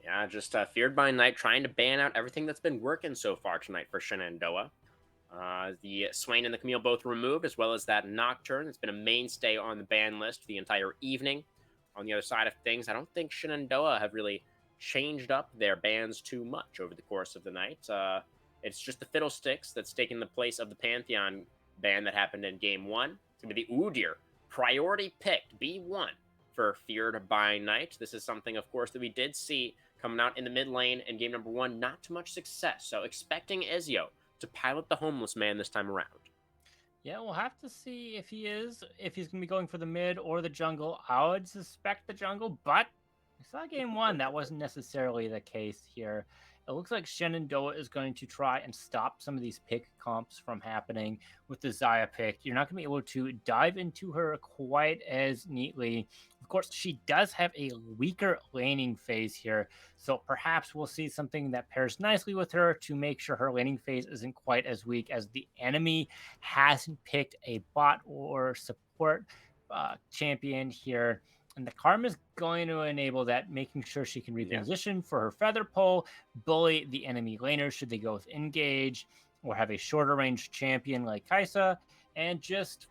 Yeah, just Feared by Night trying to ban out everything that's been working so far tonight for Shenandoah. The Swain and the Camille both removed, as well as that Nocturne. It's been a mainstay on the ban list the entire evening. On the other side of things, I don't think Shenandoah have really changed up their bans too much over the course of the night. It's just the Fiddlesticks that's taken the place of the Pantheon ban that happened in Game 1. It's going to be the Udyr, priority picked, B1 for Feared by Night. This is something, of course, that we did see coming out in the mid lane in game number 1. Not too much success, so expecting Ezio to pilot the homeless man this time around. Yeah, we'll have to see if he's going to be going for the mid or the jungle. I would suspect the jungle, but I saw game one. That wasn't necessarily the case here. It looks like Shenandoah is going to try and stop some of these pick comps from happening with the Zaya pick. You're not going to be able to dive into her quite as neatly. Of course, she does have a weaker laning phase here, so perhaps we'll see something that pairs nicely with her to make sure her laning phase isn't quite as weak as the enemy hasn't picked a bot or support champion here. And the Karma is going to enable that, making sure she can Yeah. reposition for her feather pole, bully the enemy laner should they go with engage, or have a shorter range champion like Kaisa, and just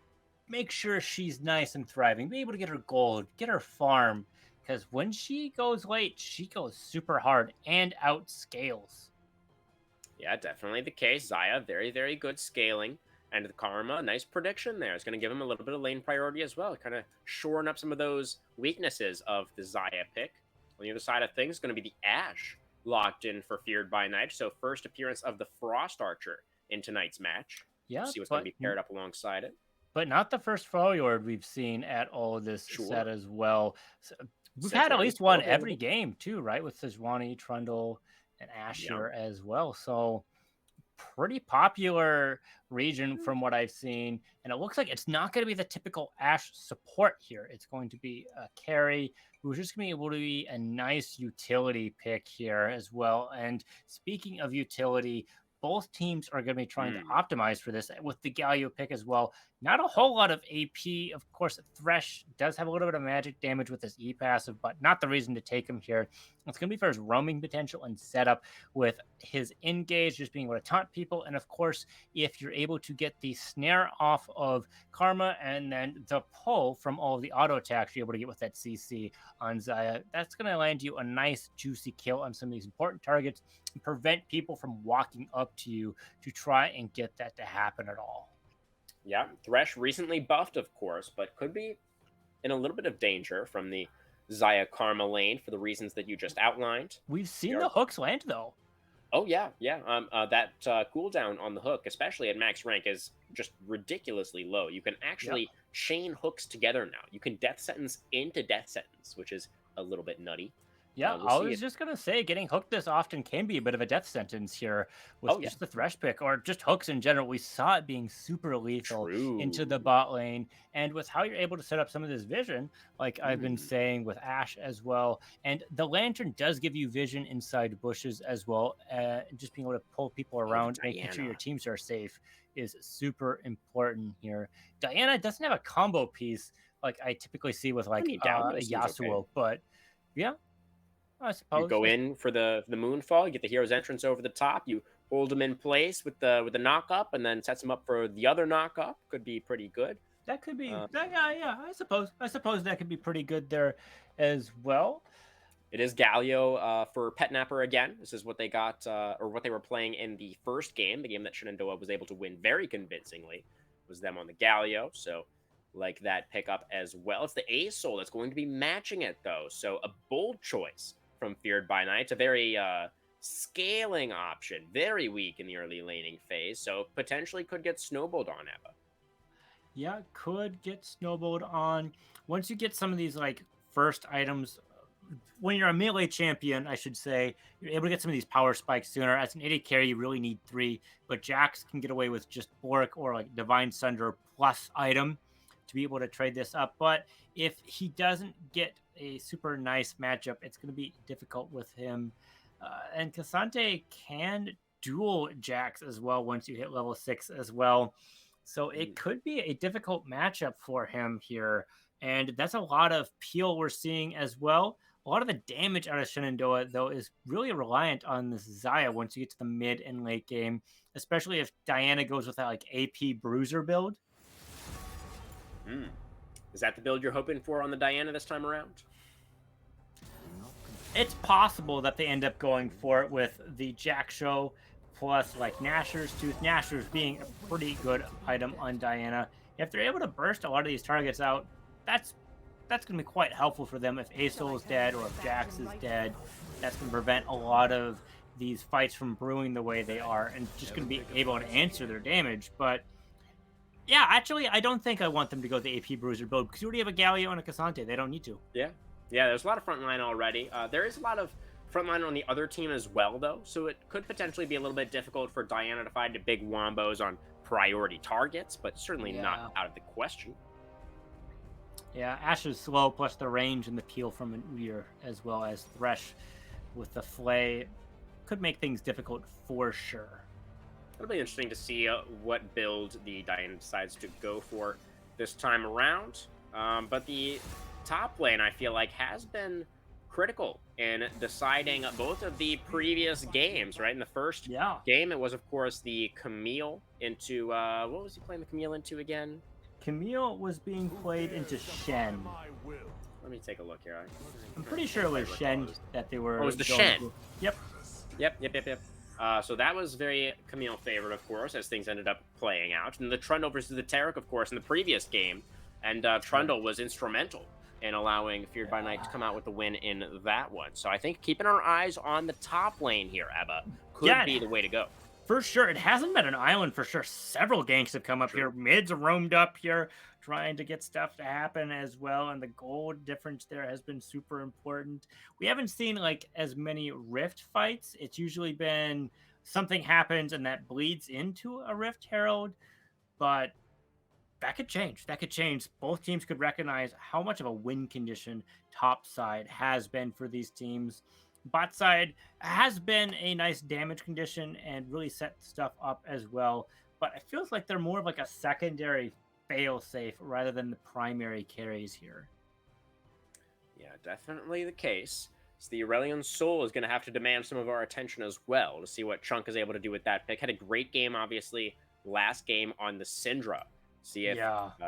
make sure she's nice and thriving. Be able to get her gold, get her farm, because when she goes late, she goes super hard and outscales. Yeah, definitely the case. Zaya, very, very good scaling. And the Karma, nice prediction there. It's going to give him a little bit of lane priority as well, kind of shoring up some of those weaknesses of the Zaya pick. On the other side of things, going to be the Ashe locked in for Feared by Night. So, first appearance of the Frost Archer in tonight's match. Yeah, See what's going but to be paired up alongside it. not the first Freljord we've seen at all of this set Sure. as well. So we've had at Sejuani least still one every available. game too, right? With Sejuani, Trundle, and Yeah. Asher as well. So pretty popular region from what I've seen. And it looks like it's not going to be the typical Ashe support here. It's going to be a carry who's just going to be able to be a nice utility pick here as well. And speaking of utility, both teams are going to be trying to Mm. optimize for this with the Galio pick as well. Not a whole lot of AP. Of course, Thresh does have a little bit of magic damage with his E passive, but not the reason to take him here. It's going to be for his roaming potential and setup with his engage, just being able to taunt people. And of course, if you're able to get the snare off of Karma and then the pull from all of the auto attacks you're able to get with that CC on Zaya, that's going to land you a nice, juicy kill on some of these important targets and prevent people from walking up to you to try and get that to happen at all. Yeah. Thresh recently buffed, of course, but could be in a little bit of danger from the Zaya Karma lane for the reasons that you just outlined. We've We seen are the hooks land though. Oh yeah, yeah. That cooldown on the hook, especially at max rank, is just ridiculously low. You can Yep. actually chain hooks together now. You can death sentence into death sentence, which is a little bit nutty. Yeah, We'll I see was it. just gonna say, getting hooked this often can be a bit of a death sentence here Oh with yeah, just the Thresh pick or just hooks in general. We saw it being super lethal into the true. bot lane, and with how you're able to set up some of this vision, like I've been Hmm. saying with Ash as well, and the lantern does give you vision inside bushes as well. Just being able to pull people Oh, the around, making sure your Diana. teams are safe is super important here. Diana doesn't have a combo piece like I typically see with I like mean, Galio a seems okay. Yasuo, but yeah, I You suppose. go in for the moonfall, you get the hero's entrance over the top, you hold him in place with the knock up, and then sets him up for the other knock up. Could be pretty good. That could be Uh, that, yeah, yeah. I suppose that could be pretty good there as well. it is Galio for Pet Napper again. This is what they got, or what they were playing in the first game, the game that Shenandoah was able to win very convincingly. Was them on the Galio, so like that pickup as well. It's the A Soul that's going to be matching it though, so a bold choice from Feared by Night. It's a very scaling option, very weak in the early laning phase, so potentially could get snowballed on Ebba. Yeah, could get snowballed on once you get some of these like first items. When you're a melee champion, I should say, you're able to get some of these power spikes sooner. As an AD carry, you really need three, but Jax can get away with just Boric or like Divine Sunder plus item to be able to trade this up. But if he doesn't get a super nice matchup, it's going to be difficult with him. And Cassante can duel Jax as well once you hit level 6 as well. So it Mm. could be a difficult matchup for him here. And that's a lot of peel we're seeing as well. A lot of the damage out of Shenandoah, though, is really reliant on this Xayah once you get to the mid and late game, especially if Diana goes with that like AP bruiser build. Mm. Is that the build you're hoping for on the Diana this time around? It's possible that they end up going for it with the Jack Show plus like Nashor's Tooth. Nashor's being a pretty good item on Diana. If they're able to burst a lot of these targets out, that's that's going to be quite helpful for them if Asol is dead or if Jax is dead. That's going to prevent a lot of these fights from brewing the way they are and just going to be able to answer their damage. But yeah, actually, I don't think I want them to go the AP Bruiser build because you already have a Galio and a Cassante. They don't need to. Yeah. Yeah, there's a lot of frontline already. There is a lot of frontline on the other team as well, though, so it could potentially be a little bit difficult for Diana to find the big wombos on priority targets, but certainly not Yeah. out of the question. Yeah, Ash is slow, plus the range and the peel from an Udyr, as well as Thresh with the Flay, could make things difficult for sure. It'll be interesting to see what build the Diana decides to go for this time around. But the top lane, I feel like, has been critical in deciding both of the previous games, right? In the first Yeah, game, it was, of course, the Camille into, what was he playing the Camille into again? Camille was being played into Shen. Let me take a look here. I'm pretty sure it was Shen that they were Oh, it was the going Shen. to. Yep. Yep. So that was very Camille favored, of course, as things ended up playing out. And the Trundle versus the Tarek, of course, in the previous game. And Trundle was instrumental in allowing Feared by Night to come out with the win in that one. So I think keeping our eyes on the top lane here, Ebba, could be the way to go. For sure. It hasn't been an island for sure. Several ganks have come up here. Mids roamed up here trying to get stuff to happen as well. And the gold difference there has been super important. We haven't seen like as many rift fights. It's usually been something happens and that bleeds into a rift herald. But that could change. That could change. Both teams could recognize how much of a win condition top side has been for these teams. Bot side has been a nice damage condition and really set stuff up as well. But it feels like they're more of like a secondary fail safe rather than the primary carries here. Yeah, definitely the case. So the Aurelion Soul is going to have to demand some of our attention as well to see what Chunk is able to do with that pick. Had a great game, obviously, last game on the Syndra. See if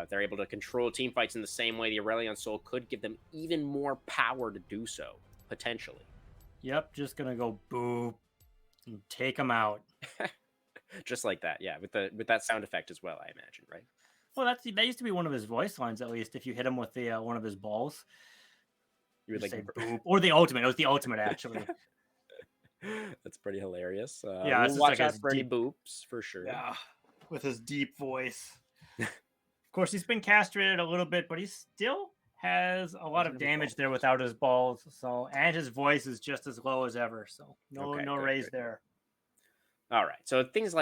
they're able to control team fights in the same way. The Aurelion Soul could give them even more power to do so, potentially. Yep, just gonna go boop and take them out. Just like that, yeah, with that sound effect as well, I imagine, right? Well, that used to be one of his voice lines, at least. If you hit him with the one of his balls, You would just like say boop, or the ultimate. It was the ultimate, actually. That's pretty hilarious. Yeah, We'll it's just watch like out his for any deep, boops for sure. yeah, with his deep voice. Of course, he's been castrated a little bit, but he still has a lot He's of gonna be damage there balls. without his balls. So, and his voice is just as low as ever. So, Okay, no good, raise good. there. All right. So seems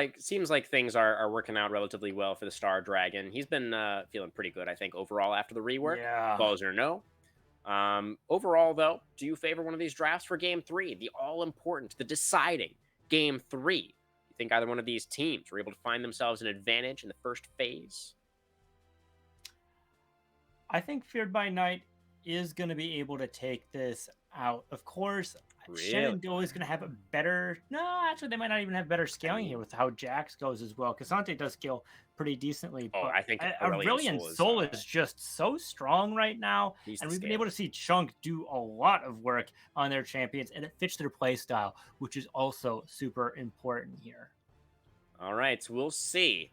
like things are working out relatively well for the Star Dragon. He's been feeling pretty good, I think, overall after the rework. Yeah. Balls or no. Overall, though, do you favor one of these drafts for Game 3, the all important, the deciding Game 3? You think either one of these teams were able to find themselves an advantage in the first phase? I think Feared by Night is going to be able to take this out. Of course, Really? Shenandoah is going to have a better. No, actually, they might not even have better I scaling here mean, with how Jax goes as well. Casante does scale pretty decently, oh, but I think Aurelion Aurelion Sol Soul is just so strong right now. he's And the we've been able scale. to see Chunk do a lot of work on their champions, and it fits their play style, which is also super important here. All right, so we'll see.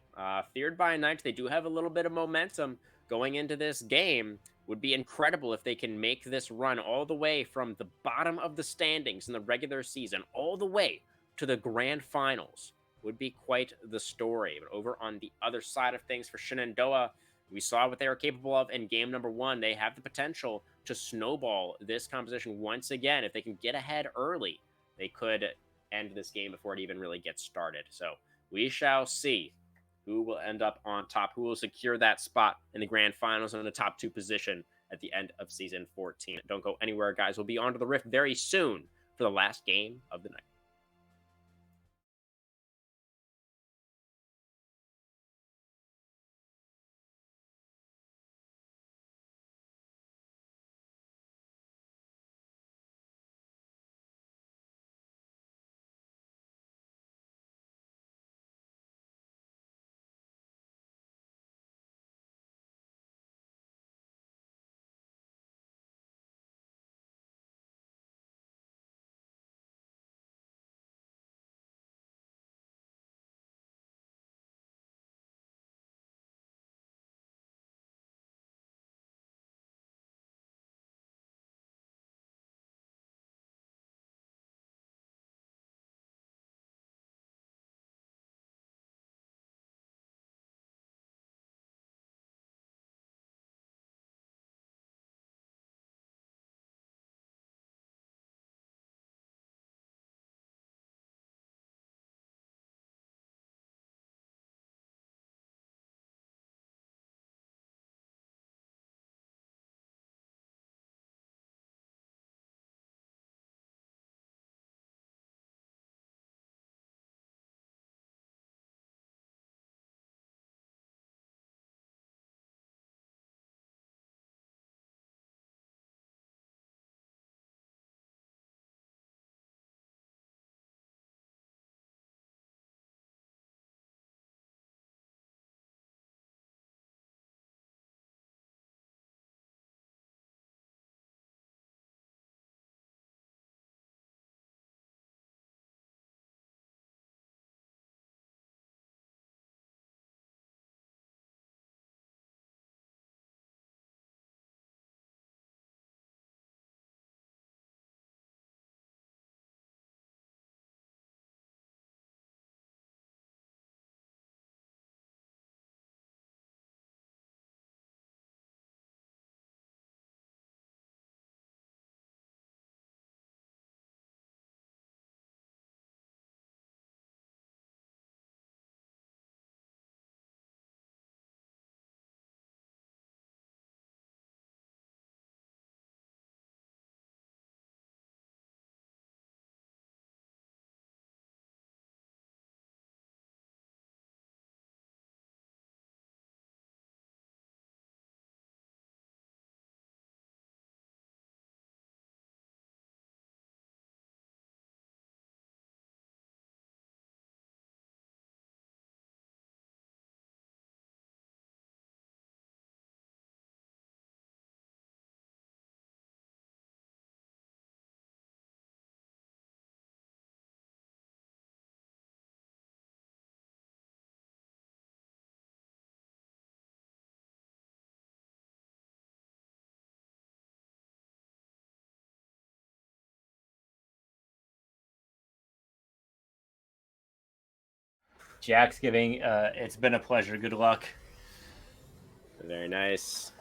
Feared by Night, they do have a little bit of momentum going into this game. Would be incredible if they can make this run all the way from the bottom of the standings in the regular season, all the way to the grand finals. Would be quite the story. But over on the other side of things for Shenandoah, we saw what they were capable of in game number 1. They have the potential to snowball this composition once again. If they can get ahead early, they could end this game before it even really gets started. So we shall see who will end up on top, who will secure that spot in the grand finals in the top 2 position at the end of season 14. Don't go anywhere, guys. We'll be on to the Rift very soon for the last game of the night. Jax giving, it's been a pleasure. Good luck. Very nice.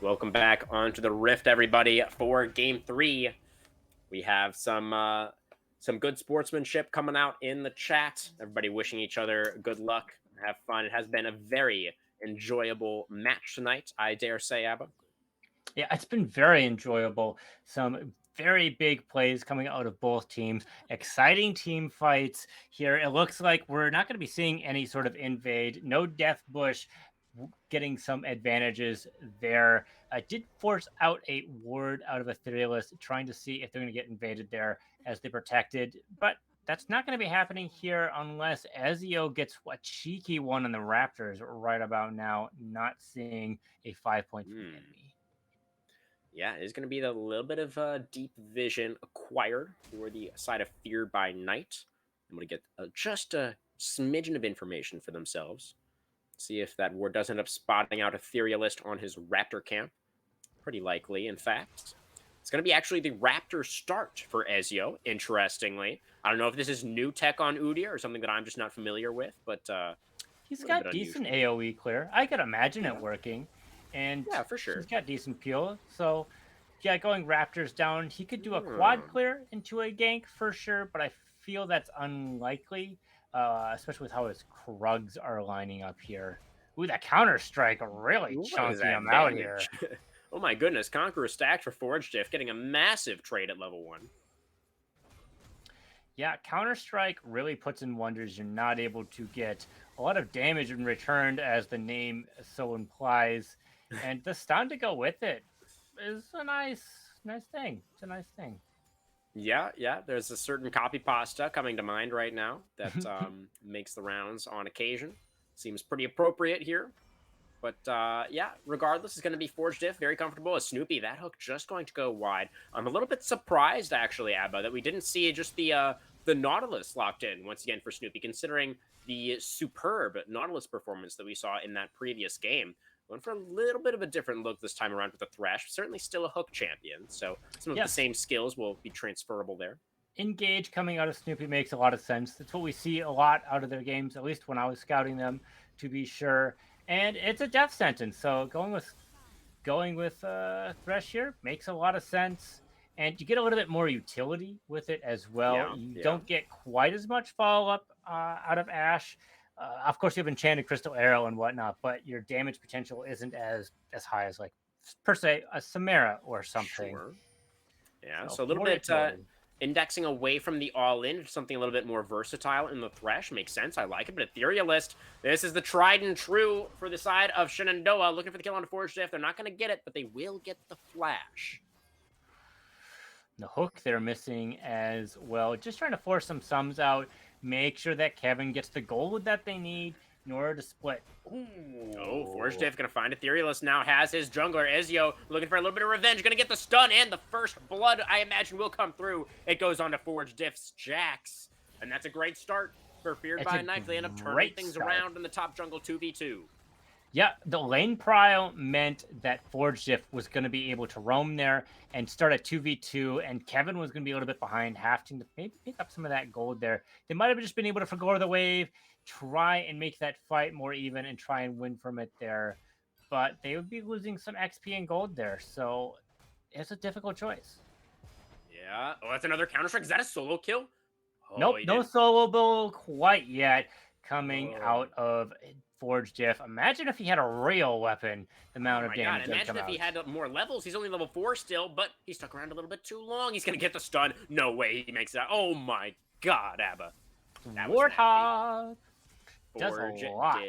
Welcome back onto the Rift, everybody, for Game 3. We have some good sportsmanship coming out in the chat. Everybody wishing each other good luck, have fun. It has been a very enjoyable match tonight, I dare say, Abba. Yeah, it's been very enjoyable. Some very big plays coming out of both teams. Exciting team fights here. It looks like we're not going to be seeing any sort of invade. No Death Bush getting some advantages there. I did force out a ward out of Etherealist, trying to see if they're going to get invaded there as they protected. But that's not going to be happening here unless Ezio gets a cheeky one on the Raptors right about now. Not seeing a 5-point from the enemy. Yeah, it is going to be a little bit of deep vision acquired for the side of Feared by Night. I'm going to get just a smidgen of information for themselves. See if that ward does end up spotting out Etherealist on his Raptor camp. Pretty likely, in fact. It's going to be actually the Raptor start for Ezio, interestingly. I don't know if this is new tech on Udyr or something that I'm just not familiar with, but he's got decent AoE clear. I could imagine it working. And yeah, for sure. He's got decent peel. So, yeah, going Raptors down, he could do a quad clear into a gank for sure, but I feel that's unlikely, especially with how his Krugs are lining up here. Ooh, that counter strike really chunking him out here. Oh my goodness, Conqueror stacked for Forge Diff, getting a massive trade at level 1. Yeah, Counter-Strike really puts in wonders. You're not able to get a lot of damage in return, as the name so implies. And the stun to go with it is a nice thing. It's a nice thing. Yeah, there's a certain copy pasta coming to mind right now that makes the rounds on occasion. Seems pretty appropriate here. But yeah, regardless, it's going to be Forge Diff, very comfortable. As Snoopy, that hook just going to go wide. I'm a little bit surprised, actually, Abba, that we didn't see just the Nautilus locked in once again for Snoopy, considering the superb Nautilus performance that we saw in that previous game. Went for a little bit of a different look this time around with the Thresh. Certainly still a hook champion, so some of the same skills will be transferable there. Engage coming out of Snoopy makes a lot of sense. That's what we see a lot out of their games, at least when I was scouting them, to be sure. And it's a death sentence, so going with Thresh here makes a lot of sense. And you get a little bit more utility with it as well. You don't get quite as much follow-up out of Ashe. Of course, you have Enchanted Crystal Arrow and whatnot, but your damage potential isn't as high as, like, per se, a Samara or something. Sure. Yeah, so a little bit indexing away from the all-in, something a little bit more versatile in the Thresh. Makes sense. I like it. But Etherealist, this is the tried and true for the side of Shenandoah. Looking for the kill on Forge Diff. They're not going to get it, but they will get the flash. The hook they're missing as well. Just trying to force some sums out. Make sure that Kevin gets the gold that they need in order to split. Ooh. Oh, Forge Diff going to find Etherealist now. Has his jungler, Ezio, looking for a little bit of revenge. Going to get the stun, and the first blood, I imagine, will come through. It goes on to Forge Diff's Jax. And that's a great start for Feared by Night. They end up turning things around in the top jungle 2v2. Yeah, the lane prio meant that Forge Diff was going to be able to roam there and start at 2v2, and Kevin was going to be a little bit behind, having to maybe pick up some of that gold there. They might have just been able to forgo the wave, try and make that fight more even, and try and win from it there. But they would be losing some XP and gold there, so it's a difficult choice. Yeah. Oh, that's another Counter-Strike. Is that a solo kill? Oh, nope, no solo bull quite yet coming out of Forge Diff. Imagine if he had a real weapon, the amount of damage. Imagine if he had more levels. He's only level 4 still, but he stuck around a little bit too long. He's going to get the stun. No way he makes that. Oh my god, Abba. Warthog does a lot.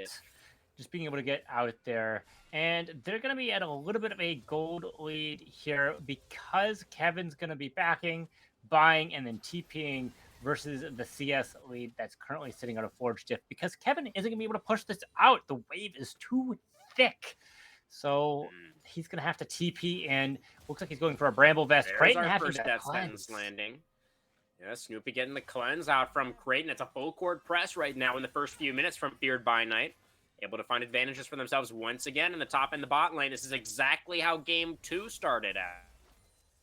Just being able to get out there. And they're going to be at a little bit of a gold lead here because Kevin's going to be backing, buying, and then TPing versus the CS lead that's currently sitting out of Forge Diff, because Kevin isn't going to be able to push this out. The wave is too thick. So he's going to have to TP, and looks like he's going for a Bramble Vest. Creighton having to death sentence landing. Yeah, Snoopy getting the cleanse out from Creighton. It's a full court press right now in the first few minutes from Feared by Night. Able to find advantages for themselves once again in the top and the bot lane. This is exactly how Game 2 started at.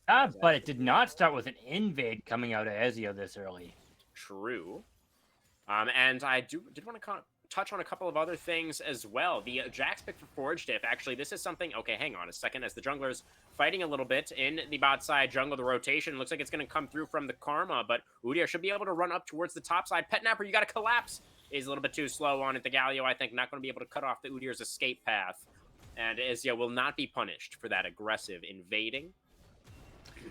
But it did not start with an invade coming out of Ezio this early. True. And I did want to touch on a couple of other things as well. The Jax pick for Forge Diff, actually, this is something... Okay, hang on a second. As the jungler's fighting a little bit in the bot side jungle, the rotation looks like it's going to come through from the Karma, but Udyr should be able to run up towards the top side. Petnapper, you got to collapse. He's a little bit too slow on it. The Galio, I think, not going to be able to cut off the Udyr's escape path. And Izya will not be punished for that aggressive invading.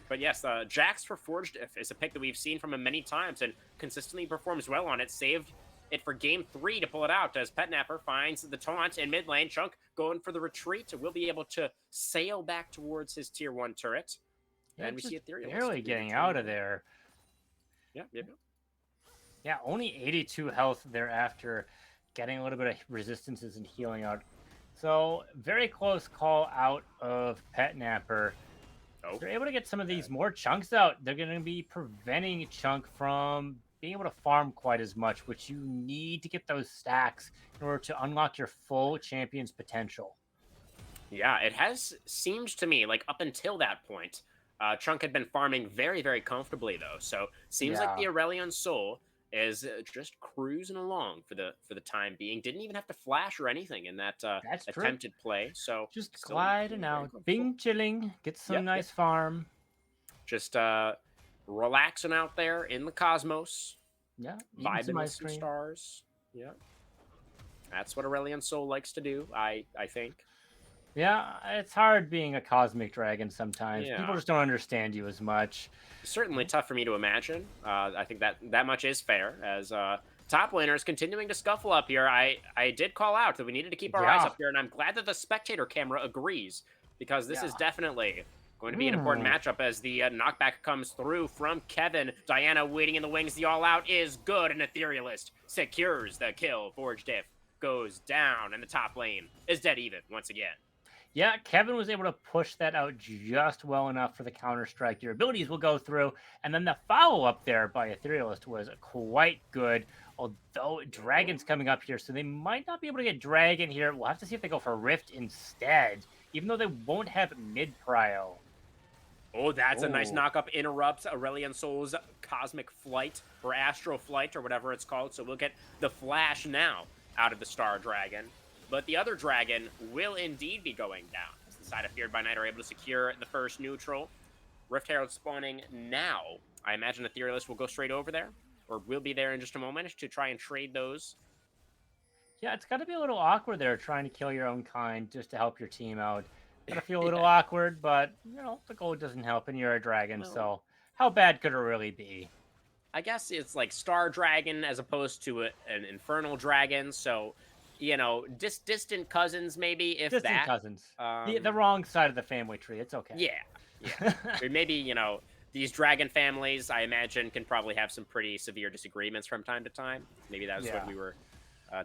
But yes, Jax for Forge Diff is a pick that we've seen from him many times and consistently performs well on it. Saved it for game 3 to pull it out as Petnapper finds the taunt in mid lane. Chunk going for the retreat. Will be able to sail back towards his tier 1 turret. Yeah, and we see Ethereal barely getting out of there. Yeah, only 82 health thereafter, getting a little bit of resistances and healing out. So very close call out of Petnapper. If they're able to get some of these more chunks out, they're going to be preventing Chunk from being able to farm quite as much, which you need to get those stacks in order to unlock your full champion's potential. Yeah, it has seemed to me like up until that point, Chunk had been farming very, very comfortably though. So seems like the Aurelion Soul is just cruising along for the time being. Didn't even have to flash or anything in that attempted play. So just gliding out, being chilling, get some nice farm. Just relaxing out there in the cosmos. Yeah, vibing with some stars. Yeah, that's what Aurelion Soul likes to do. I think. Yeah, it's hard being a cosmic dragon sometimes. Yeah. People just don't understand you as much. Certainly tough for me to imagine. I think that much is fair. As top laners continuing to scuffle up here, I did call out that we needed to keep our eyes up here, and I'm glad that the spectator camera agrees, because this is definitely going to be an important matchup as the knockback comes through from Kevin. Diana waiting in the wings. The all-out is good, and Etherealist secures the kill. Forge Diff goes down, and the top lane is dead even once again. Yeah, Kevin was able to push that out just well enough for the counter-strike. Your abilities will go through, and then the follow-up there by Etherealist was quite good, although Dragon's coming up here, so they might not be able to get Dragon here. We'll have to see if they go for Rift instead, even though they won't have mid-prio. Oh, that's a nice knock-up. Interrupts Aurelion Soul's Cosmic Flight, or Astral Flight, or whatever it's called, so we'll get the flash now out of the Star Dragon. But the other dragon will indeed be going down, as the side of Feared by Night are able to secure the first neutral. Rift Herald spawning now. I imagine Etherealist will go straight over there, or will be there in just a moment to try and trade those. Yeah, it's got to be a little awkward there, trying to kill your own kind just to help your team out. Got to feel a little awkward, but, you know, the gold doesn't help, and you're a dragon, so how bad could it really be? I guess it's like Star Dragon as opposed to an Infernal Dragon, so... You know, distant cousins, maybe, if distant that. Cousins. The wrong side of the family tree. It's okay. Yeah. Or maybe, you know, these dragon families, I imagine, can probably have some pretty severe disagreements from time to time. Maybe that's what we were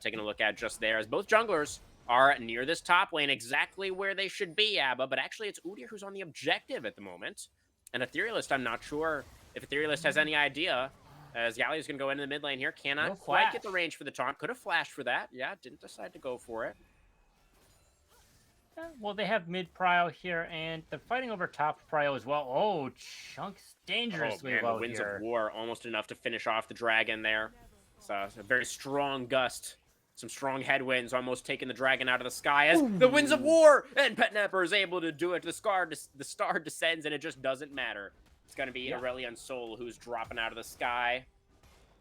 taking a look at just there, as both junglers are near this top lane, exactly where they should be, Abba. But actually, it's Udyr who's on the objective at the moment. And Etherealist, I'm not sure if Etherealist has any idea. As Galio's going to go into the mid lane here. Cannot quite get the range for the taunt. Could have flashed for that. Yeah, didn't decide to go for it. Yeah, well, they have mid-prio here, and they're fighting over top prio as well. Oh, Chunk's dangerously low the Winds here. of War almost enough to finish off the dragon there. It's a very strong gust. Some strong headwinds almost taking the dragon out of the sky as the Winds of War! And Petnapper is able to do it. The star descends, and it just doesn't matter. It's going to be Aurelion Soul who's dropping out of the sky.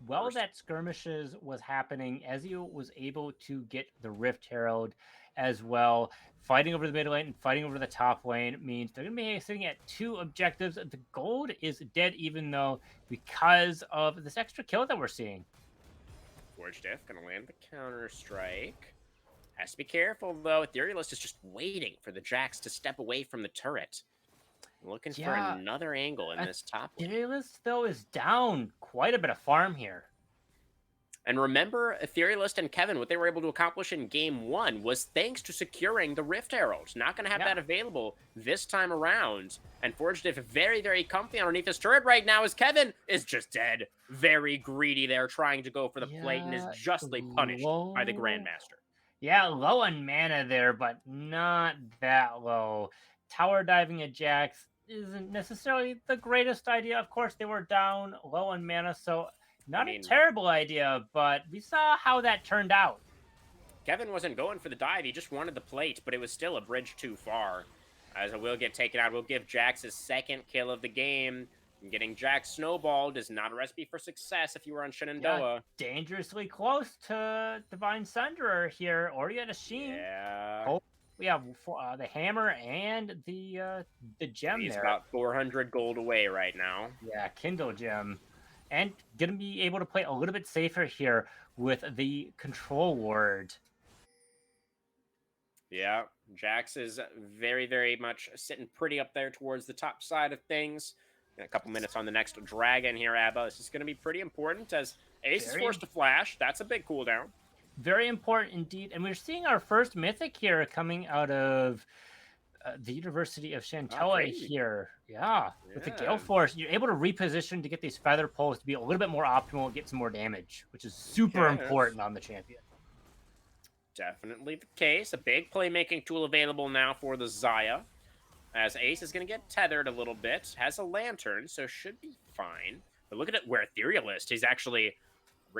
While that skirmishes was happening, Ezio was able to get the Rift Herald as well. Fighting over the mid lane and fighting over the top lane means they're going to be sitting at 2 objectives. The gold is dead even though because of this extra kill that we're seeing. Forge Diff going to land the counter strike. Has to be careful though. Etherealist is just waiting for the Jax to step away from the turret. Looking for another angle in this top lane. Etherealist, though, is down quite a bit of farm here. And remember, Etherealist and Kevin, what they were able to accomplish in Game 1 was thanks to securing the Rift Herald. Not going to have that available this time around. And Forge Diff very, very comfy underneath his turret right now as Kevin is just dead. Very greedy there, trying to go for the plate and is justly punished by the Grandmaster. Yeah, low on mana there, but not that low. Tower diving at Jax isn't necessarily the greatest idea. Of course, they were down low on mana, so not a terrible idea, but we saw how that turned out. Kevin wasn't going for the dive. He just wanted the plate, but it was still a bridge too far. As it will get taken out, we'll give Jax his second kill of the game. And getting Jax snowballed is not a recipe for success if you were on Yeah, Shenandoah. dangerously close to Divine Sunderer here. Already at a Sheen. Yeah. Oh, we have the hammer and the gem He's there. about 400 gold away right now. Yeah, Kindle gem. And gonna be able to play a little bit safer here with the control ward. Yeah, Jax is very, very much sitting pretty up there towards the top side of things. In a couple minutes on the next dragon here, Abba. This is going to be pretty important as Ace is forced to flash. That's a big cooldown. Very important indeed. And we're seeing our first mythic here coming out of the University of Shenandoah here. Yeah, with the Gale Force, you're able to reposition to get these feather poles to be a little bit more optimal and get some more damage, which is super important on the champion. Definitely the case. A big playmaking tool available now for the Xayah. As Ace is going to get tethered a little bit. Has a lantern, so should be fine. But look at it where Etherealist. He's actually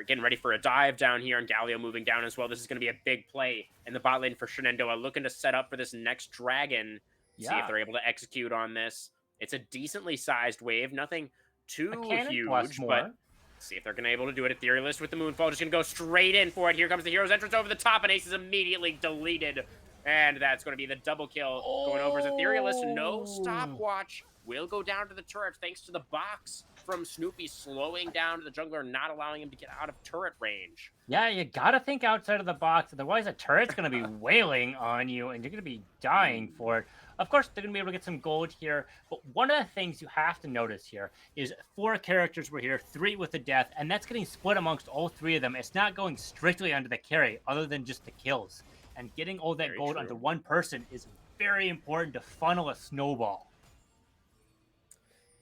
getting ready for a dive down here, and Galio moving down as well. This is going to be a big play in the bot lane for Shenandoah, looking to set up for this next dragon. See if they're able to execute on this. It's a decently sized wave. Nothing too huge, but see if they're going to be able to do it. Etherealist with the Moonfall just going to go straight in for it. Here comes the hero's entrance over the top, and Ace is immediately deleted. And that's going to be the double kill going over as Etherealist. No stopwatch. Will go down to the turret thanks to the box from Snoopy slowing down the jungler, not allowing him to get out of turret range. Yeah, you got to think outside of the box. Otherwise, a turret's going to be wailing on you, and you're going to be dying for it. Of course, they're going to be able to get some gold here. But one of the things you have to notice here is 4 characters were here, 3 with the death, and that's getting split amongst all 3 of them. It's not going strictly under the carry, other than just the kills. And getting all that gold onto one person is very important to funnel a snowball.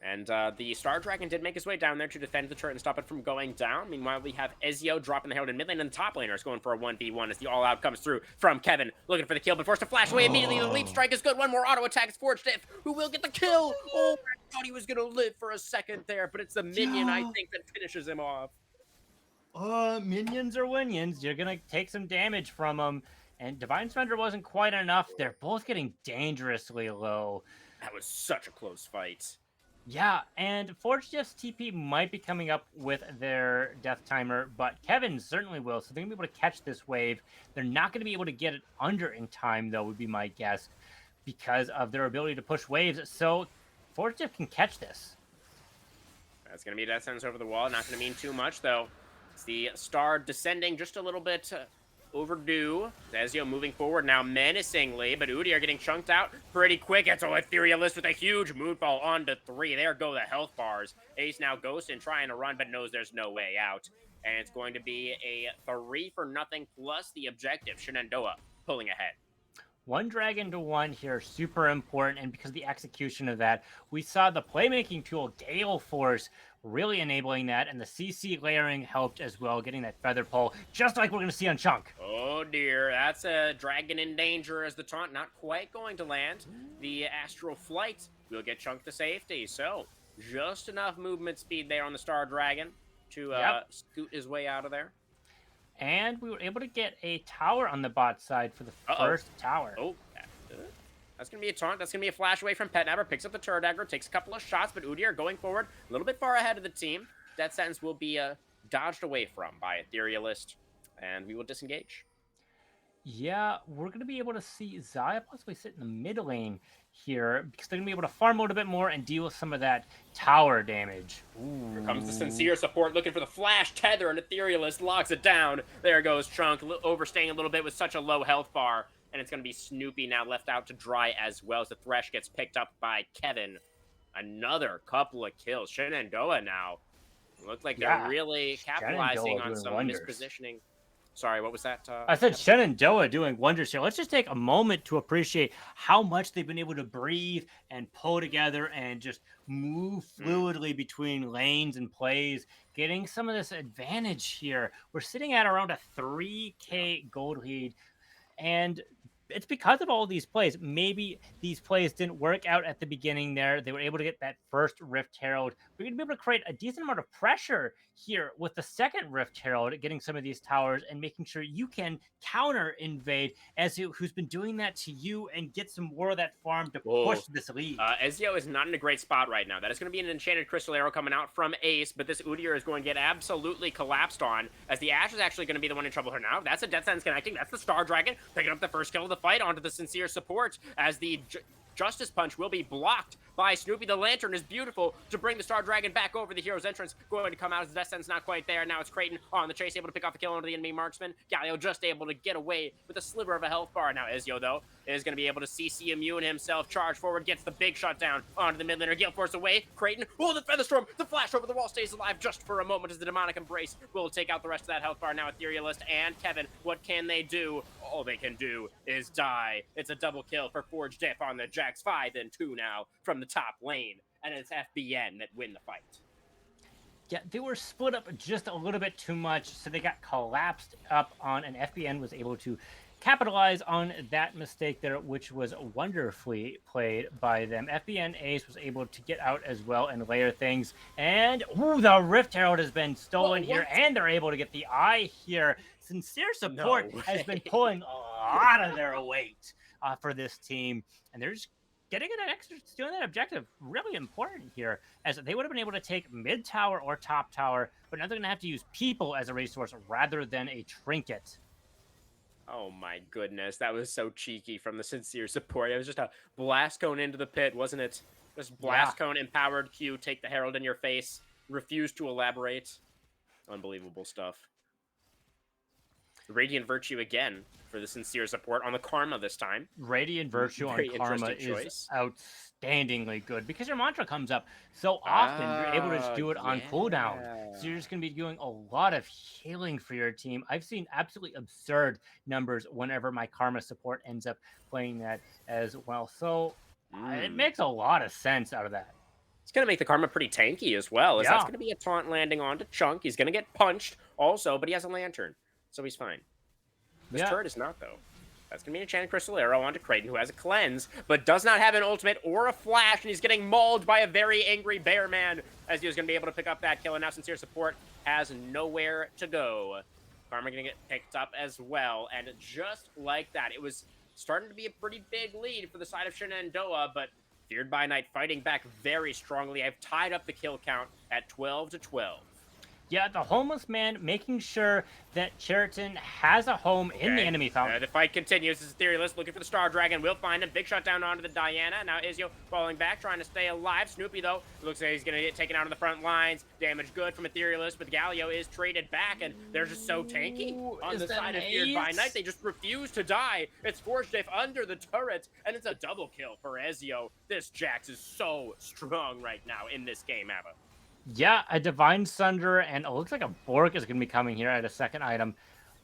And the Star Dragon did make his way down there to defend the turret and stop it from going down. Meanwhile, we have Ezio dropping the Herald in mid lane, and the top laner is going for a 1v1 as the all-out comes through from Kevin, looking for the kill, but forced to flash away immediately. The leap strike is good. One more auto attack is Forged If, who will get the kill. Oh, I thought he was going to live for a second there, but it's the minion, I think, that finishes him off. Minions are winions. You're going to take some damage from them. And Divine Surrender wasn't quite enough. They're both getting dangerously low. That was such a close fight. Yeah, and Forged If's TP might be coming up with their death timer, but Kevin certainly will, so they're going to be able to catch this wave. They're not going to be able to get it under in time, though, would be my guess, because of their ability to push waves, so Forged If can catch this. That's going to be a death sentence over the wall. Not going to mean too much, though. It's the star descending just a little bit overdue. Ezio moving forward now menacingly, but Udyr getting chunked out pretty quick. It's a Etherealist with a huge Moonfall onto 3. There go the health bars. Ace now goes in trying to run, but knows there's no way out. And it's going to be a 3-for-0 plus the objective. Shenandoah pulling ahead. 1 dragon to 1 here, super important, and because of the execution of that, we saw the playmaking tool, Gale Force, really enabling that, and the CC layering helped as well, getting that feather pole, just like we're going to see on Chunk. Oh dear, that's a dragon in danger as the taunt not quite going to land. The Astral Flight will get Chunk to safety, so just enough movement speed there on the Star Dragon to scoot his way out of there. And we were able to get a tower on the bot side for the first tower. Oh, that's going to be a taunt. That's going to be a flash away from Petnapper. Picks up the turret aggro, takes a couple of shots, but Udyr going forward a little bit far ahead of the team. Death sentence will be dodged away from by Etherealist, and we will disengage. Yeah, we're going to be able to see Xayah possibly sit in the mid lane here because they're going to be able to farm out a bit more and deal with some of that tower damage. Ooh. Here comes the sincere support looking for the flash tether, and Etherealist locks it down. There goes Chunk, overstaying a little bit with such a low health bar, and it's going to be Snoopy now left out to dry as well as the Thresh gets picked up by Kevin. Another couple of kills. Shenandoah now. Look like they're really capitalizing on some mispositioning. Sorry, what was that? I said Shenandoah doing wonders here. Let's just take a moment to appreciate how much they've been able to breathe and pull together and just move fluidly between lanes and plays, getting some of this advantage here. We're sitting at around a 3K gold lead, and it's because of all these plays. Maybe these plays didn't work out at the beginning there. They were able to get that first Rift Herald. We're going to be able to create a decent amount of pressure here with the second Rift Herald, getting some of these towers and making sure you can counter invade who's been doing that to you and get some more of that farm to push Whoa. this lead. Ezio is not in a great spot right now. That is going to be an enchanted crystal arrow coming out from Ace, but this Udyr is going to get absolutely collapsed on, as the Ash is actually going to be the one in trouble here now. That's a Death Sentence connecting. That's the Star Dragon picking up the first kill of the fight onto the Sincere support, as the Justice Punch will be blocked by Snoopy. The Lantern is beautiful to bring the Star Dragon back over the hero's entrance. Going to come out as the Death Sentence not quite there. Now it's Creighton on the chase, able to pick off the kill onto the enemy marksman. Galio just able to get away with a sliver of a health bar. Now Ezio, though, is going to be able to CC immune himself. Charge forward, gets the big shot down onto the mid laner. Gale Force away. Creighton, oh, the Featherstorm, the flash over the wall stays alive just for a moment as the Demonic Embrace will take out the rest of that health bar. Now Etherealist and Kevin, what can they do? All they can do is die. It's a double kill for Forge Diff on the Jax. 5 and 2 now from the top lane, and it's FBN that win the fight. Yeah, they were split up just a little bit too much, so they got collapsed up on, and FBN was able to capitalize on that mistake there, which was wonderfully played by them. FBN Ace was able to get out as well and layer things, and the Rift Herald has been stolen here, and they're able to get the eye here. Sincere Support has been pulling a lot of their weight for this team, and they're just getting an extra, stealing that objective, really important here, as they would have been able to take mid tower or top tower, but now they're going to have to use people as a resource rather than a trinket. Oh my goodness, that was so cheeky from the Sincere Support. It was just a blast cone into the pit, wasn't it? Just blast cone, empowered Q, take the Herald in your face, refuse to elaborate. Unbelievable stuff. Radiant Virtue again for the Sincere Support on the Karma this time. Radiant Virtue on Karma is outstandingly good because your mantra comes up so often. You're able to just do it on cooldown. So you're just going to be doing a lot of healing for your team. I've seen absolutely absurd numbers whenever my Karma support ends up playing that as well. So it makes a lot of sense out of that. It's going to make the Karma pretty tanky as well, as that's going to be a taunt landing onto Chunk. He's going to get punched also, but he has a Lantern, so he's fine. This turret is not, though. That's going to be an Enchanted Crystal Arrow onto Creighton, who has a Cleanse, but does not have an ultimate or a flash, and he's getting mauled by a very angry Bear Man, as he was going to be able to pick up that kill, and now Sincere Support has nowhere to go. Karma going to get picked up as well, and just like that, it was starting to be a pretty big lead for the side of Shenandoah, but Feared by Night fighting back very strongly. I've tied up the kill count at 12-12. Yeah, the Homeless Man making sure that Cheriton has a home in the enemy fountain. The fight continues. This is Etherealist looking for the Star Dragon. Will find him. Big shot down onto the Diana. Now Izio falling back, trying to stay alive. Snoopy, though, looks like he's going to get taken out on the front lines. Damage good from Etherealist, but Galio is traded back, and they're just so tanky on the side of Feared by Night. They just refuse to die. It's Forge Diff under the turret, and it's a double kill for Ezio. This Jax is so strong right now in this game, Abba. Yeah, a Divine Sunder, and it looks like a Bork is going to be coming here at a second item.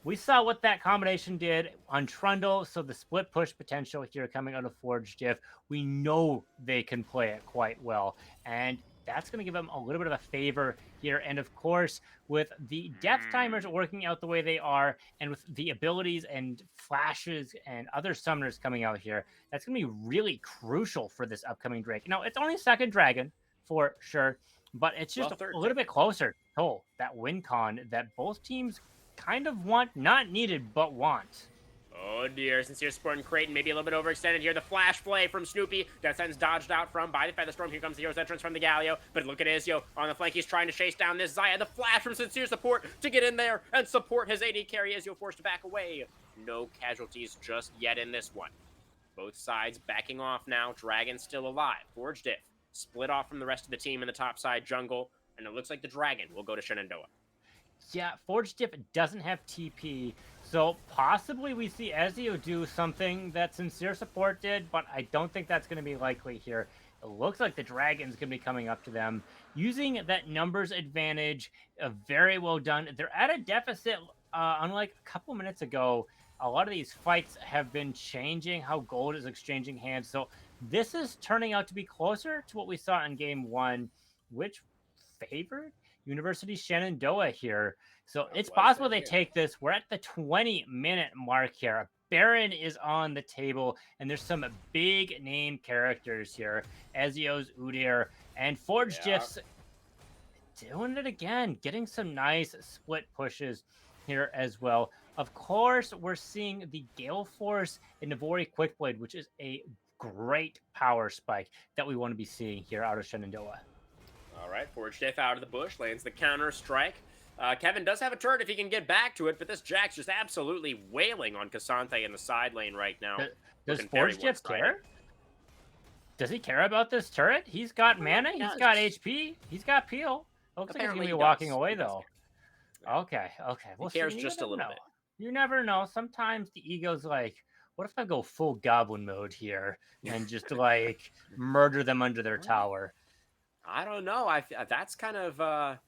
We saw what that combination did on Trundle, so the split push potential here coming out of Forge Diff, we know they can play it quite well, and that's going to give them a little bit of a favor here. And of course, with the death timers working out the way they are, and with the abilities and flashes and other summoners coming out here, that's going to be really crucial for this upcoming Drake. Now, it's only second dragon, for sure, but it's just a little bit closer to that win con that both teams kind of want, not needed, but want. Oh dear, Sincere Support and Creighton maybe a little bit overextended here. The flash play from Snoopy. Death Sentence dodged out from by the Featherstorm. Here comes the hero's entrance from the Galio. But look at Izio on the flank. He's trying to chase down this Xayah. The flash from Sincere Support to get in there and support his AD carry. Izio forced to back away. No casualties just yet in this one. Both sides backing off now. Dragon still alive. Forge Diff split off from the rest of the team in the top side jungle, and it looks like the Dragon will go to Shenandoah. Yeah, Forge Diff doesn't have TP, so possibly we see Ezio do something that Sincere Support did, but I don't think that's going to be likely here. It looks like the Dragon's going to be coming up to them, using that numbers advantage. Very well done. They're at a deficit, unlike a couple minutes ago. A lot of these fights have been changing how gold is exchanging hands, so this is turning out to be closer to what we saw in game one, which favored University Shenandoah here. So it's possible they take this. We're at the 20-minute mark here. A Baron is on the table, and there's some big name characters here. Ezio's Udyr and Forge Yeah. Gifs doing it again, getting some nice split pushes here as well. Of course, we're seeing the Gale Force and Navori Quickblade, which is a great power spike that we want to be seeing here out of Shenandoah. All right, Forge Diff out of the bush, lands the counter strike. Kevin does have a turret if he can get back to it, but this Jack's just absolutely wailing on Cassante in the side lane right now. Does Looking very Forge Jeff one-sided. care? Does he care about this turret? He's got mana, he's got HP, he's got peel. Looks like he's gonna be walking away though. Okay. Well, he cares just a little bit. You never know. Sometimes the ego's like, what if I go full goblin mode here and just like murder them under their tower? I don't know. That's kind of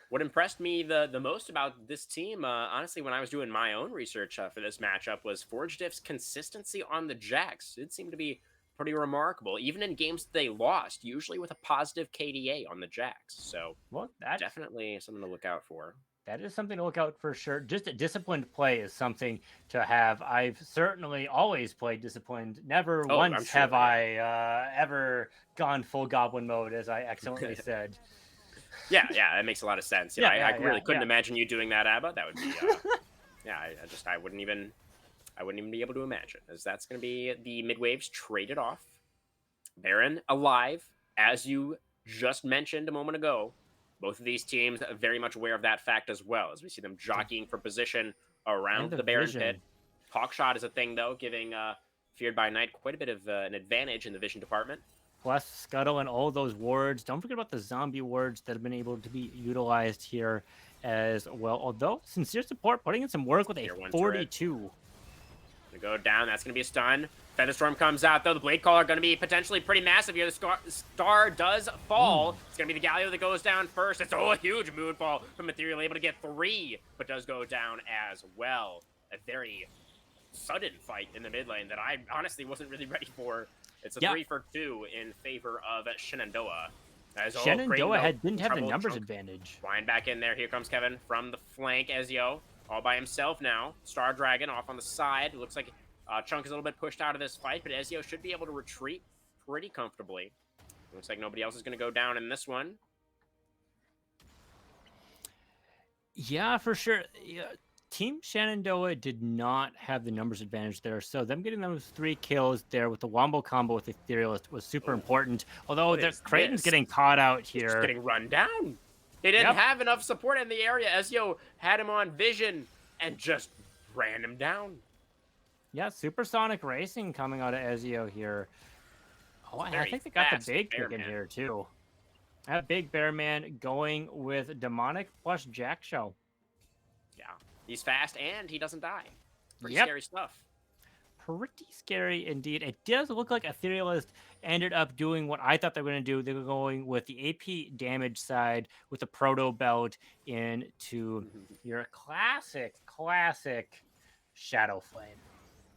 what impressed me the most about this team. Honestly, when I was doing my own research for this matchup, was Forge Diff's consistency on the Jacks. It seemed to be pretty remarkable, even in games that they lost, usually with a positive KDA on the Jacks. So, well, that's definitely something to look out for. That is something to look out for sure. Just a disciplined play is something to have. I've certainly always played disciplined. Never once have I ever gone full goblin mode, as I excellently said. Yeah, that makes a lot of sense. I really couldn't imagine you doing that, Abba. That would be, I wouldn't even be able to imagine, as that's going to be the mid waves traded off. Baron alive, as you just mentioned a moment ago. Both of these teams are very much aware of that fact as well, as we see them jockeying for position around the Baron pit. Hawk shot is a thing, though, giving Feared by Night quite a bit of an advantage in the vision department. Plus Scuttle and all those wards. Don't forget about the zombie wards that have been able to be utilized here as well. Although Sincere Support putting in some work with a 42. Gonna go down. That's gonna be a stun. Featherstorm comes out, though. The Blade Caller going to be potentially pretty massive here. The star does fall. It's going to be the Galio that goes down first. It's a huge moonfall from Ethereal, able to get 3, but does go down as well. A very sudden fight in the mid lane that I honestly wasn't really ready for. It's a 3 for 2 in favor of Shenandoah. Shenandoah didn't have the numbers advantage. Flying back in there. Here comes Kevin from the flank. Ezio all by himself now. Star Dragon off on the side. It looks like Chunk is a little bit pushed out of this fight, but Ezio should be able to retreat pretty comfortably. Looks like nobody else is going to go down in this one. Yeah, for sure. Yeah. Team Shenandoah did not have the numbers advantage there, so them getting those 3 kills there with the Wombo combo with Etherealist was super important. Although Creighton's getting caught out here. Just getting run down. They didn't have enough support in the area. Ezio had him on vision and just ran him down. Yeah, Supersonic Racing coming out of Ezio here. Oh, I think they got the big pick in here, too. That big bear man going with Demonic plus Jack Show. Yeah, he's fast and he doesn't die. Pretty scary stuff. Pretty scary indeed. It does look like Etherealist ended up doing what I thought they were going to do. They were going with the AP damage side with the Proto Belt into your classic Shadow Flame.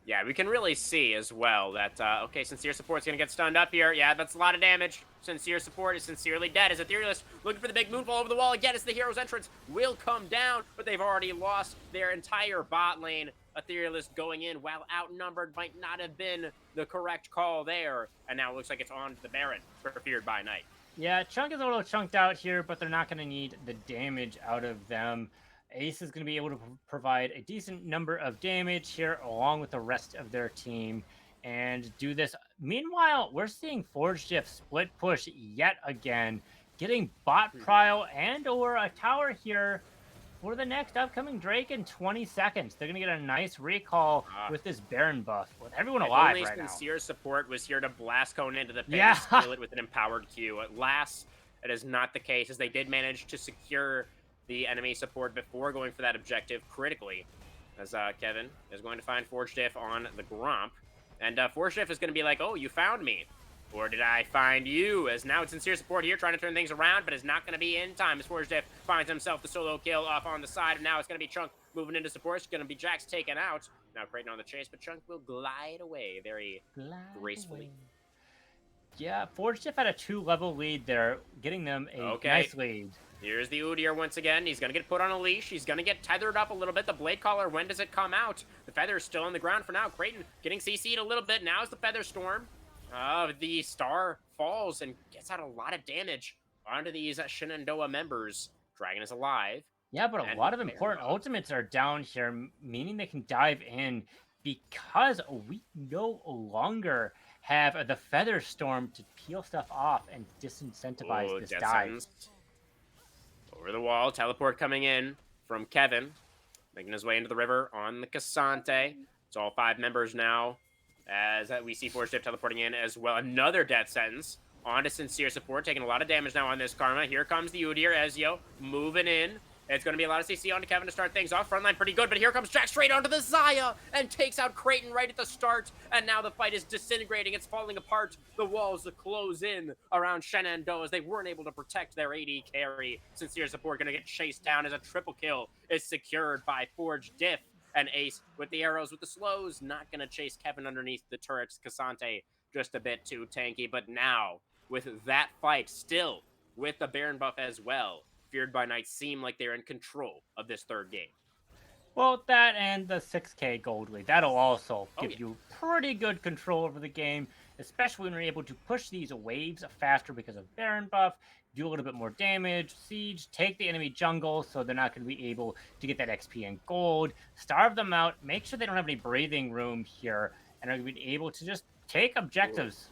Yeah, we can really see as well that, okay, Sincere Support's going to get stunned up here. Yeah, that's a lot of damage. Sincere Support is sincerely dead as Etherealist looking for the big moonfall over the wall again as the hero's entrance will come down, but they've already lost their entire bot lane. Etherealist going in while outnumbered might not have been the correct call there, and now it looks like it's on to the Baron for Feared by Night. Yeah, Chunk is a little chunked out here, but they're not going to need the damage out of them. Ace is going to be able to provide a decent number of damage here along with the rest of their team and do this. Meanwhile, we're seeing Forge Diff split push yet again, getting bot prio and or a tower here for the next upcoming Drake in 20 seconds. They're going to get a nice recall with this Baron buff with everyone alive right now. Sincere Support was here to blast Cone into the pit and steal it with an empowered Q. At last, it is not the case as they did manage to secure the enemy support before going for that objective critically, as Kevin is going to find Forge Diff on the Gromp. And Forge Diff is going to be like, oh, you found me. Or did I find you? As now it's Sincere Support here trying to turn things around, but is not going to be in time as Forge Diff finds himself the solo kill off on the side. And now it's going to be Chunk moving into support. It's going to be Jax taken out. Now Creighton on the chase, but Chunk will glide away very gracefully. Yeah, Forge Diff had a 2-level lead there, getting them a Okay, nice lead. here's the Udyr once again. He's going to get put on a leash. He's going to get tethered up a little bit. The Blade Collar, when does it come out? The Feather is still on the ground for now. Creighton getting CC'd a little bit. Now's the Feather Storm. The Star falls and gets out a lot of damage onto these Shenandoah members. Dragon is alive. Yeah, but a And lot of Baron important Buff. ultimates are down here, meaning they can dive in because we no longer have the Feather Storm to peel stuff off and disincentivize Oh, this death dive. sentence. Over the wall. Teleport coming in from Kevin. Making his way into the river on the Cassante. It's all 5 members now. As we see Force Dip teleporting in as well. Another death sentence on to Sincere Support. Taking a lot of damage now on this Karma. Here comes the Udyr. Ezio moving in. It's going to be a lot of CC onto Kevin to start things off. Frontline pretty good, but here comes Jack straight onto the Zaya and takes out Creighton right at the start. And now the fight is disintegrating. It's falling apart. The walls close in around Shenandoah as they weren't able to protect their AD carry. Sincere Support going to get chased down as a triple kill is secured by Forge Diff. And Ace with the arrows, with the slows, not going to chase Kevin underneath the turrets. Cassante just a bit too tanky. But now, with that fight still with the Baron buff as well, Feared by Night seem like they're in control of this third game. Well, that and the 6K gold lead. That'll also Oh, give yeah. you pretty good control over the game, especially when you're able to push these waves faster because of Baron buff, do a little bit more damage, siege, take the enemy jungle so they're not going to be able to get that XP and gold, starve them out, make sure they don't have any breathing room here, and are going to be able to just take objectives.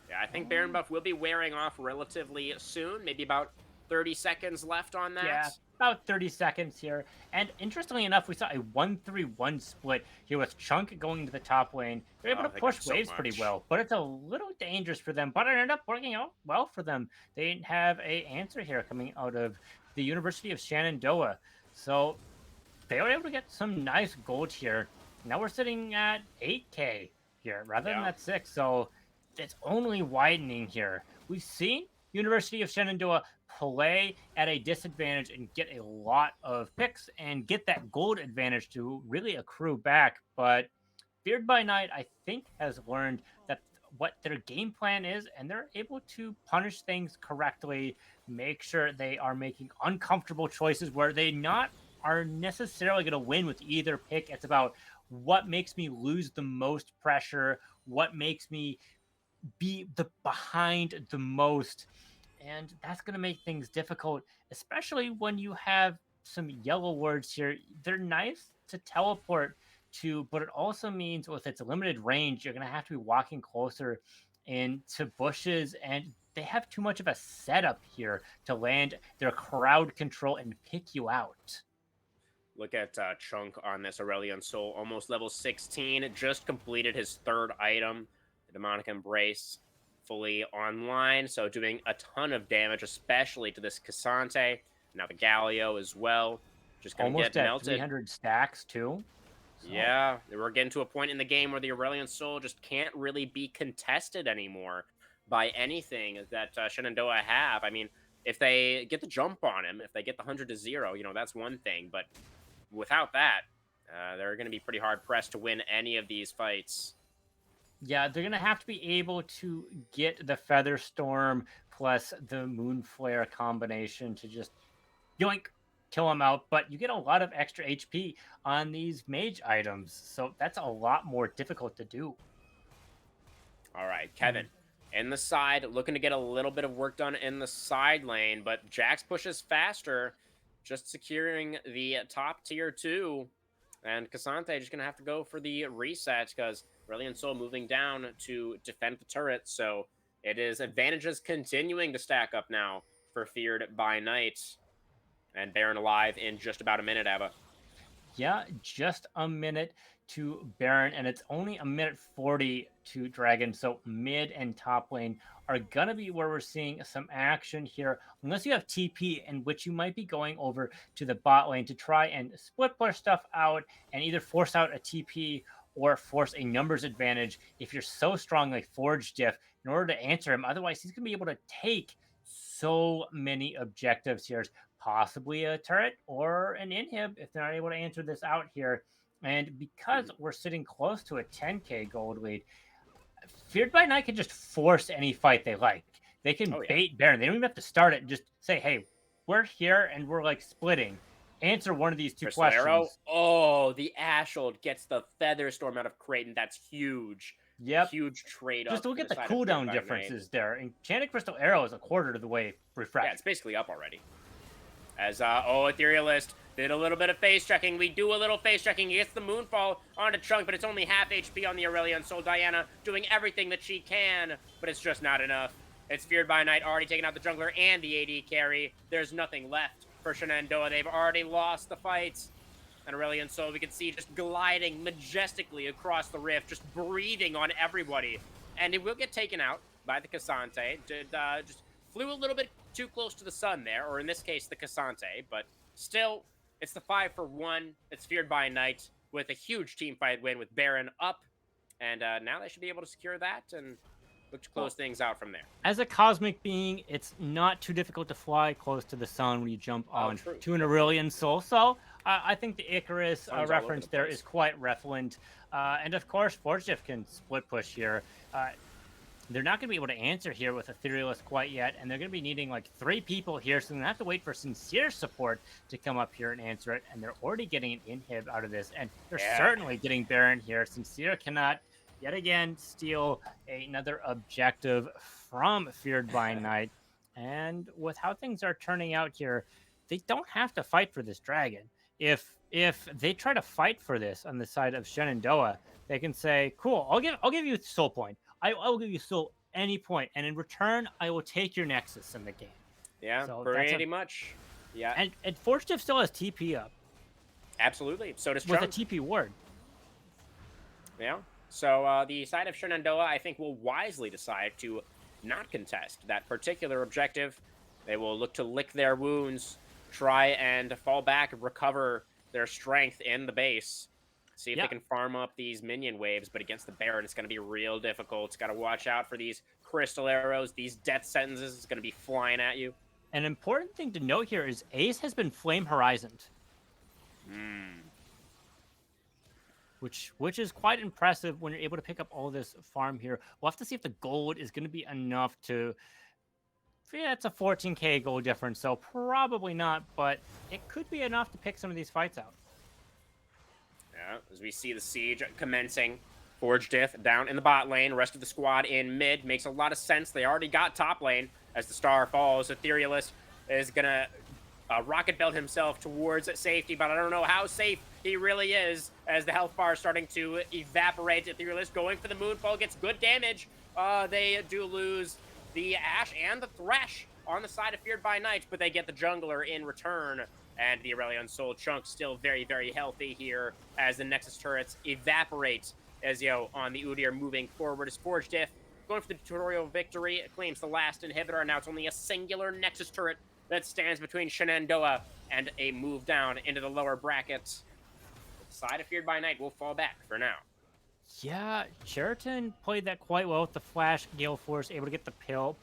Yeah, I think Baron buff will be wearing off relatively soon. Maybe about 30 seconds left on that. Yeah, about 30 seconds here. And interestingly enough, we saw a 1-3-1 split here with Chunk going to the top lane. They're able to They push got so waves pretty much. well, but it's a little dangerous for them. But it ended up working out well for them. They didn't have a answer here coming out of the University of Shenandoah. So they were able to get some nice gold here. Now we're sitting at 8K here rather than Yeah. that 6. So it's only widening here. We've seen University of Shenandoah play at a disadvantage and get a lot of picks and get that gold advantage to really accrue back. But Feared by Night, I think, has learned that what their game plan is, and they're able to punish things correctly, make sure they are making uncomfortable choices where they not are necessarily going to win with either pick. It's about what makes me lose the most pressure, what makes me be the behind the most, and that's going to make things difficult, especially when you have some yellow words here. They're nice to teleport to, but it also means with its limited range, you're going to have to be walking closer into bushes, and they have too much of a setup here to land their crowd control and pick you out. Look at Chunk on this Aurelion Soul, almost level 16. Just completed his 3rd item, the Demonic Embrace, fully online. So doing a ton of damage, especially to this Cassante. Now the Galio as well. Just going to Almost get at melted. 300 stacks too. So. Yeah, we're getting to a point in the game where the Aurelion Soul just can't really be contested anymore by anything that Shenandoah have. I mean, if they get the jump on him, if they get the 100 to 0, that's one thing. But without that, they're going to be pretty hard pressed to win any of these fights. Yeah, they're gonna have to be able to get the Feather Storm plus the Moonflare combination to just yoink, kill them out. But you get a lot of extra HP on these mage items, so that's a lot more difficult to do. All right, Kevin. In the side, looking to get a little bit of work done in the side lane, but Jax pushes faster, just securing the top tier 2. And Cassante just going to have to go for the reset because Aurelion Soul moving down to defend the turret. So it is advantages continuing to stack up now for Feared by Night. And Baron alive in just about a minute, Ava. Yeah, just a minute to Baron, and it's only a minute 40 to Dragon. So mid and top lane are gonna be where we're seeing some action here, unless you have TP, in which you might be going over to the bot lane to try and split push stuff out and either force out a TP or force a numbers advantage if you're so strong like Forge Diff in order to answer him. Otherwise, he's gonna be able to take so many objectives here, possibly a turret or an inhib if they're not able to answer this out here. And because we're sitting close to a 10K gold lead, Feared by Night can just force any fight they like. They can Oh yeah. bait Baron. They don't even have to start it. Just say, "Hey, we're here and we're like splitting. Answer one of these two Crystal Arrow. questions." Oh, the Ashold gets the Feather Storm out of Creighton. That's huge. Yep. Huge trade Just up look for at the the side of Feared cooldown by Night. differences there. Enchanted Crystal Arrow is a quarter of the way Yeah, it's refreshed. basically up already. As, Etherealist did a little bit of face checking. We do a little face checking. He gets the Moonfall onto Chunk, but it's only half HP on the Aurelion Soul. Diana doing everything that she can, but it's just not enough. It's Feared by Night already taking out the jungler and the AD carry. There's nothing left for Shenandoah. They've already lost the fight. And Aurelion Soul, we can see just gliding majestically across the rift, just breathing on everybody. And it will get taken out by the Cassante. Just flew a little bit too close to the sun there, or in this case, the Cassante. But still, it's the 5-for-1. It's Feared by Night with a huge team fight win with Baron up. And now they should be able to secure that and look to close things out from there. As a cosmic being, it's not too difficult to fly close to the sun when you jump on True. to an Aurelion Soul. So I think the Icarus Sun's all over reference the there place. is quite relevant. And of course, Forgift can split push here. They're not going to be able to answer here with Etherealist quite yet, and they're going to be needing like 3 people here, so they're going to have to wait for Sincere support to come up here and answer it, and they're already getting an inhib out of this, and they're certainly getting Baron here. Sincere cannot, yet again, steal another objective from Feared by Night, and with how things are turning out here, they don't have to fight for this dragon. If they try to fight for this on the side of Shenandoah, they can say, "Cool, I'll give you soul point. I will give you soul any point, and in return, I will take your Nexus in the game." Yeah, So pretty much. Yeah, and Forgift still has TP up absolutely. So does with a Chunk. TP ward. Yeah. So the side of Shenandoah, I think, will wisely decide to not contest that particular objective. They will look to lick their wounds, try and fall back, recover their strength in the base, see if they can farm up these minion waves. But against the Baron, it's going to be real difficult. Got to watch out for these crystal arrows, these death sentences. It's going to be flying at you. An important thing to note here is Ace has been Flame Horizoned. Which is quite impressive when you're able to pick up all this farm here. We'll have to see if the gold is going to be enough to... Yeah, it's a 14k gold difference, so probably not, but it could be enough to pick some of these fights out. Yeah, as we see the siege commencing. Forge Diff down in the bot lane. Rest of the squad in mid. Makes a lot of sense. They already got top lane. As the star falls, Etherealist is going to rocket belt himself towards safety, but I don't know how safe he really is as the health bar is starting to evaporate. Etherealist going for the Moonfall, gets good damage. They do lose the Ashe and the Thresh on the side of Feared by Night, but they get the jungler in return. And the Aurelion Soul Chunk still very, very healthy here as the Nexus turrets evaporate. Ezio on the Udyr moving forward as Forge Diff going for the tutorial victory. It claims the last inhibitor. Now it's only a singular Nexus turret that stands between Shenandoah and a move down into the lower brackets. The side of Feared by Night will fall back for now. Yeah, Sheraton played that quite well with the Flash, Gale Force, able to get the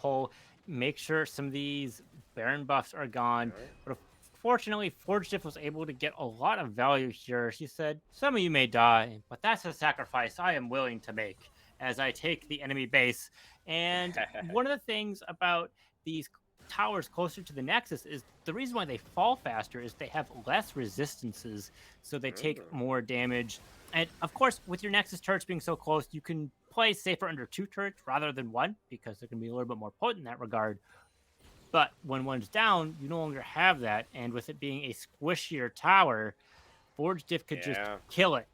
pull, make sure some of these Baron buffs are gone. But fortunately, Forge Diff was able to get a lot of value here. She said, "Some of you may die, but that's a sacrifice I am willing to make as I take the enemy base." And one of the things about these towers closer to the Nexus is the reason why they fall faster is they have less resistances, so they take more damage. And of course, with your Nexus turrets being so close, you can play safer under 2 turrets rather than 1 because they're going to be a little bit more potent in that regard. But when one's down, you no longer have that. And with it being a squishier tower, Forge Diff could just kill it.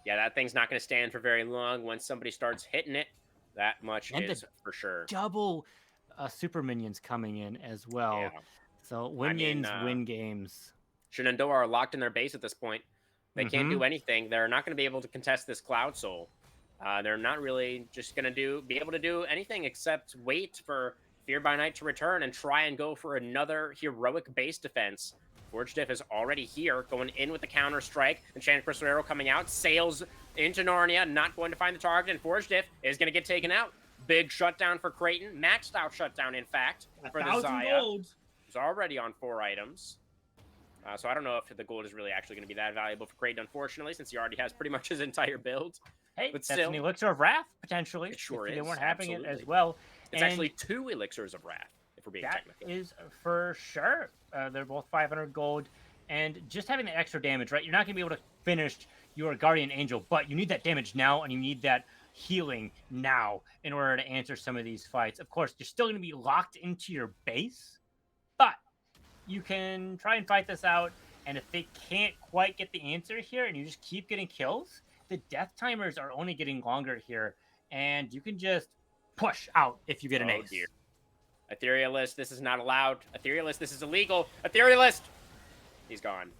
Yeah, that thing's not going to stand for very long. Once somebody starts hitting it, that much and is for sure. Double super minions coming in as well. Yeah. So minions win games. Shenandoah are locked in their base at this point. They can't do anything. They're not going to be able to contest this Cloud Soul. They're not really just going to be able to do anything except wait for Feared by Night to return and try and go for another heroic base defense. Forge Diff is already here, going in with the counter strike. Enchanted Crystal Arrow coming out, sails into Narnia, not going to find the target, and Forge Diff is going to get taken out. Big shutdown for Creighton, maxed out shutdown, in fact, for the Zaya. He's already on 4 items. So I don't know if the gold is really actually going to be that valuable for Creighton, unfortunately, since he already has pretty much his entire build. Hey, But that's an still, elixir of wrath potentially it if sure they is. weren't having it as Absolutely. well. It's And actually 2 elixirs of wrath, if we're being that technical. is for sure. They're both 500 gold, and just having the extra damage, right? You're not going to be able to finish your guardian angel, but you need that damage now, and you need that healing now in order to answer some of these fights. Of course, you're still going to be locked into your base, but you can try and fight this out. And if they can't quite get the answer here, and you just keep getting kills, the death timers are only getting longer here, and you can just push out if you get an Oh dear. ace. Etherealist, this is not allowed. Etherealist, this is illegal. Etherealist! He's gone.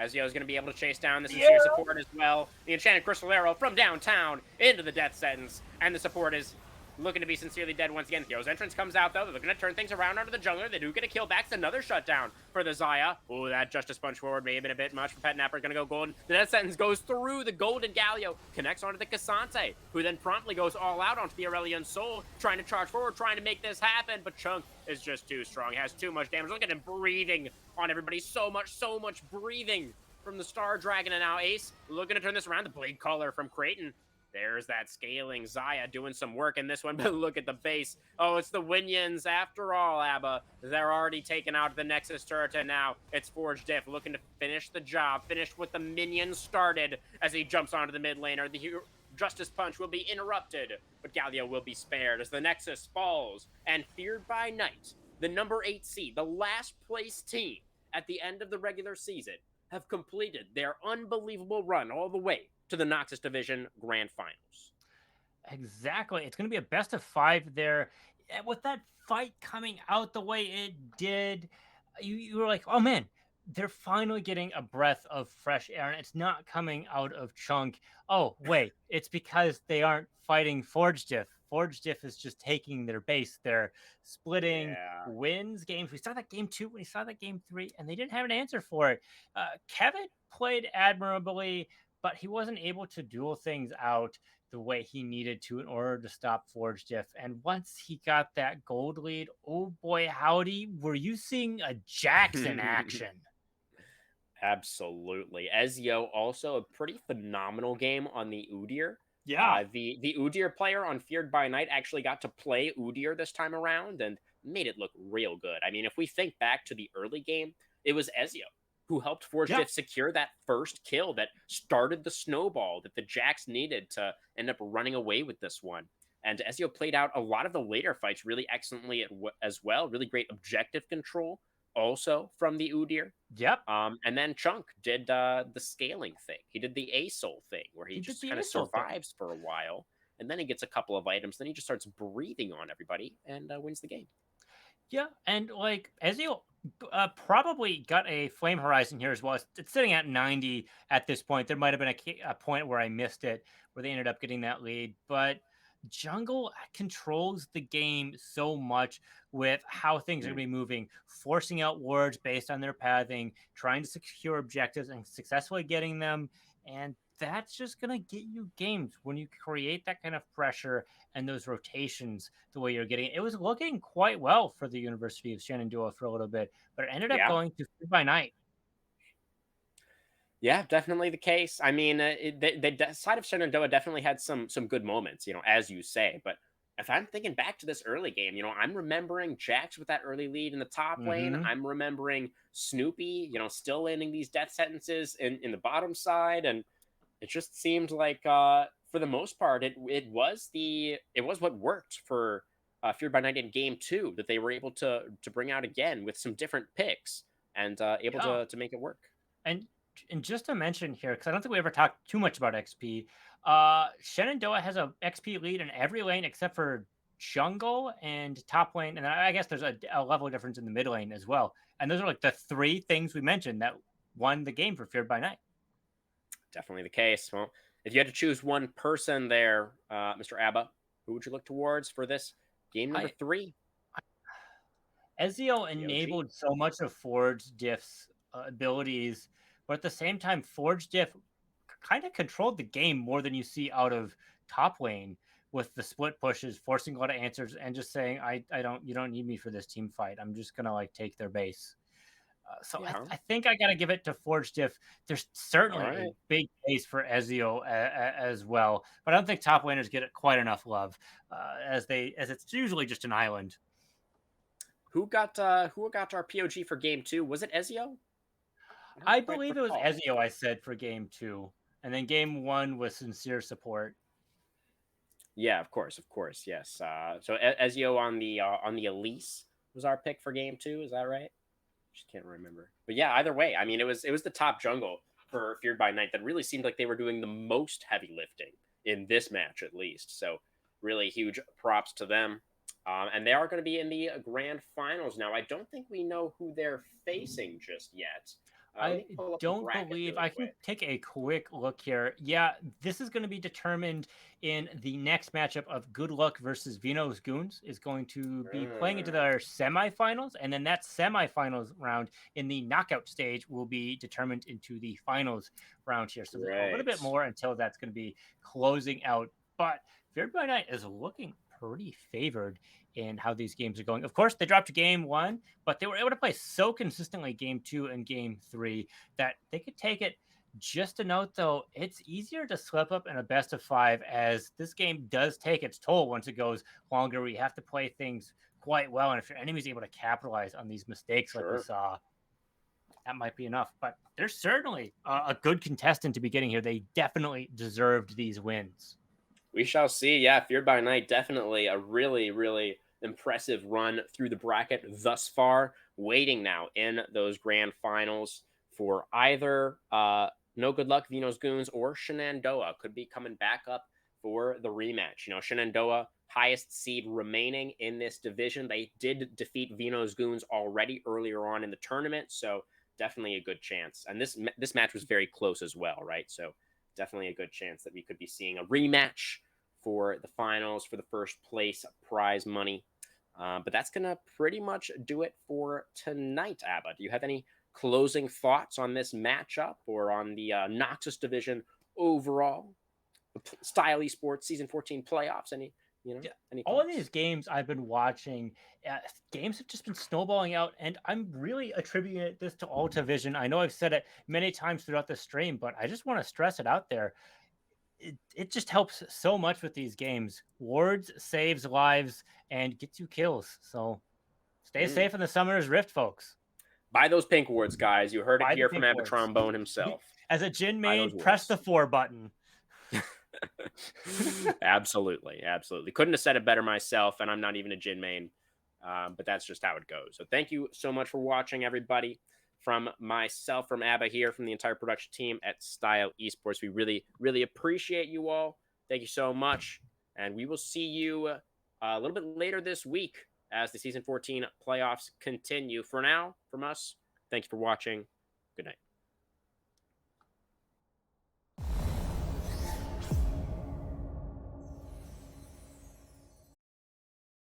Ezio is going to be able to chase down the Yeah. sincere support as well. The enchanted crystal arrow from downtown into the death sentence, and the support is looking to be sincerely dead once again. Theo's entrance comes out though. They're looking to turn things around under the jungler. They do get a kill back. It's another shutdown for the Zaya. Oh, that justice punch forward may have been a bit much for Pet Napper. Going to go golden. The death sentence goes through the golden Galio, connects onto the Cassante, who then promptly goes all out onto the Aurelion Soul, trying to charge forward, trying to make this happen. But Chunk is just too strong. He has too much damage. Look at him breathing on everybody. So much breathing from the Star Dragon, and now Ace looking to turn this around. The Blade Caller from Creighton. There's that scaling Zaya doing some work in this one, but look at the base. Oh, it's the Winions after all, Abba. They're already taking out the Nexus turret, and now it's Forge Diff looking to finish the job, finish what the minions started as he jumps onto the mid laner. The Justice Punch will be interrupted, but Galio will be spared as the Nexus falls, and Feared by Night, the number 8 seed, the last place team at the end of the regular season, have completed their unbelievable run all the way to the Noxus Division Grand Finals. Exactly. It's going to be a best of 5 there. And with that fight coming out the way it did, you were like, oh man, they're finally getting a breath of fresh air, and it's not coming out of Chunk. Oh, wait, it's because they aren't fighting Forge Diff. Forge Diff is just taking their base. They're splitting Yeah. wins games. We saw that game 2, we saw that game 3, and they didn't have an answer for it. Kevin played admirably, but he wasn't able to duel things out the way he needed to in order to stop Forge Diff. And once he got that gold lead, oh boy, howdy, were you seeing a Jackson action? Absolutely. Ezio also a pretty phenomenal game on the Udyr. Yeah. The Udyr player on Feared by Night actually got to play Udyr this time around and made it look real good. I mean, if we think back to the early game, it was Ezio who helped Forge Yeah. Diff secure that first kill that started the snowball that the Jax needed to end up running away with this one. And Ezio played out a lot of the later fights really excellently as well. Really great objective control also from the Udyr. Yep. And then Chunk did the scaling thing. He did the ASOL thing where he He did just the kind of insult thing. survives for a while, and then he gets a couple of items. Then he just starts breathing on everybody and wins the game. Yeah. And like Ezio probably got a Flame Horizon here as well. It's sitting at 90 at this point. There might have been a point where I missed it, where they ended up getting that lead. But Jungle controls the game so much with how things are going to be moving, forcing out wards based on their pathing, trying to secure objectives and successfully getting them. And that's just going to get you games when you create that kind of pressure and those rotations the way you're getting it. It was looking quite well for the University of Shenandoah for a little bit, but it ended up Yeah, going to Fear by Night. yeah, definitely the case. I mean, the side of Shenandoah definitely had some good moments, as you say. But if I'm thinking back to this early game, I'm remembering Jax with that early lead in the top lane. Mm-hmm. I'm remembering Snoopy, still landing these death sentences in the bottom side, and it just seemed like for the most part it was what worked for Feared by Night in game 2 that they were able to bring out again with some different picks and able Yeah. to make it work. And just to mention here, because I don't think we ever talked too much about XP, Shenandoah has a XP lead in every lane except for jungle and top lane, and I guess there's a level difference in the mid lane as well. And those are like the 3 things we mentioned that won the game for Feared by Night. Definitely the case. Well, if you had to choose one person there, Mr. Abba, who would you look towards for this game number 3? Ezio The OG? enabled so much of Forge Diff's abilities, but at the same time, Forge Diff kind of controlled the game more than you see out of top lane with the split pushes, forcing a lot of answers, and just saying, "I don't, you don't need me for this team fight. I'm just gonna like take their base." So Yeah. I think I got to give it to Forged Diff. There's All certainly a right. big case for Ezio as well, but I don't think top laners get it quite enough love as it's usually just an island. Who got our POG for game two? Was it Ezio? I don't I quite believe it was recall. Ezio I said for game two, and then game one was sincere support. Yeah, of course, of course, yes. So Ezio on the Elise was our pick for game two. Is that right? Just can't remember. But yeah, either way, I mean, it was the top jungle for Feared by Night that really seemed like they were doing the most heavy lifting in this match, at least. So really huge props to them. And they are going to be in the grand finals now. I don't think we know who they're facing just yet. Let I me pull up the don't bracket believe really I can quick. take a quick look here. Yeah, this is going to be determined in the next matchup of Good Luck versus Vino's Goons is going to be playing into Uh, their semifinals, and then that semifinals round in the knockout stage will be determined into the finals round here. So there's a little right. bit more until that's going to be closing out. But Feared by Night is looking pretty favored in how these games are going. Of course, they dropped game one, but they were able to play so consistently game two and game three that they could take it. Just a note though, it's easier to slip up in a best of five as this game does take its toll once it goes longer. We have to play things quite well. And if your enemy's able to capitalize on these mistakes like we Sure. saw, that might be enough. But they're certainly a good contestant to be getting here. They definitely deserved these wins. We shall see. Yeah, Feared by Night, definitely a really, really impressive run through the bracket thus far. Waiting now in those grand finals for either No Good Luck, Vino's Goons, or Shenandoah. Could be coming back up for the rematch. You know, Shenandoah, highest seed remaining in this division. They did defeat Vino's Goons already earlier on in the tournament, so definitely a good chance. And this match was very close as well, right? So definitely a good chance that we could be seeing a rematch for the finals for the first place prize money. But that's going to pretty much do it for tonight, Abba. Do you have any closing thoughts on this matchup or on the Noxus division overall? Style Esports Season 14 playoffs? Yeah, Any all of thoughts? these games I've been watching, games have just been snowballing out, and I'm really attributing this to Alta Vision. I know I've said it many times throughout the stream, but I just want to stress it out there. It just helps so much with these games. Wards saves lives and gets you kills. So stay Mm. safe in the Summoner's Rift, folks. Buy those pink wards, guys. You heard it Buy the here from pink Abba wards. Trombone himself. As a Jin Buy main, those press wards. the 4 button. Absolutely, absolutely. Couldn't have said it better myself, and I'm not even a Jin main, but that's just how it goes. So thank you so much for watching, everybody. From myself, from Abba here, from the entire production team at Style Esports, we really, really appreciate you all. Thank you so much, and we will see you a little bit later this week as the Season 14 playoffs continue. For now, from us, thank you for watching. Good night.